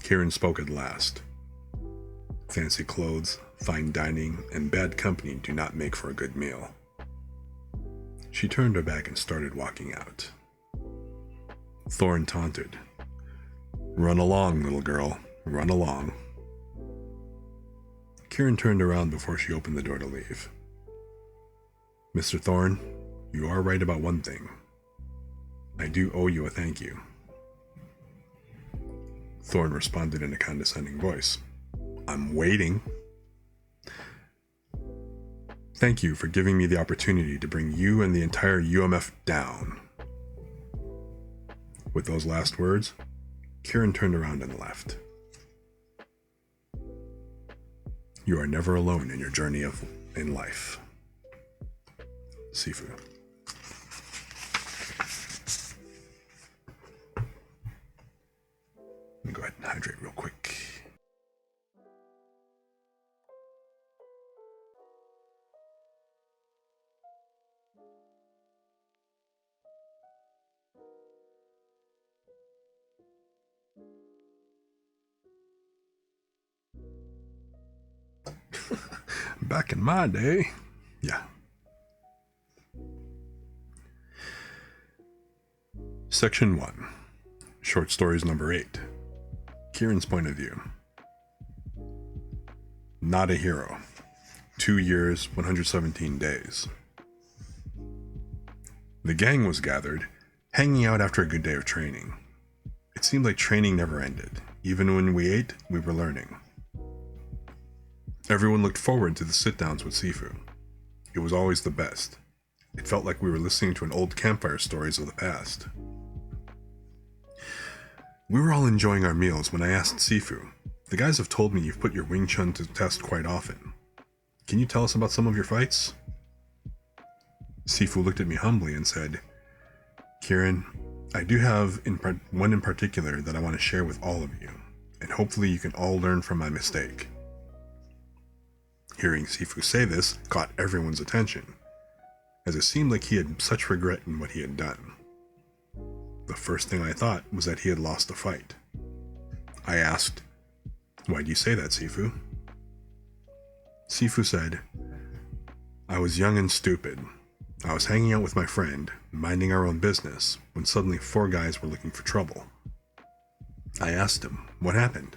Kirin spoke at last. Fancy clothes, fine dining, and bad company do not make for a good meal. She turned her back and started walking out. Thorn taunted. Run along, little girl, run along. Kirin turned around before she opened the door to leave. Mr. Thorn, you are right about one thing. I do owe you a thank you. Thorn responded in a condescending voice. I'm waiting. Thank you for giving me the opportunity to bring you and the entire UMF down. With those last words, Kirin turned around and left. You are never alone in your journey in life. Sifu. Let me go ahead and hydrate real quick. Back in my day, yeah. Section 1. Short stories number 8. Kirin's point of view. Not a hero. 2 years, 117 days. The gang was gathered, hanging out after a good day of training. It seemed like training never ended. Even when we ate, we were learning. Everyone looked forward to the sit-downs with Sifu. It was always the best. It felt like we were listening to an old campfire stories of the past. We were all enjoying our meals when I asked Sifu, the guys have told me you've put your Wing Chun to test quite often. Can you tell us about some of your fights? Sifu looked at me humbly and said, Kirin, I do have one in particular that I want to share with all of you, and hopefully you can all learn from my mistake. Hearing Sifu say this caught everyone's attention, as it seemed like he had such regret in what he had done. The first thing I thought was that he had lost a fight. I asked, Why do you say that, Sifu? Sifu said, I was young and stupid. I was hanging out with my friend, minding our own business, when suddenly 4 guys were looking for trouble. I asked him, what happened?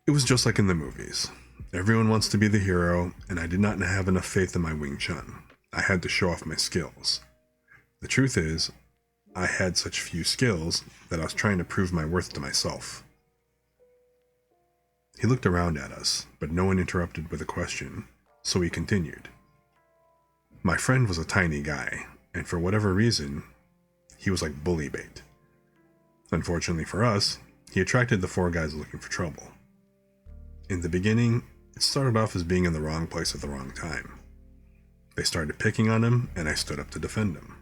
It was just like in the movies. Everyone wants to be the hero, and I did not have enough faith in my Wing Chun. I had to show off my skills. The truth is, I had such few skills that I was trying to prove my worth to myself. He looked around at us, but no one interrupted with a question, so he continued. My friend was a tiny guy, and for whatever reason, he was like bully bait. Unfortunately for us, he attracted the 4 guys looking for trouble. In the beginning, it started off as being in the wrong place at the wrong time. They started picking on him, and I stood up to defend him.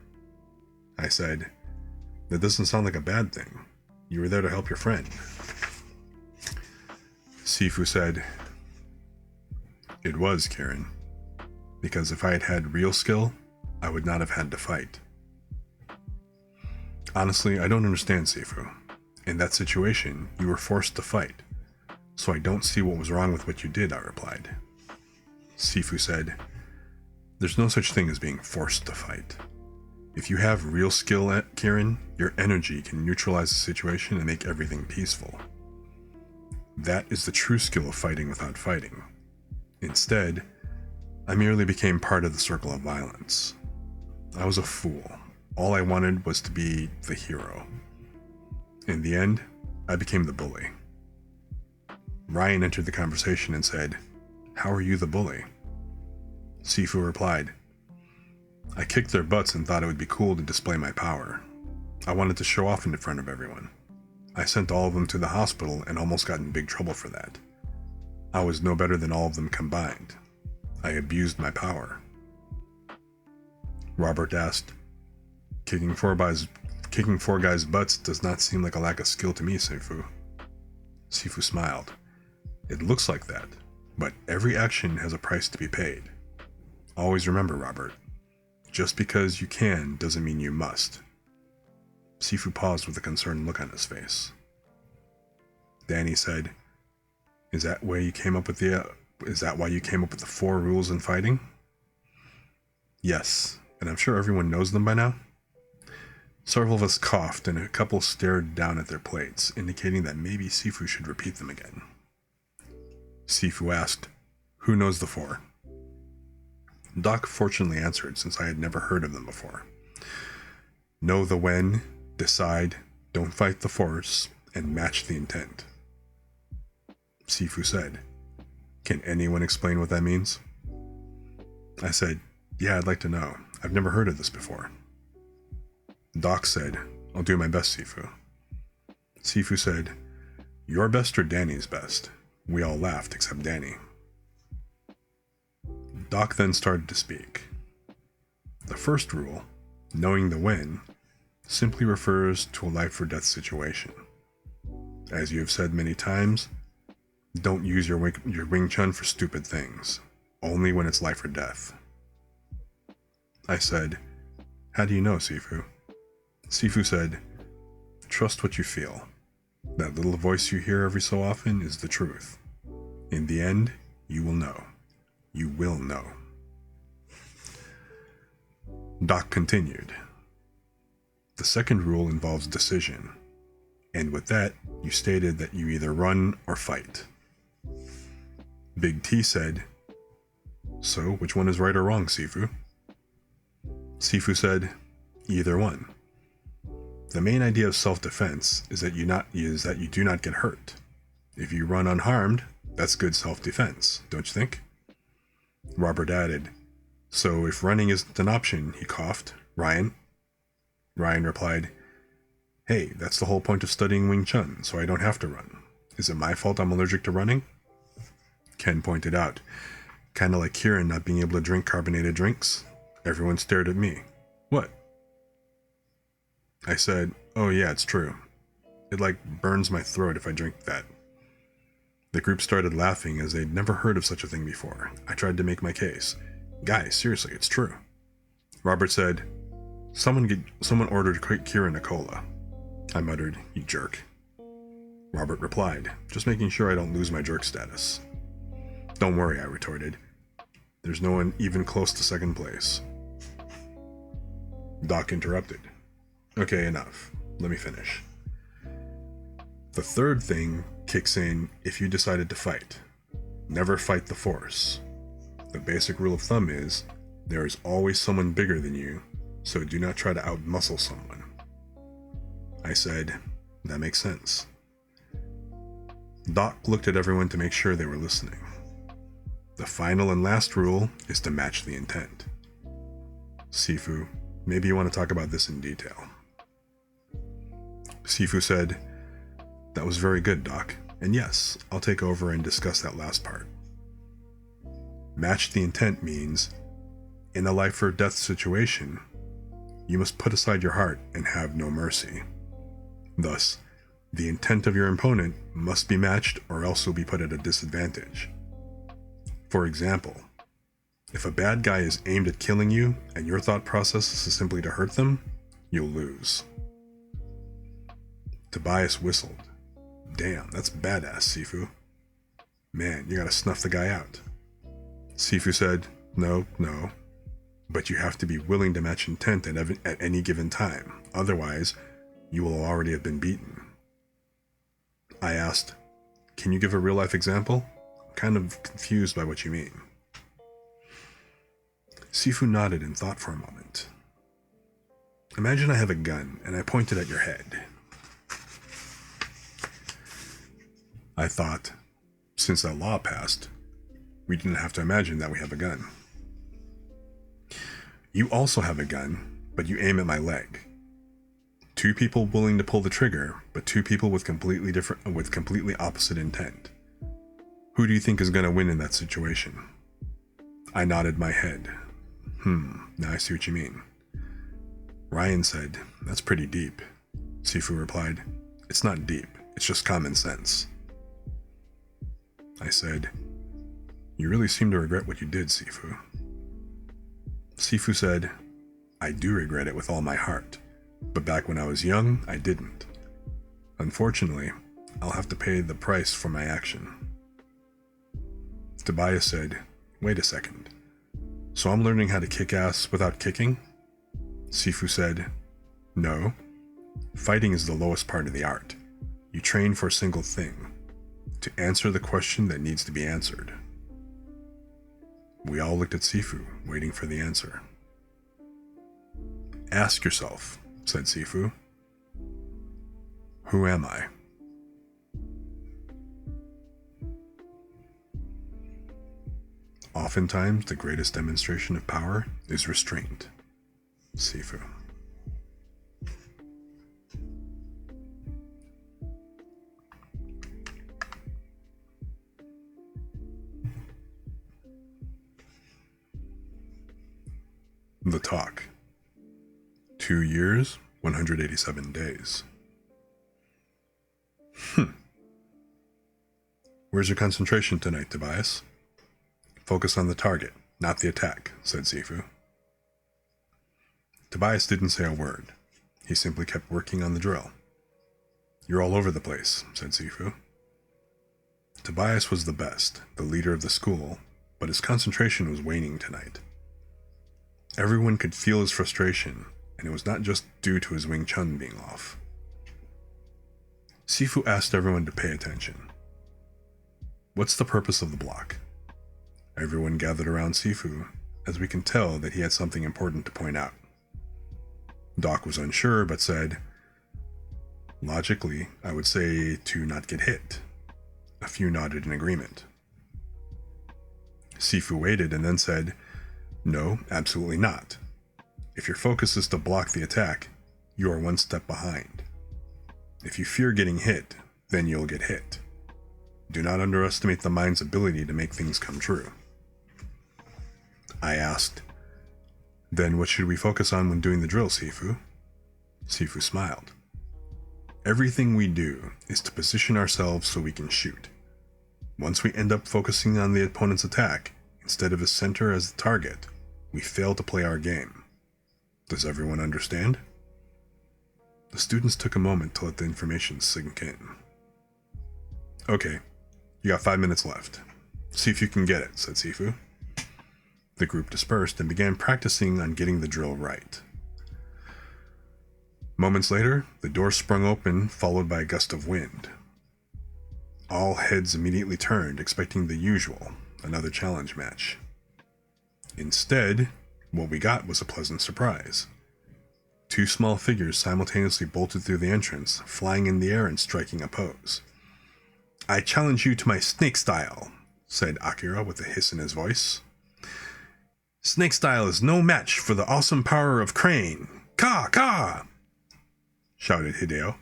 I said, that doesn't sound like a bad thing. You were there to help your friend. Sifu said, It was, Kirin. Because if I had had real skill, I would not have had to fight. Honestly, I don't understand, Sifu. In that situation, you were forced to fight. So I don't see what was wrong with what you did, I replied. Sifu said, There's no such thing as being forced to fight. If you have real skill, Kirin, your energy can neutralize the situation and make everything peaceful. That is the true skill of fighting without fighting. Instead, I merely became part of the circle of violence. I was a fool. All I wanted was to be the hero. In the end, I became the bully. Ryan entered the conversation and said, How are you the bully? Sifu replied, I kicked their butts and thought it would be cool to display my power. I wanted to show off in front of everyone. I sent all of them to the hospital and almost got in big trouble for that. I was no better than all of them combined. I abused my power. Robert asked, Kicking four guys' butts does not seem like a lack of skill to me, Sifu. Sifu smiled. It looks like that, but every action has a price to be paid. Always remember, Robert, just because you can doesn't mean you must. Sifu paused with a concerned look on his face. Danny said, Is that why you came up with the 4 rules in fighting? Yes, and I'm sure everyone knows them by now. Several of us coughed and a couple stared down at their plates, indicating that maybe Sifu should repeat them again. Sifu asked, Who knows the 4? Doc fortunately answered, since I had never heard of them before. Know the when, decide, don't fight the force, and match the intent. Sifu said, Can anyone explain what that means? I said, Yeah, I'd like to know. I've never heard of this before. Doc said, I'll do my best, Sifu. Sifu said, Your best or Danny's best? We all laughed except Danny. Doc then started to speak. The first rule, knowing the when, simply refers to a life or death situation. As you have said many times, don't use your Wing Chun for stupid things, only when it's life or death. I said, How do you know, Sifu? Sifu said, Trust what you feel. That little voice you hear every so often is the truth. In the end, you will know. You will know. Doc continued. The second rule involves decision, and with that, you stated that you either run or fight. Big T said, So, which one is right or wrong, Sifu? Sifu said, Either one. The main idea of self-defense is that you do not get hurt. If you run unharmed, that's good self-defense, don't you think? Robert added, So if running isn't an option, he coughed, Ryan replied, Hey, that's the whole point of studying Wing Chun, so I don't have to run. Is it my fault I'm allergic to running? Ken pointed out, Kinda like Kirin not being able to drink carbonated drinks. Everyone stared at me. What? I said, oh yeah, it's true. It burns my throat if I drink that. The group started laughing as they'd never heard of such a thing before. I tried to make my case. Guys, seriously, it's true. Robert said, someone ordered Kirin a cola. I muttered, you jerk. Robert replied, just making sure I don't lose my jerk status. Don't worry, I retorted. There's no one even close to second place. Doc interrupted. Okay, enough. Let me finish. The third thing kicks in if you decided to fight. Never fight the force. The basic rule of thumb is, there is always someone bigger than you, so do not try to outmuscle someone. I said, that makes sense. Doc looked at everyone to make sure they were listening. The final and last rule is to match the intent. Sifu, maybe you want to talk about this in detail. Sifu said, that was very good, Doc, and yes, I'll take over and discuss that last part. Match the intent means, in a life or death situation, you must put aside your heart and have no mercy. Thus, the intent of your opponent must be matched or else you'll be put at a disadvantage. For example, if a bad guy is aimed at killing you and your thought process is simply to hurt them, you'll lose. Tobias whistled. Damn, that's badass, Sifu. Man, you gotta snuff the guy out. Sifu said, no, but you have to be willing to match intent at any given time, otherwise, you will already have been beaten. I asked, can you give a real-life example? I'm kind of confused by what you mean. Sifu nodded and thought for a moment. Imagine I have a gun and I point it at your head. I thought, since that law passed, we didn't have to imagine that we have a gun. You also have a gun, but you aim at my leg. Two people willing to pull the trigger, but two people with completely opposite intent. Who do you think is going to win in that situation? I nodded my head. Now I see what you mean. Ryan said, that's pretty deep. Sifu replied, it's not deep, it's just common sense. I said, you really seem to regret what you did, Sifu. Sifu said, I do regret it with all my heart, but back when I was young, I didn't. Unfortunately, I'll have to pay the price for my action. Tobias said, wait a second. So I'm learning how to kick ass without kicking? Sifu said, no. Fighting is the lowest part of the art. You train for a single thing, to answer the question that needs to be answered. We all looked at Sifu, waiting for the answer. Ask yourself, said Sifu. Who am I? Oftentimes, the greatest demonstration of power is restraint. Sifu. The talk. 2 years, 187 days. Where's your concentration tonight, Tobias? Focus on the target, not the attack, said Sifu. Tobias didn't say a word. He simply kept working on the drill. You're all over the place, said Sifu. Tobias was the best, the leader of the school, but his concentration was waning tonight. Everyone could feel his frustration, and it was not just due to his Wing Chun being off. Sifu asked everyone to pay attention. What's the purpose of the block? Everyone gathered around Sifu, as we can tell that he had something important to point out. Doc was unsure, but said, logically, I would say to not get hit. A few nodded in agreement. Sifu waited and then said, no, absolutely not. If your focus is to block the attack, you are one step behind. If you fear getting hit, then you'll get hit. Do not underestimate the mind's ability to make things come true. I asked. Then what should we focus on when doing the drill, Sifu? Sifu smiled. Everything we do is to position ourselves so we can shoot. Once we end up focusing on the opponent's attack, instead of his center as the target, we fail to play our game. Does everyone understand? The students took a moment to let the information sink in. Okay, you got 5 minutes left. See if you can get it, said Sifu. The group dispersed and began practicing on getting the drill right. Moments later, the door sprung open, followed by a gust of wind. All heads immediately turned, expecting the usual, another challenge match. Instead, what we got was a pleasant surprise. 2 small figures simultaneously bolted through the entrance, flying in the air and striking a pose. I challenge you to my snake style, said Akira with a hiss in his voice. Snake style is no match for the awesome power of Crane. Ka! Ka! Shouted Hideo.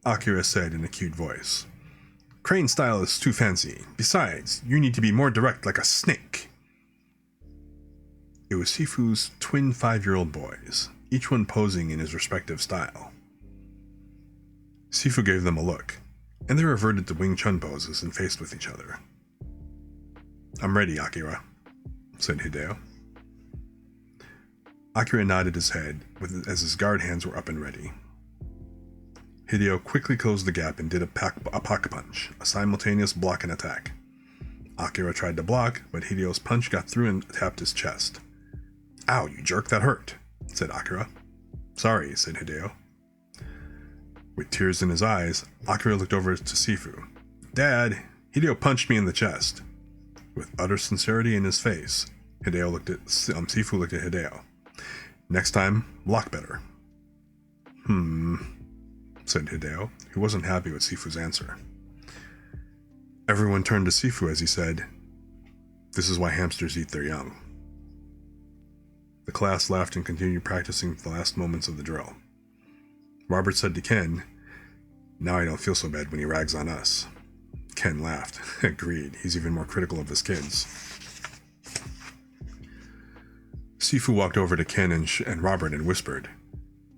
Akira said in a cute voice. Crane style is too fancy. Besides, you need to be more direct like a snake. It was Sifu's twin 5-year-old boys, each one posing in his respective style. Sifu gave them a look, and they reverted to Wing Chun poses and faced with each other. I'm ready, Akira, said Hideo. Akira nodded his head as his guard hands were up and ready. Hideo quickly closed the gap and did a pack punch, a simultaneous block and attack. Akira tried to block, but Hideo's punch got through and tapped his chest. Ow, you jerk, that hurt, said Akira. Sorry, said Hideo. With tears in his eyes, Akira looked over to Sifu. Dad, Hideo punched me in the chest. With utter sincerity in his face, Sifu looked at Hideo. Next time, block better. Said Hideo, who wasn't happy with Sifu's answer. Everyone turned to Sifu as he said, This is why hamsters eat their young. The class laughed and continued practicing for the last moments of the drill. Robert said to Ken, Now I don't feel so bad when he rags on us. Ken laughed. Agreed, he's even more critical of his kids. Sifu walked over to Ken and Robert and whispered,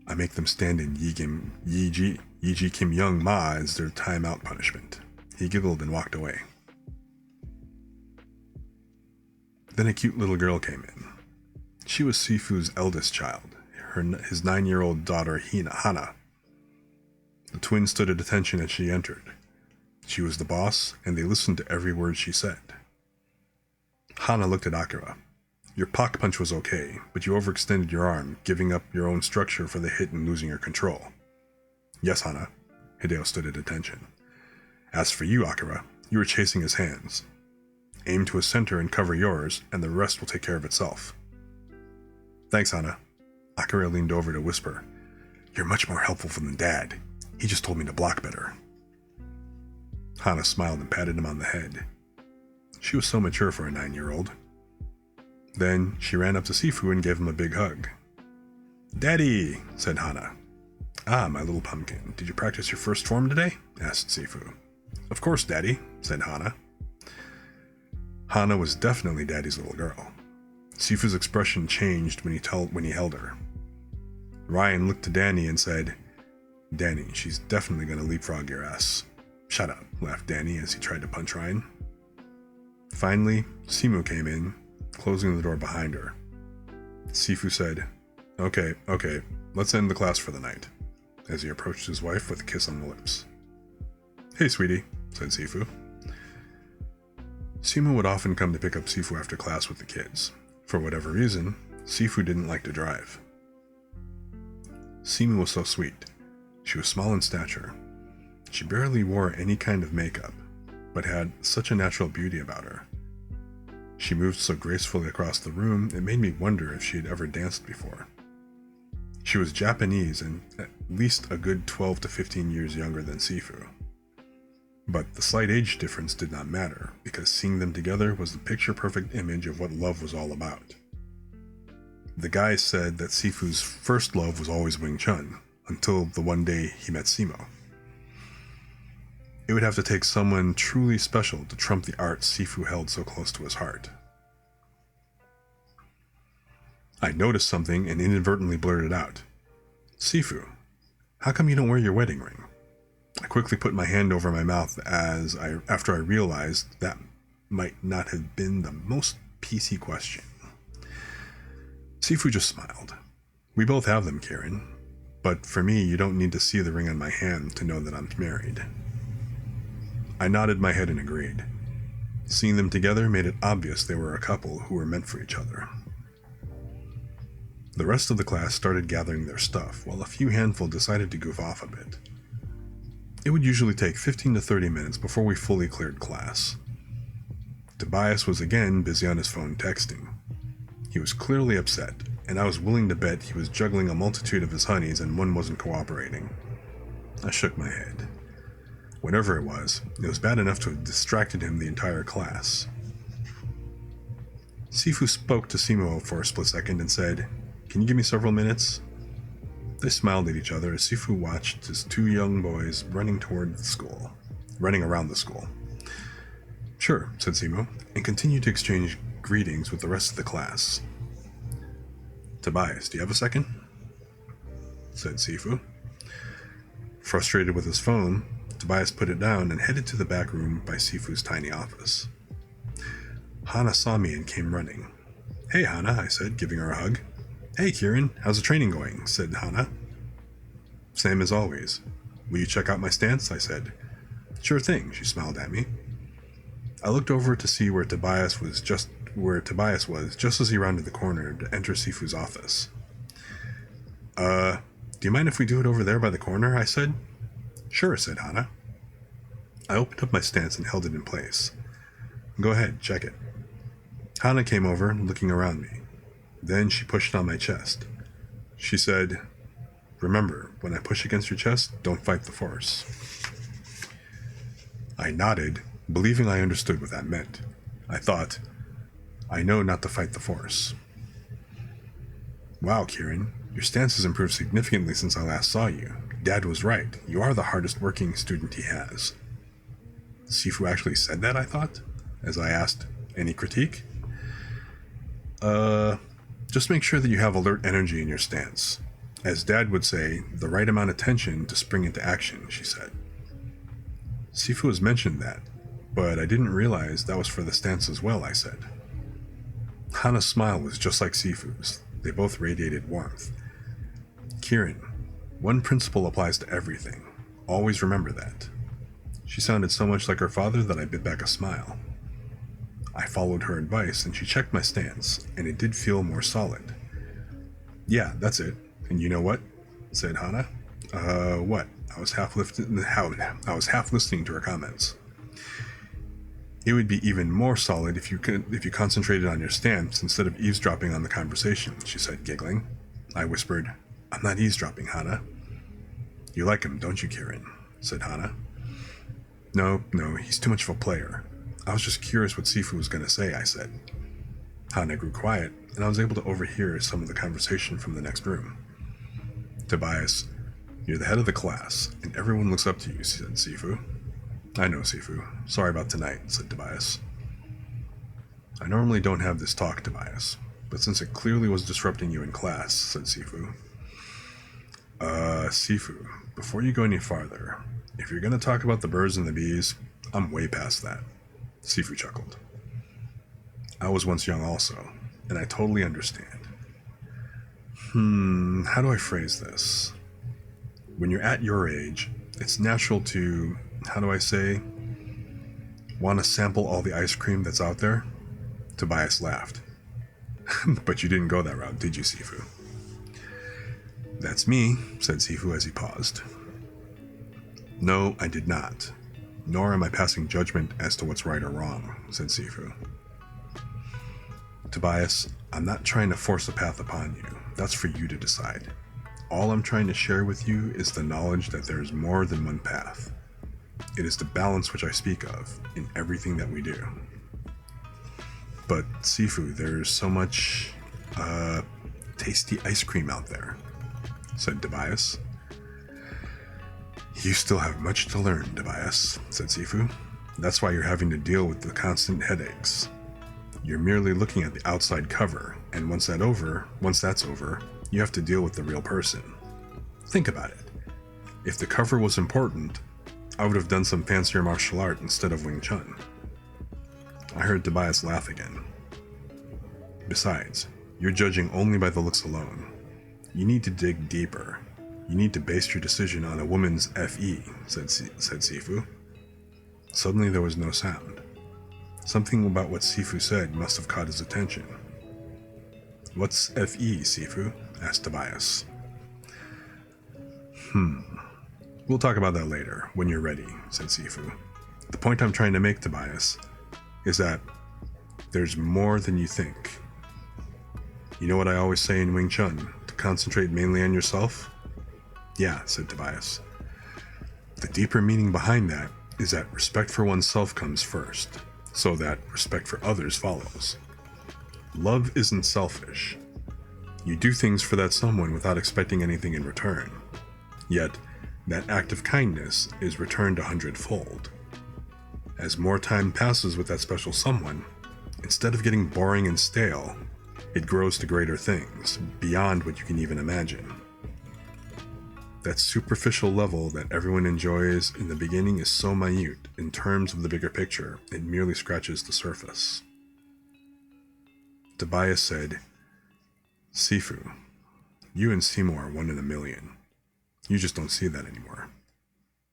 I make them stand in Yiji Kim Young Ma as their timeout punishment. He giggled and walked away. Then a cute little girl came in. She was Sifu's eldest child, his 9-year-old daughter Hana. The twins stood at attention as she entered. She was the boss, and they listened to every word she said. Hana looked at Akira. Your pock punch was okay, but you overextended your arm, giving up your own structure for the hit and losing your control. Yes, Hana. Hideo stood at attention. As for you, Akira, you were chasing his hands. Aim to his center and cover yours, and the rest will take care of itself. Thanks, Hana. Akira leaned over to whisper, You're much more helpful than Dad. He just told me to block better. Hana smiled and patted him on the head. She was so mature for a 9-year-old. Then she ran up to Sifu and gave him a big hug. Daddy, said Hana. Ah, my little pumpkin, did you practice your first form today? Asked Sifu. Of course, Daddy, said Hana. Hana was definitely Daddy's little girl. Sifu's expression changed when he held her. Ryan looked to Danny and said, Danny, she's definitely going to leapfrog your ass. Shut up, laughed Danny as he tried to punch Ryan. Finally, Simu came in, closing the door behind her. Sifu said, Okay, let's end the class for the night, as he approached his wife with a kiss on the lips. Hey, sweetie, said Sifu. Simu would often come to pick up Sifu after class with the kids. For whatever reason, Sifu didn't like to drive. Simu was so sweet. She was small in stature. She barely wore any kind of makeup, but had such a natural beauty about her. She moved so gracefully across the room, it made me wonder if she had ever danced before. She was Japanese and at least a good 12 to 15 years younger than Sifu. But the slight age difference did not matter, because seeing them together was the picture-perfect image of what love was all about. The guy said that Sifu's first love was always Wing Chun, until the one day he met Simo. It would have to take someone truly special to trump the art Sifu held so close to his heart. I noticed something and inadvertently blurted out, "Sifu, how come you don't wear your wedding ring?" I quickly put my hand over my mouth after I realized that might not have been the most PC question. Sifu just smiled. "We both have them, Kirin. But for me, you don't need to see the ring on my hand to know that I'm married." I nodded my head and agreed. Seeing them together made it obvious they were a couple who were meant for each other. The rest of the class started gathering their stuff, while a few handful decided to goof off a bit. It would usually take 15 to 30 minutes before we fully cleared class. Tobias was again busy on his phone texting. He was clearly upset, and I was willing to bet he was juggling a multitude of his honeys and one wasn't cooperating. I shook my head. Whatever it was bad enough to have distracted him the entire class. Sifu spoke to Simo for a split second and said, "Can you give me several minutes?" They smiled at each other as Sifu watched his two young boys running around the school. "Sure," said Simo, and continued to exchange greetings with the rest of the class. "Tobias, do you have a second?" said Sifu. Frustrated with his phone, Tobias put it down and headed to the back room by Sifu's tiny office. Hana saw me and came running. "Hey, Hana," I said, giving her a hug. "Hey, Kirin, how's the training going?" said Hana. "Same as always. Will you check out my stance?" I said. "Sure thing," she smiled at me. I looked over to see where Tobias was just as he rounded the corner to enter Sifu's office. Do you mind if we do it over there by the corner?" I said. "Sure," said Hana. I opened up my stance and held it in place. "Go ahead, check it." Hana came over, looking around me. Then she pushed on my chest. She said, "Remember, when I push against your chest, don't fight the force." I nodded, believing I understood what that meant. I thought, I know not to fight the force. "Wow, Kirin, your stance has improved significantly since I last saw you. Dad was right. You are the hardest working student he has." Sifu actually said that, I thought, as I asked, "Any critique?" Just make sure that you have alert energy in your stance. As Dad would say, the right amount of tension to spring into action," she said. "Sifu has mentioned that, but I didn't realize that was for the stance as well," I said. Hana's smile was just like Sifu's. They both radiated warmth. "Kirin, one principle applies to everything. Always remember that." She sounded so much like her father that I bit back a smile. I followed her advice and she checked my stance, and it did feel more solid. "Yeah, that's it. And you know what?" said Hana. What?" I was half listening to her comments. "It would be even more solid if you concentrated on your stance instead of eavesdropping on the conversation," she said, giggling. I whispered, "I'm not eavesdropping, Hana." "You like him, don't you, Kirin?" said Hana. No, he's too much of a player. I was just curious what Sifu was going to say," I said. Hana grew quiet, and I was able to overhear some of the conversation from the next room. "Tobias, you're the head of the class, and everyone looks up to you," said Sifu. "I know, Sifu. Sorry about tonight," said Tobias. "I normally don't have this talk, Tobias, but since it clearly was disrupting you in class," said Sifu. Sifu, before you go any farther, if you're going to talk about the birds and the bees, I'm way past that." Sifu chuckled. "I was once young also, and I totally understand. How do I phrase this? When you're at your age, it's natural to, want to sample all the ice cream that's out there?" Tobias laughed. "But you didn't go that route, did you, Sifu?" "That's me," said Sifu as he paused. "No, I did not. Nor am I passing judgment as to what's right or wrong," said Sifu. "Tobias, I'm not trying to force a path upon you. That's for you to decide. All I'm trying to share with you is the knowledge that there is more than one path. It is the balance which I speak of in everything that we do." "But, Sifu, there's so much, tasty ice cream out there," said Tobias. "You still have much to learn, Tobias," said Sifu. "That's why you're having to deal with the constant headaches. You're merely looking at the outside cover, and once that's over, you have to deal with the real person. Think about it. If the cover was important, I would have done some fancier martial art instead of Wing Chun. I heard Tobias laugh again. Besides, you're judging only by the looks alone. You need to dig deeper. You need to base your decision on a woman's FE, said Sifu. Suddenly there was no sound. Something about what Sifu said must have caught his attention. What's FE, Sifu? Asked Tobias. We'll talk about that later, when you're ready, said Sifu. The point I'm trying to make, Tobias, is that there's more than you think. You know what I always say in Wing Chun, to concentrate mainly on yourself? Yeah, said Tobias. The deeper meaning behind that is that respect for oneself comes first, so that respect for others follows. Love isn't selfish. You do things for that someone without expecting anything in return. Yet, that act of kindness is returned 100-fold. As more time passes with that special someone, instead of getting boring and stale, it grows to greater things, beyond what you can even imagine. That superficial level that everyone enjoys in the beginning is so minute in terms of the bigger picture, it merely scratches the surface. Tobias said, Sifu, you and Seymour are one in a million. You just don't see that anymore.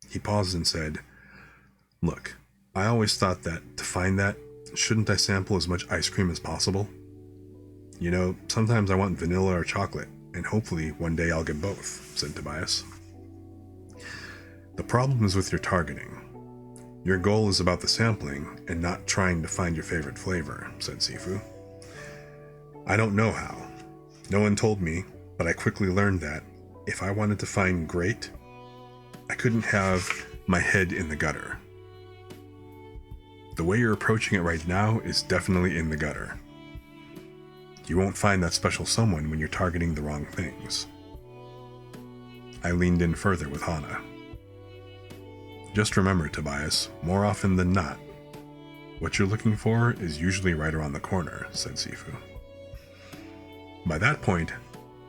He paused and said, Look, I always thought that to find that, shouldn't I sample as much ice cream as possible? You know, sometimes I want vanilla or chocolate, and hopefully one day I'll get both, said Tobias. The problem is with your targeting. Your goal is about the sampling and not trying to find your favorite flavor, said Sifu. I don't know how. No one told me, but I quickly learned that if I wanted to find great, I couldn't have my head in the gutter. The way you're approaching it right now is definitely in the gutter. You won't find that special someone when you're targeting the wrong things. I leaned in further with Hana. Just remember, Tobias, more often than not, what you're looking for is usually right around the corner, said Sifu. By that point,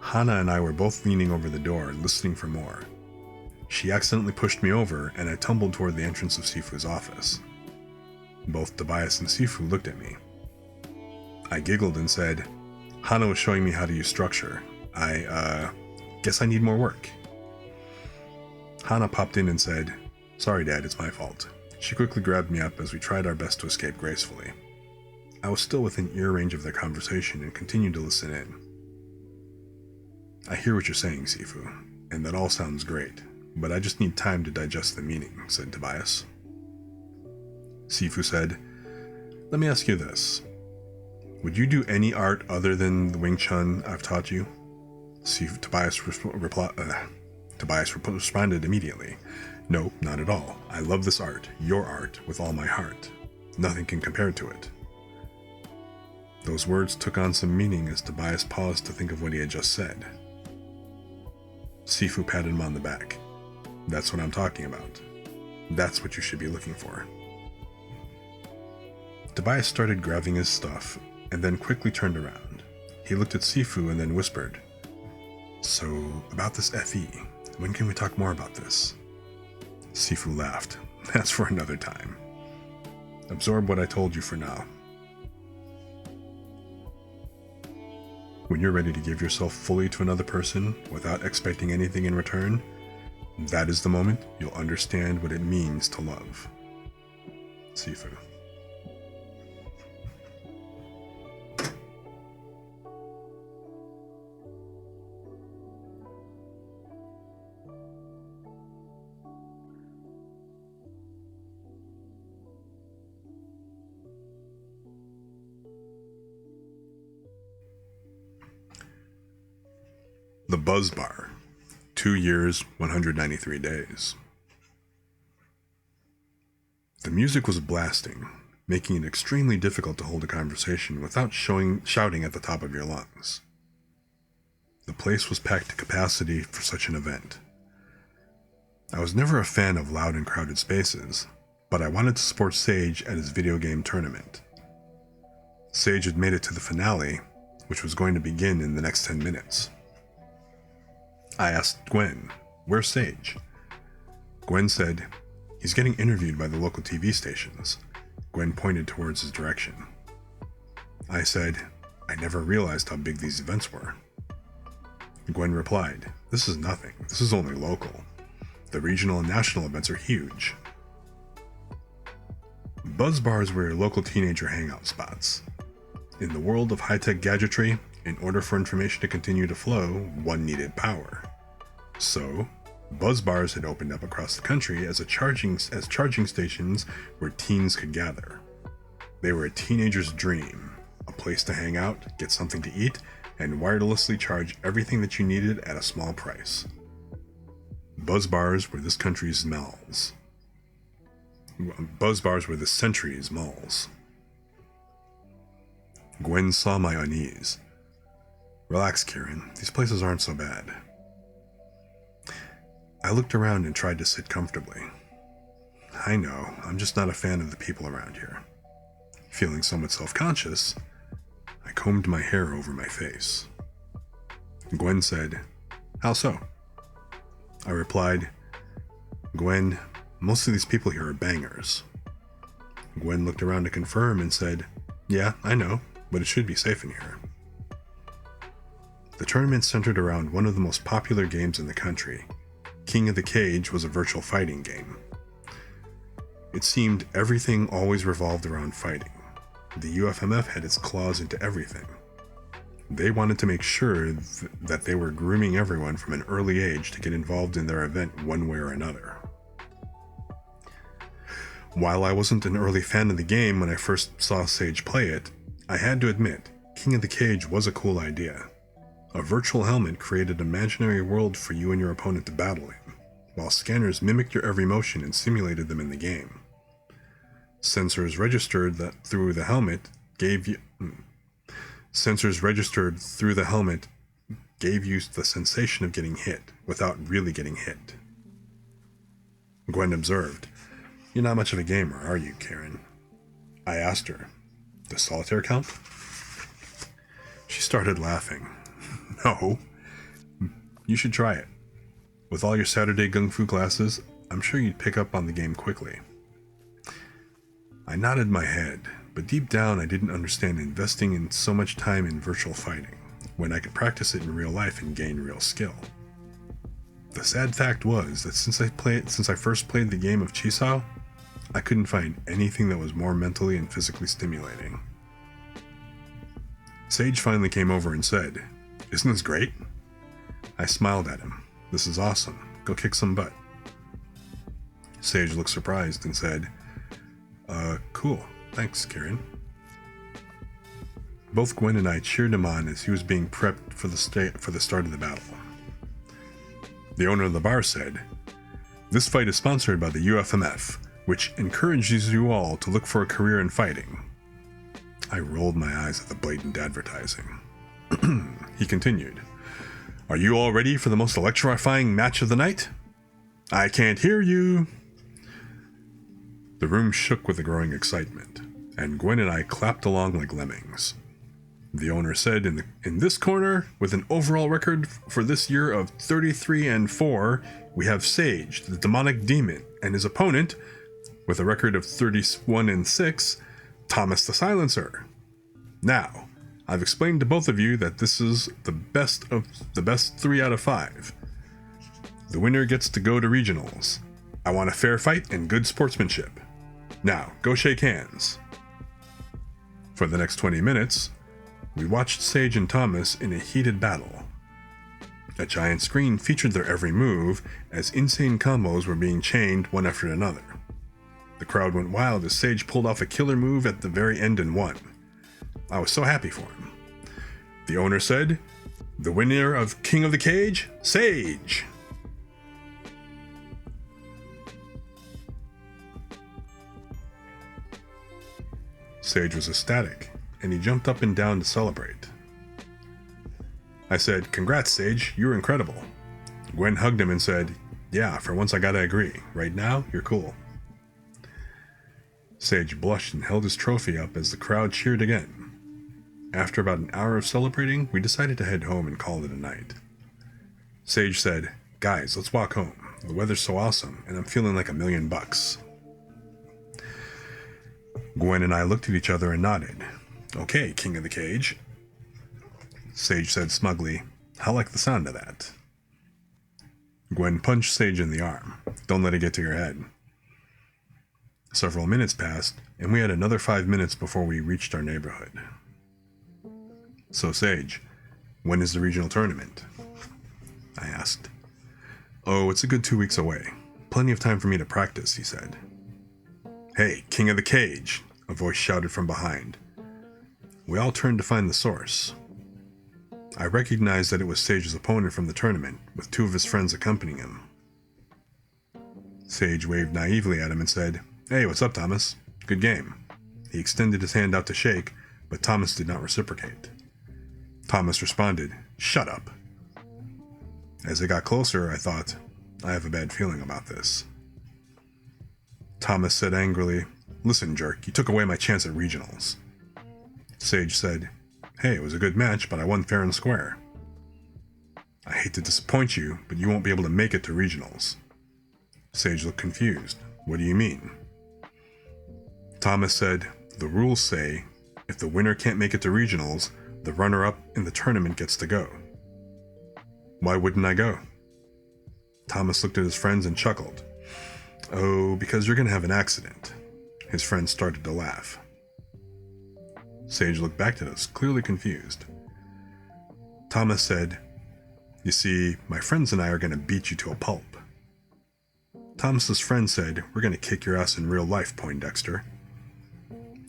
Hana and I were both leaning over the door, listening for more. She accidentally pushed me over, and I tumbled toward the entrance of Sifu's office. Both Tobias and Sifu looked at me. I giggled and said, Hana was showing me how to use structure. I guess I need more work. Hana popped in and said, Sorry, Dad, it's my fault. She quickly grabbed me up as we tried our best to escape gracefully. I was still within ear range of their conversation and continued to listen in. I hear what you're saying, Sifu, and that all sounds great, but I just need time to digest the meaning, said Tobias. Sifu said, Let me ask you this. Would you do any art other than the Wing Chun I've taught you? Tobias responded immediately. No, not at all. I love this art, your art, with all my heart. Nothing can compare to it. Those words took on some meaning as Tobias paused to think of what he had just said. Sifu patted him on the back. That's what I'm talking about. That's what you should be looking for. Tobias started grabbing his stuff, and then quickly turned around. He looked at Sifu and then whispered, So, about this FE, when can we talk more about this? Sifu laughed. That's for another time. Absorb what I told you for now. When you're ready to give yourself fully to another person without expecting anything in return, that is the moment you'll understand what it means to love. Sifu. The Buzz Bar, 2 years, 193 days. The music was blasting, making it extremely difficult to hold a conversation without shouting at the top of your lungs. The place was packed to capacity for such an event. I was never a fan of loud and crowded spaces, but I wanted to support Sage at his video game tournament. Sage had made it to the finale, which was going to begin in the next 10 minutes. I asked Gwen, "Where's Sage?" Gwen said, "He's getting interviewed by the local TV stations." Gwen pointed towards his direction. I said, "I never realized how big these events were." Gwen replied, "This is nothing. This is only local. The regional and national events are huge." Buzz bars were your local teenager hangout spots. In the world of high-tech gadgetry, in order for information to continue to flow, one needed power. So, buzz bars had opened up across the country as charging stations where teens could gather. They were a teenager's dream, a place to hang out, get something to eat, and wirelessly charge everything that you needed at a small price. Buzz bars were this country's malls. Buzz bars were this century's malls. Gwen saw my unease. "Relax, Kirin. These places aren't so bad." I looked around and tried to sit comfortably. I know, I'm just not a fan of the people around here. Feeling somewhat self-conscious, I combed my hair over my face. Gwen said, "How so?" I replied, "Gwen, most of these people here are bangers." Gwen looked around to confirm and said, "Yeah, I know, but it should be safe in here." The tournament centered around one of the most popular games in the country. King of the Cage was a virtual fighting game. It seemed everything always revolved around fighting. The UFMF had its claws into everything. They wanted to make sure that they were grooming everyone from an early age to get involved in their event one way or another. While I wasn't an early fan of the game when I first saw Sage play it, I had to admit, King of the Cage was a cool idea. A virtual helmet created an imaginary world for you and your opponent to battle in, while scanners mimicked your every motion and simulated them in the game. Sensors registered through the helmet gave you the sensation of getting hit without really getting hit. Gwen observed, "You're not much of a gamer, are you, Kirin?" I asked her, "Does solitaire count?" She started laughing. "No. You should try it. With all your Saturday Gung Fu classes, I'm sure you'd pick up on the game quickly." I nodded my head, but deep down I didn't understand investing in so much time in virtual fighting, when I could practice it in real life and gain real skill. The sad fact was that since I first played the game of Chisao, I couldn't find anything that was more mentally and physically stimulating. Sage finally came over and said, "Isn't this great?" I smiled at him. "This is awesome. Go kick some butt." Sage looked surprised and said, Cool. Thanks, Kirin." Both Gwen and I cheered him on as he was being prepped for the start of the battle. The owner of the bar said, "This fight is sponsored by the UFMF, which encourages you all to look for a career in fighting." I rolled my eyes at the blatant advertising. He continued, "Are you all ready for the most electrifying match of the night?" "I can't hear you." The room shook with a growing excitement, and Gwen and I clapped along like lemmings. The owner said, in this corner, with an overall record for this year of 33-4, we have Sage, the demonic demon, and his opponent, with a record of 31-6, Thomas the Silencer. Now, I've explained to both of you that this is the best of the best 3 out of 5. The winner gets to go to regionals. I want a fair fight and good sportsmanship. Now, go shake hands." For the next 20 minutes, we watched Sage and Thomas in a heated battle. A giant screen featured their every move as insane combos were being chained one after another. The crowd went wild as Sage pulled off a killer move at the very end and won. I was so happy for him. The owner said, "The winner of King of the Cage, Sage." Sage was ecstatic, and he jumped up and down to celebrate. I said, "Congrats, Sage, you were incredible." Gwen hugged him and said, "Yeah, for once I gotta agree. Right now, you're cool." Sage blushed and held his trophy up as the crowd cheered again. After about an hour of celebrating, we decided to head home and call it a night. Sage said, "Guys, let's walk home. The weather's so awesome, and I'm feeling like $1,000,000. Gwen and I looked at each other and nodded. "Okay, King of the Cage." Sage said smugly, "I like the sound of that." Gwen punched Sage in the arm. "Don't let it get to your head." Several minutes passed, and we had another 5 minutes before we reached our neighborhood. "So, Sage, when is the regional tournament?" I asked. "Oh, it's a good 2 weeks away. Plenty of time for me to practice," he said. "Hey, King of the Cage!" a voice shouted from behind. We all turned to find the source. I recognized that it was Sage's opponent from the tournament, with 2 of his friends accompanying him. Sage waved naively at him and said, "Hey, what's up, Thomas? Good game." He extended his hand out to shake, but Thomas did not reciprocate. Thomas responded, "Shut up." As it got closer, I thought, I have a bad feeling about this. Thomas said angrily, "Listen, jerk, you took away my chance at regionals." Sage said, "Hey, it was a good match, but I won fair and square." "I hate to disappoint you, but you won't be able to make it to regionals." Sage looked confused. "What do you mean?" Thomas said, "The rules say, if the winner can't make it to regionals, the runner-up in the tournament gets to go." "Why wouldn't I go?" Thomas looked at his friends and chuckled. "Oh, because you're going to have an accident." His friends started to laugh. Sage looked back at us, clearly confused. Thomas said, "You see, my friends and I are going to beat you to a pulp." Thomas's friend said, "We're going to kick your ass in real life, Poindexter."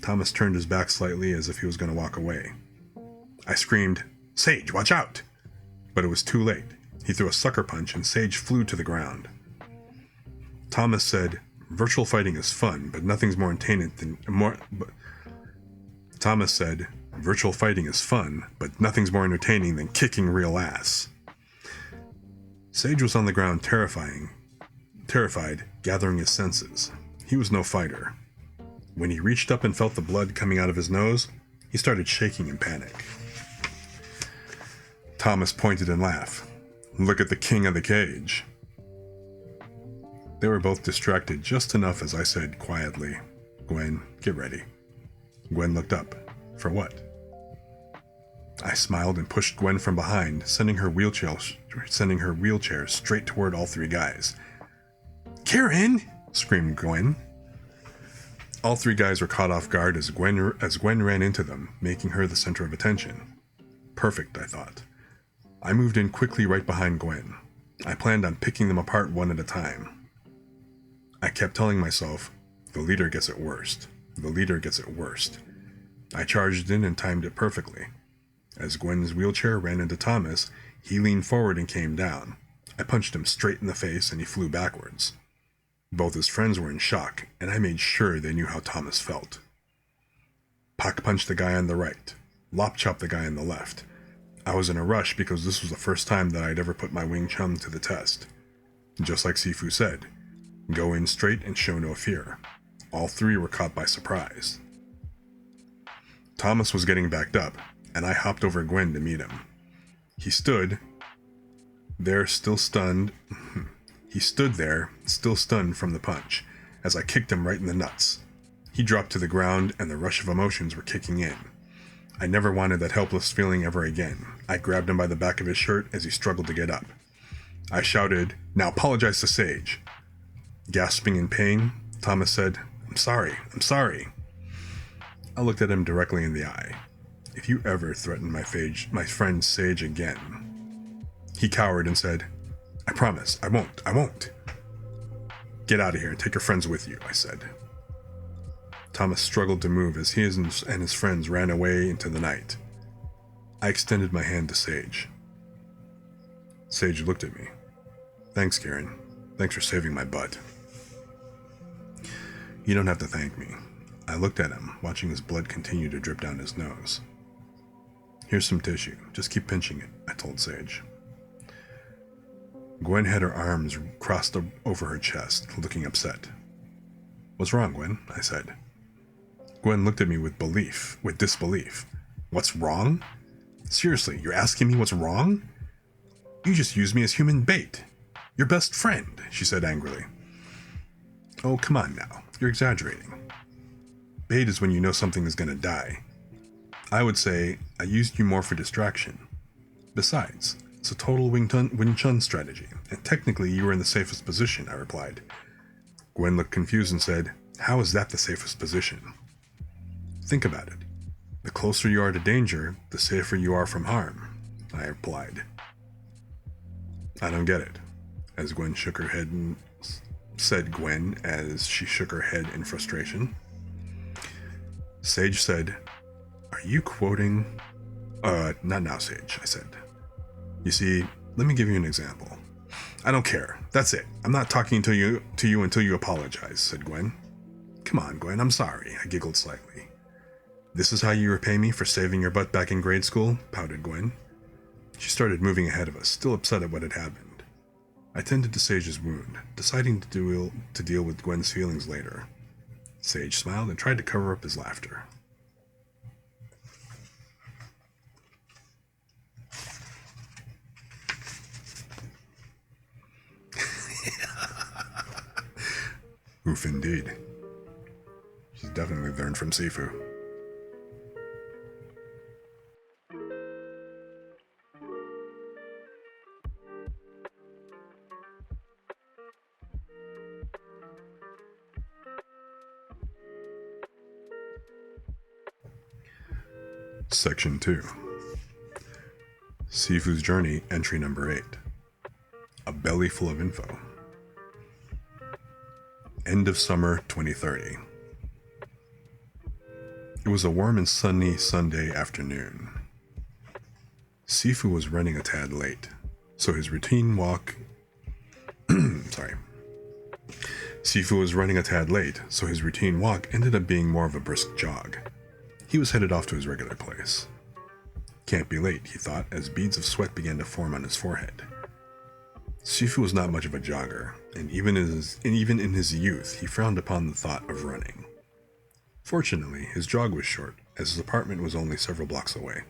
Thomas turned his back slightly as if he was going to walk away. I screamed, "Sage, watch out!" But it was too late. He threw a sucker punch and Sage flew to the ground. Thomas said, "Virtual fighting is fun, but nothing's more entertaining than Thomas said, "Virtual fighting is fun, but nothing's more entertaining than kicking real ass." Sage was on the ground terrified, gathering his senses. He was no fighter. When he reached up and felt the blood coming out of his nose, he started shaking in panic. Thomas pointed and laughed. "Look at the King of the Cage." They were both distracted just enough as I said quietly, "Gwen, get ready." Gwen looked up. "For what?" I smiled and pushed Gwen from behind, sending her wheelchair straight toward all 3 guys. "Kirin!" screamed Gwen. All 3 guys were caught off guard as Gwen ran into them, making her the center of attention. Perfect, I thought. I moved in quickly right behind Gwen. I planned on picking them apart one at a time. I kept telling myself, the leader gets it worst. The leader gets it worst. I charged in and timed it perfectly. As Gwen's wheelchair ran into Thomas, he leaned forward and came down. I punched him straight in the face and he flew backwards. Both his friends were in shock, and I made sure they knew how Thomas felt. Pac punched the guy on the right. Lop chopped the guy on the left. I was in a rush because this was the first time that I'd ever put my Wing Chun to the test. Just like Sifu said, go in straight and show no fear. All 3 were caught by surprise. Thomas was getting backed up, and I hopped over Gwen to meet him. He stood there, still stunned from the punch, as I kicked him right in the nuts. He dropped to the ground, and the rush of emotions were kicking in. I never wanted that helpless feeling ever again. I grabbed him by the back of his shirt as he struggled to get up. I shouted, "Now apologize to Sage." Gasping in pain, Thomas said, I'm sorry." I looked at him directly in the eye. "If you ever threaten my friend Sage again." He cowered and said, "I promise, I won't." "Get out of here and take your friends with you," I said. Thomas struggled to move as he and his friends ran away into the night. I extended my hand to Sage. Sage looked at me. "Thanks, Kirin. Thanks for saving my butt." "You don't have to thank me." I looked at him, watching his blood continue to drip down his nose. "Here's some tissue. Just keep pinching it," I told Sage. Gwen had her arms crossed over her chest, looking upset. "What's wrong, Gwen?" I said. Gwen looked at me with disbelief. What's wrong? Seriously, you're asking me what's wrong? You just use me as human bait. Your best friend, she said angrily. Oh, come on now. You're exaggerating. Bait is when you know something is gonna die. I would say I used you more for distraction. Besides, it's a total Wing Chun strategy, and technically you were in the safest position, I replied. Gwen looked confused and said, How is that the safest position? Think about it. The closer you are to danger, the safer you are from harm, I replied. I don't get it, as Gwen shook her head and said Gwen as she shook her head in frustration. Sage said, Are you quoting? Not now, Sage, I said. You see, let me give you an example. I don't care. That's it. I'm not talking to you until you apologize, said Gwen. Come on, Gwen, I'm sorry, I giggled slightly. This is how you repay me for saving your butt back in grade school? Pouted Gwen. She started moving ahead of us, still upset at what had happened. I tended to Sage's wound, deciding to deal with Gwen's feelings later. Sage smiled and tried to cover up his laughter. Oof, indeed. She's definitely learned from Sifu. Section 2. Sifu's Journey, entry number 8. A belly full of info. End of summer 2030. It was a warm and sunny Sunday afternoon. Sifu was running a tad late, so his routine walk... Sifu was running a tad late, so his routine walk ended up being more of a brisk jog. He was headed off to his regular place. Can't be late, he thought, as beads of sweat began to form on his forehead. Sifu was not much of a jogger, and even in his youth, he frowned upon the thought of running. Fortunately, his jog was short, as his apartment was only several blocks away.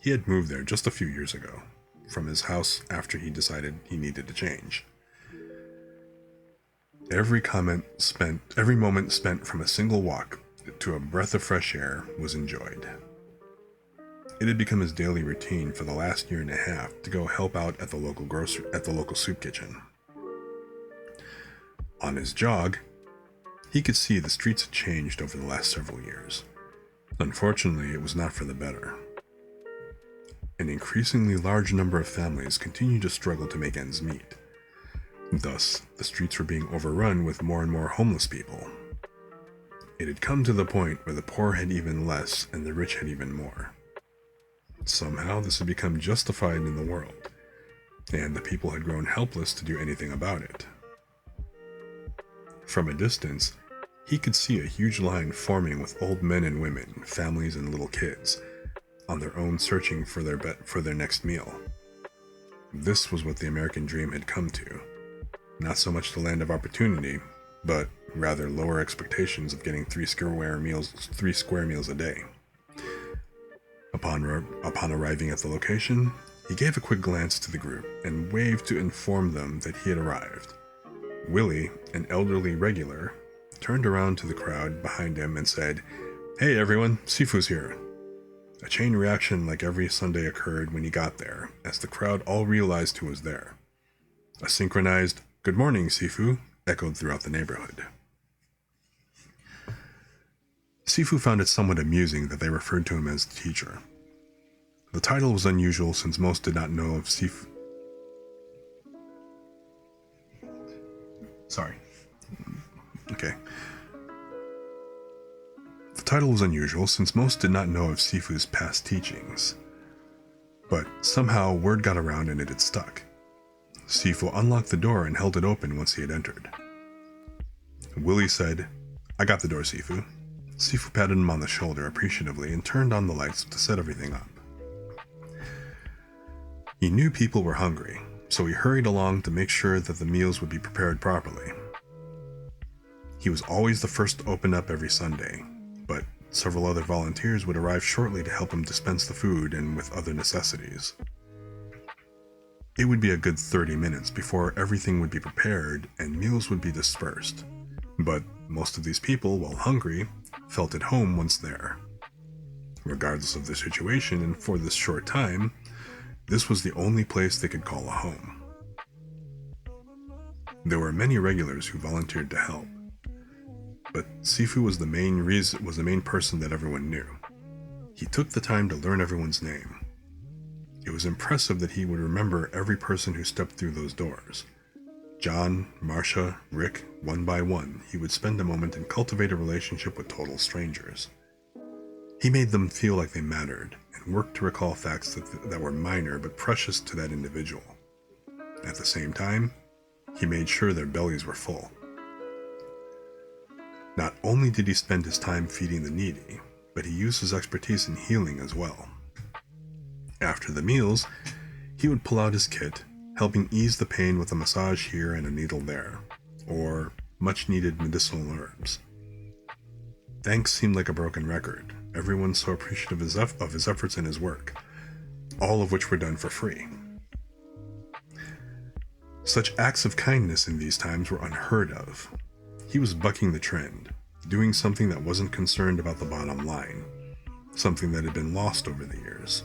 He had moved there just a few years ago, from his house after he decided he needed to change. Every moment spent from a single walk to a breath of fresh air was enjoyed. It had become his daily routine for the last year and a half to go help out at the local soup kitchen. On his jog, he could see the streets had changed over the last several years. Unfortunately, it was not for the better. An increasingly large number of families continued to struggle to make ends meet. Thus, the streets were being overrun with more and more homeless people. It had come to the point where the poor had even less and the rich had even more. Somehow, this had become justified in the world, and the people had grown helpless to do anything about it. From a distance, he could see a huge line forming with old men and women, families and little kids, on their own searching for their next meal. This was what the American dream had come to. Not so much the land of opportunity, but rather lower expectations of getting three square meals a day. Upon arriving at the location, he gave a quick glance to the group and waved to inform them that he had arrived. Willie, an elderly regular, turned around to the crowd behind him and said, "Hey everyone, Sifu's here." A chain reaction like every Sunday occurred when he got there, as the crowd all realized who was there. A synchronized, "Good morning, Sifu," echoed throughout the neighborhood. Sifu found it somewhat amusing that they referred to him as the teacher. The title was unusual since most did not know of Sifu. The title was unusual since most did not know of Sifu's past teachings. But somehow word got around and it had stuck. Sifu unlocked the door and held it open once he had entered. Willie said, "I got the door, Sifu." Sifu patted him on the shoulder appreciatively and turned on the lights to set everything up. He knew people were hungry, so he hurried along to make sure that the meals would be prepared properly. He was always the first to open up every Sunday, but several other volunteers would arrive shortly to help him dispense the food and with other necessities. It would be a good 30 minutes before everything would be prepared and meals would be dispersed, but most of these people, while hungry, felt at home once there. Regardless of the situation, and for this short time, this was the only place they could call a home. There were many regulars who volunteered to help, but Sifu was the main person that everyone knew. He took the time to learn everyone's name. It was impressive that he would remember every person who stepped through those doors. John, Marcia, Rick, one by one, he would spend a moment and cultivate a relationship with total strangers. He made them feel like they mattered and worked to recall facts that were minor but precious to that individual. At the same time, he made sure their bellies were full. Not only did he spend his time feeding the needy, but he used his expertise in healing as well. After the meals, he would pull out his kit, helping ease the pain with a massage here and a needle there, or much-needed medicinal herbs. Thanks seemed like a broken record. Everyone so appreciative of his efforts and his work, all of which were done for free. Such acts of kindness in these times were unheard of. He was bucking the trend, doing something that wasn't concerned about the bottom line, something that had been lost over the years.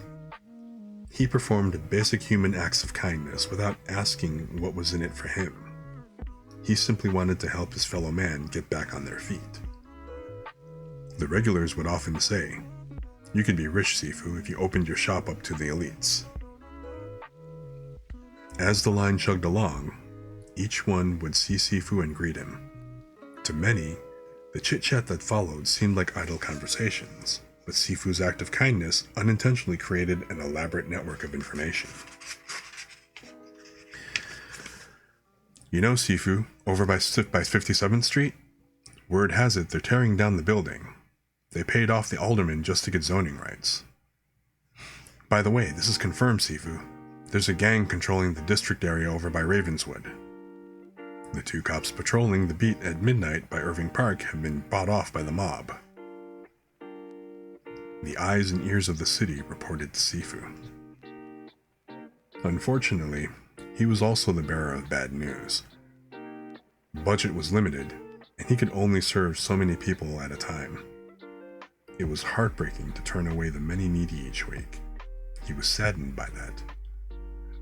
He performed basic human acts of kindness without asking what was in it for him. He simply wanted to help his fellow man get back on their feet. The regulars would often say, "You could be rich, Sifu, if you opened your shop up to the elites." As the line chugged along, each one would see Sifu and greet him. To many, the chit-chat that followed seemed like idle conversations, but Sifu's act of kindness unintentionally created an elaborate network of information. "You know, Sifu, over by 57th Street? Word has it they're tearing down the building. They paid off the alderman just to get zoning rights. By the way, this is confirmed, Sifu. There's a gang controlling the district area over by Ravenswood. The 2 cops patrolling the beat at midnight by Irving Park have been bought off by the mob." The eyes and ears of the city reported to Sifu. Unfortunately, he was also the bearer of bad news. Budget was limited, and he could only serve so many people at a time. It was heartbreaking to turn away the many needy each week. He was saddened by that.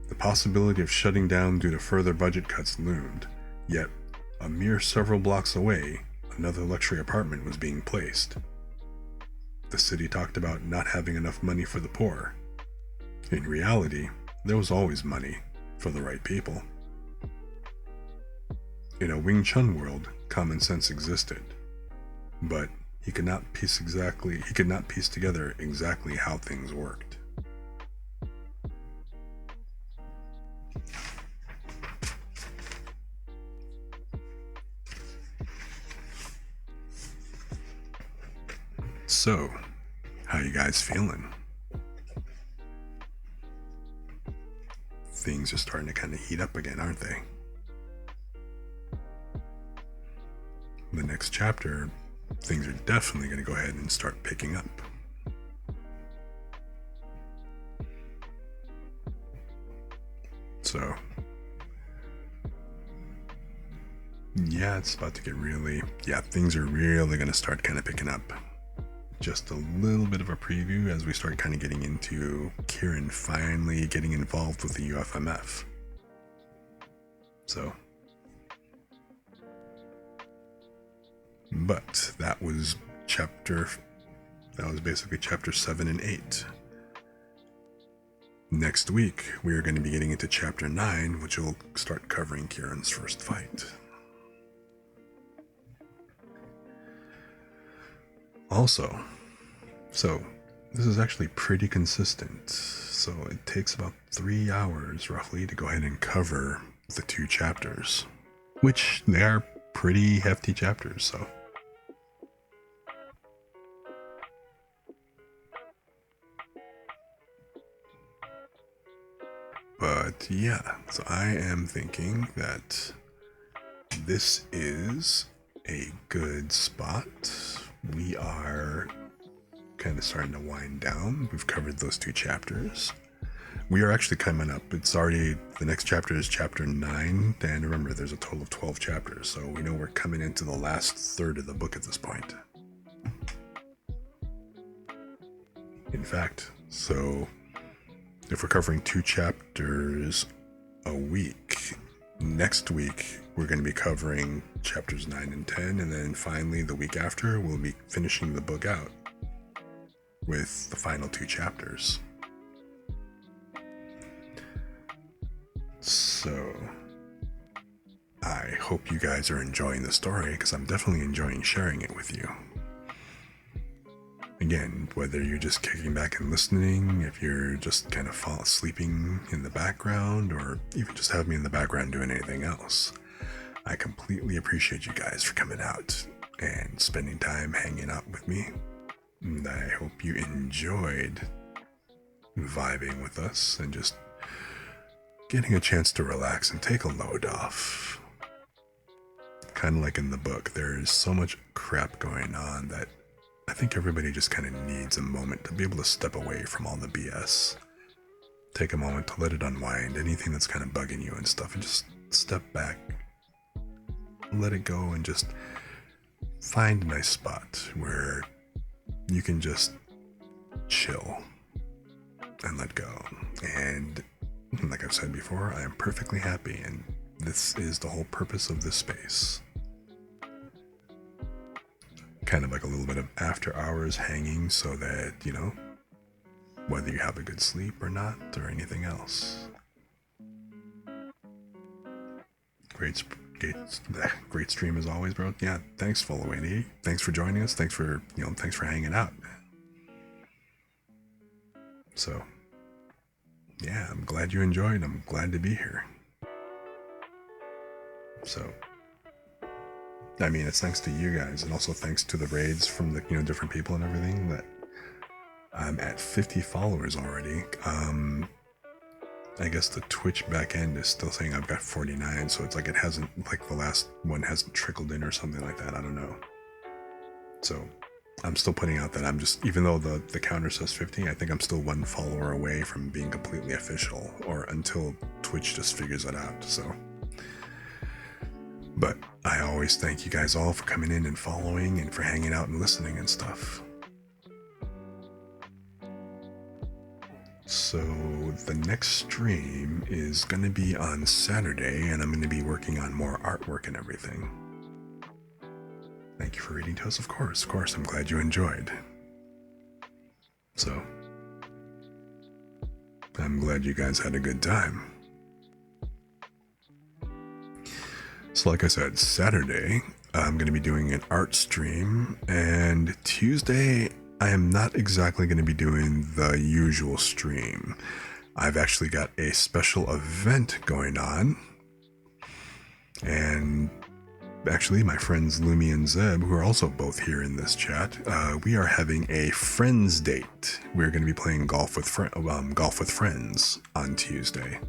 The possibility of shutting down due to further budget cuts loomed, yet a mere several blocks away, another luxury apartment was being placed. The city talked about not having enough money for the poor. In reality, there was always money for the right people. In a Wing Chun world, common sense existed, but he could not piece together exactly how things worked. So, how you guys feeling? Things are starting to kind of heat up again, aren't they? The next chapter, things are definitely going to go ahead and start picking up. So, yeah, it's about to get things are really going to start kind of picking up. Just a little bit of a preview as we start kind of getting into Kirin finally getting involved with the UFMF. So, but that was basically chapter 7 and 8. Next week, we are going to be getting into chapter 9, which will start covering Kirin's first fight. Also, so this is actually pretty consistent. So it takes about 3 hours roughly to go ahead and cover the 2 chapters, which they are pretty hefty chapters, so. But yeah, so I am thinking that this is a good spot. We are kind of starting to wind down. We've covered those 2 chapters. We are actually coming up. It's already, the next chapter is chapter 9. And remember, there's a total of 12 chapters. So we know we're coming into the last third of the book at this point. In fact, so if we're covering 2 chapters a week, next week we're going to be covering chapters 9 and 10. And then finally, the week after, we'll be finishing the book out with the final 2 chapters. So, I hope you guys are enjoying the story, because I'm definitely enjoying sharing it with you. Again, whether you're just kicking back and listening, if you're just kind of sleeping in the background, or even just have me in the background doing anything else, I completely appreciate you guys for coming out and spending time hanging out with me. And I hope you enjoyed vibing with us and just getting a chance to relax and take a load off. Kind of like in the book, there's so much crap going on that I think everybody just kind of needs a moment to be able to step away from all the BS. Take a moment to let it unwind, anything that's kind of bugging you and stuff, and just step back, let it go, and just find a nice spot where you can just chill and let go. And like I've said before, I am perfectly happy, and this is the whole purpose of this space. Kind of like a little bit of after hours hanging, so that, you know, whether you have a good sleep or not, or anything else. Great stream as always, bro. Yeah, thanks, Followany. Thanks for joining us. Thanks for hanging out. So, yeah, I'm glad you enjoyed. I'm glad to be here. So, I mean, it's thanks to you guys, and also thanks to the raids from the, different people and everything, that I'm at 50 followers already. I guess the Twitch back end is still saying I've got 49, so it's like it hasn't, like the last one hasn't trickled in or something like that. I don't know. So I'm still putting out that I'm just, even though the counter says 50, I think I'm still 1 follower away from being completely official, or until Twitch just figures it out. So, but I always thank you guys all for coming in and following and for hanging out and listening and stuff. So the next stream is going to be on Saturday, and I'm going to be working on more artwork and everything. Thank you for reading to us, of course. Of course, I'm glad you enjoyed. So, I'm glad you guys had a good time. So like I said, Saturday, I'm going to be doing an art stream, and Tuesday, I am not exactly going to be doing the usual stream. I've actually got a special event going on, and actually my friends Lumi and Zeb, who are also both here in this chat, we are having a friends date. We're going to be playing golf with friends on Tuesday.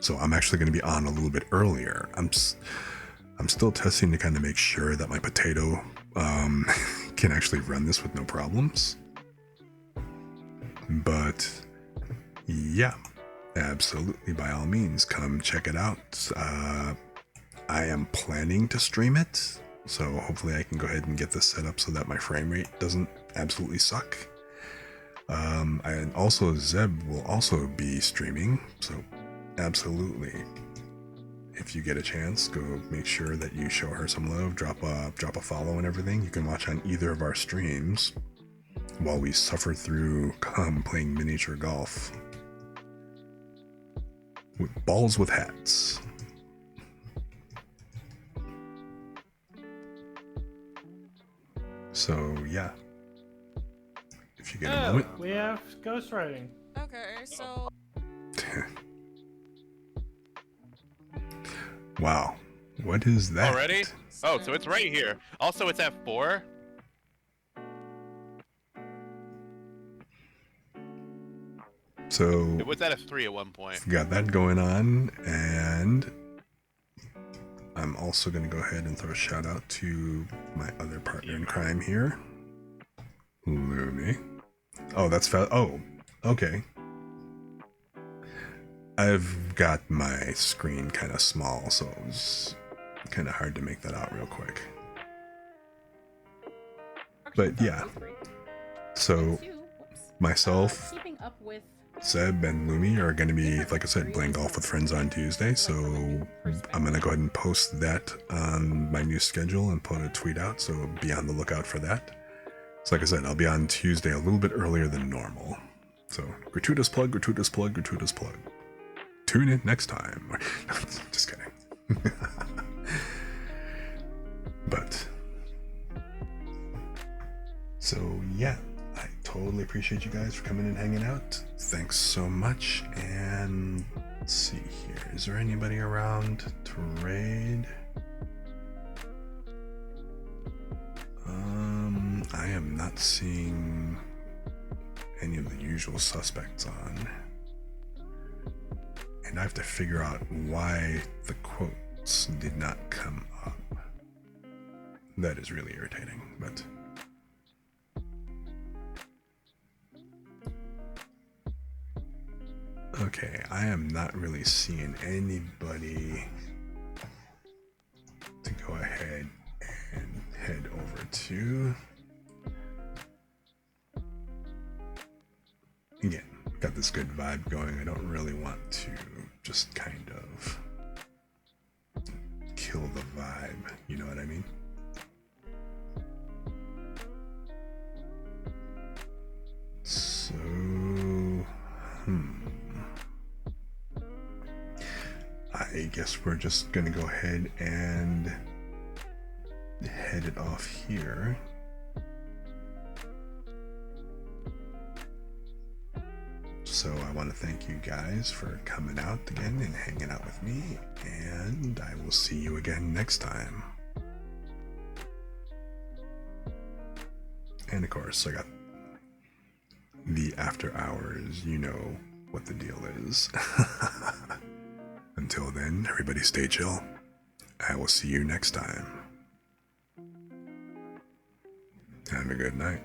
So I'm actually going to be on a little bit earlier. I'm still testing to kind of make sure that my potato can actually run this with no problems. But yeah, absolutely, by all means, come check it out. I am planning to stream it, so hopefully I can go ahead and get this set up so that my frame rate doesn't absolutely suck. And also Zeb will also be streaming, so absolutely, if you get a chance, go make sure that you show her some love, drop a follow and everything. You can watch on either of our streams while we suffer through playing miniature golf with balls with hats. So yeah, if you get a moment. We have ghostwriting. Okay, so Wow, what is that? Already? Oh, so it's right here. Also, it's F4. So It was at F3 at one point. got that going on, and I'm also going to go ahead and throw a shout out to my other partner in crime here, Lumi. Oh, that's fast. Oh, okay. I've got my screen kind of small, so it was kind of hard to make that out real quick. But yeah, so myself, Seb, and Lumi are going to be, like I said, playing golf with friends on Tuesday. So I'm going to go ahead and post that on my new schedule and put a tweet out. So be on the lookout for that. So like I said, I'll be on Tuesday a little bit earlier than normal. So gratuitous plug, gratuitous plug, gratuitous plug. Tune in next time. Just kidding. But so yeah, I totally appreciate you guys for coming and hanging out. Thanks so much. And let's see here. Is there anybody around to raid? I am not seeing any of the usual suspects on. And I have to figure out why the quotes did not come up. That is really irritating, but... Okay, I am not really seeing anybody to go ahead and head over to. Again, got this good vibe going. I don't really want to just kind of kill the vibe, you know what I mean? So, I guess we're just gonna go ahead and head it off here. So I want to thank you guys for coming out again and hanging out with me, and I will see you again next time. And of course, I got the after hours, you know what the deal is. Until then, everybody stay chill. I will see you next time. Have a good night.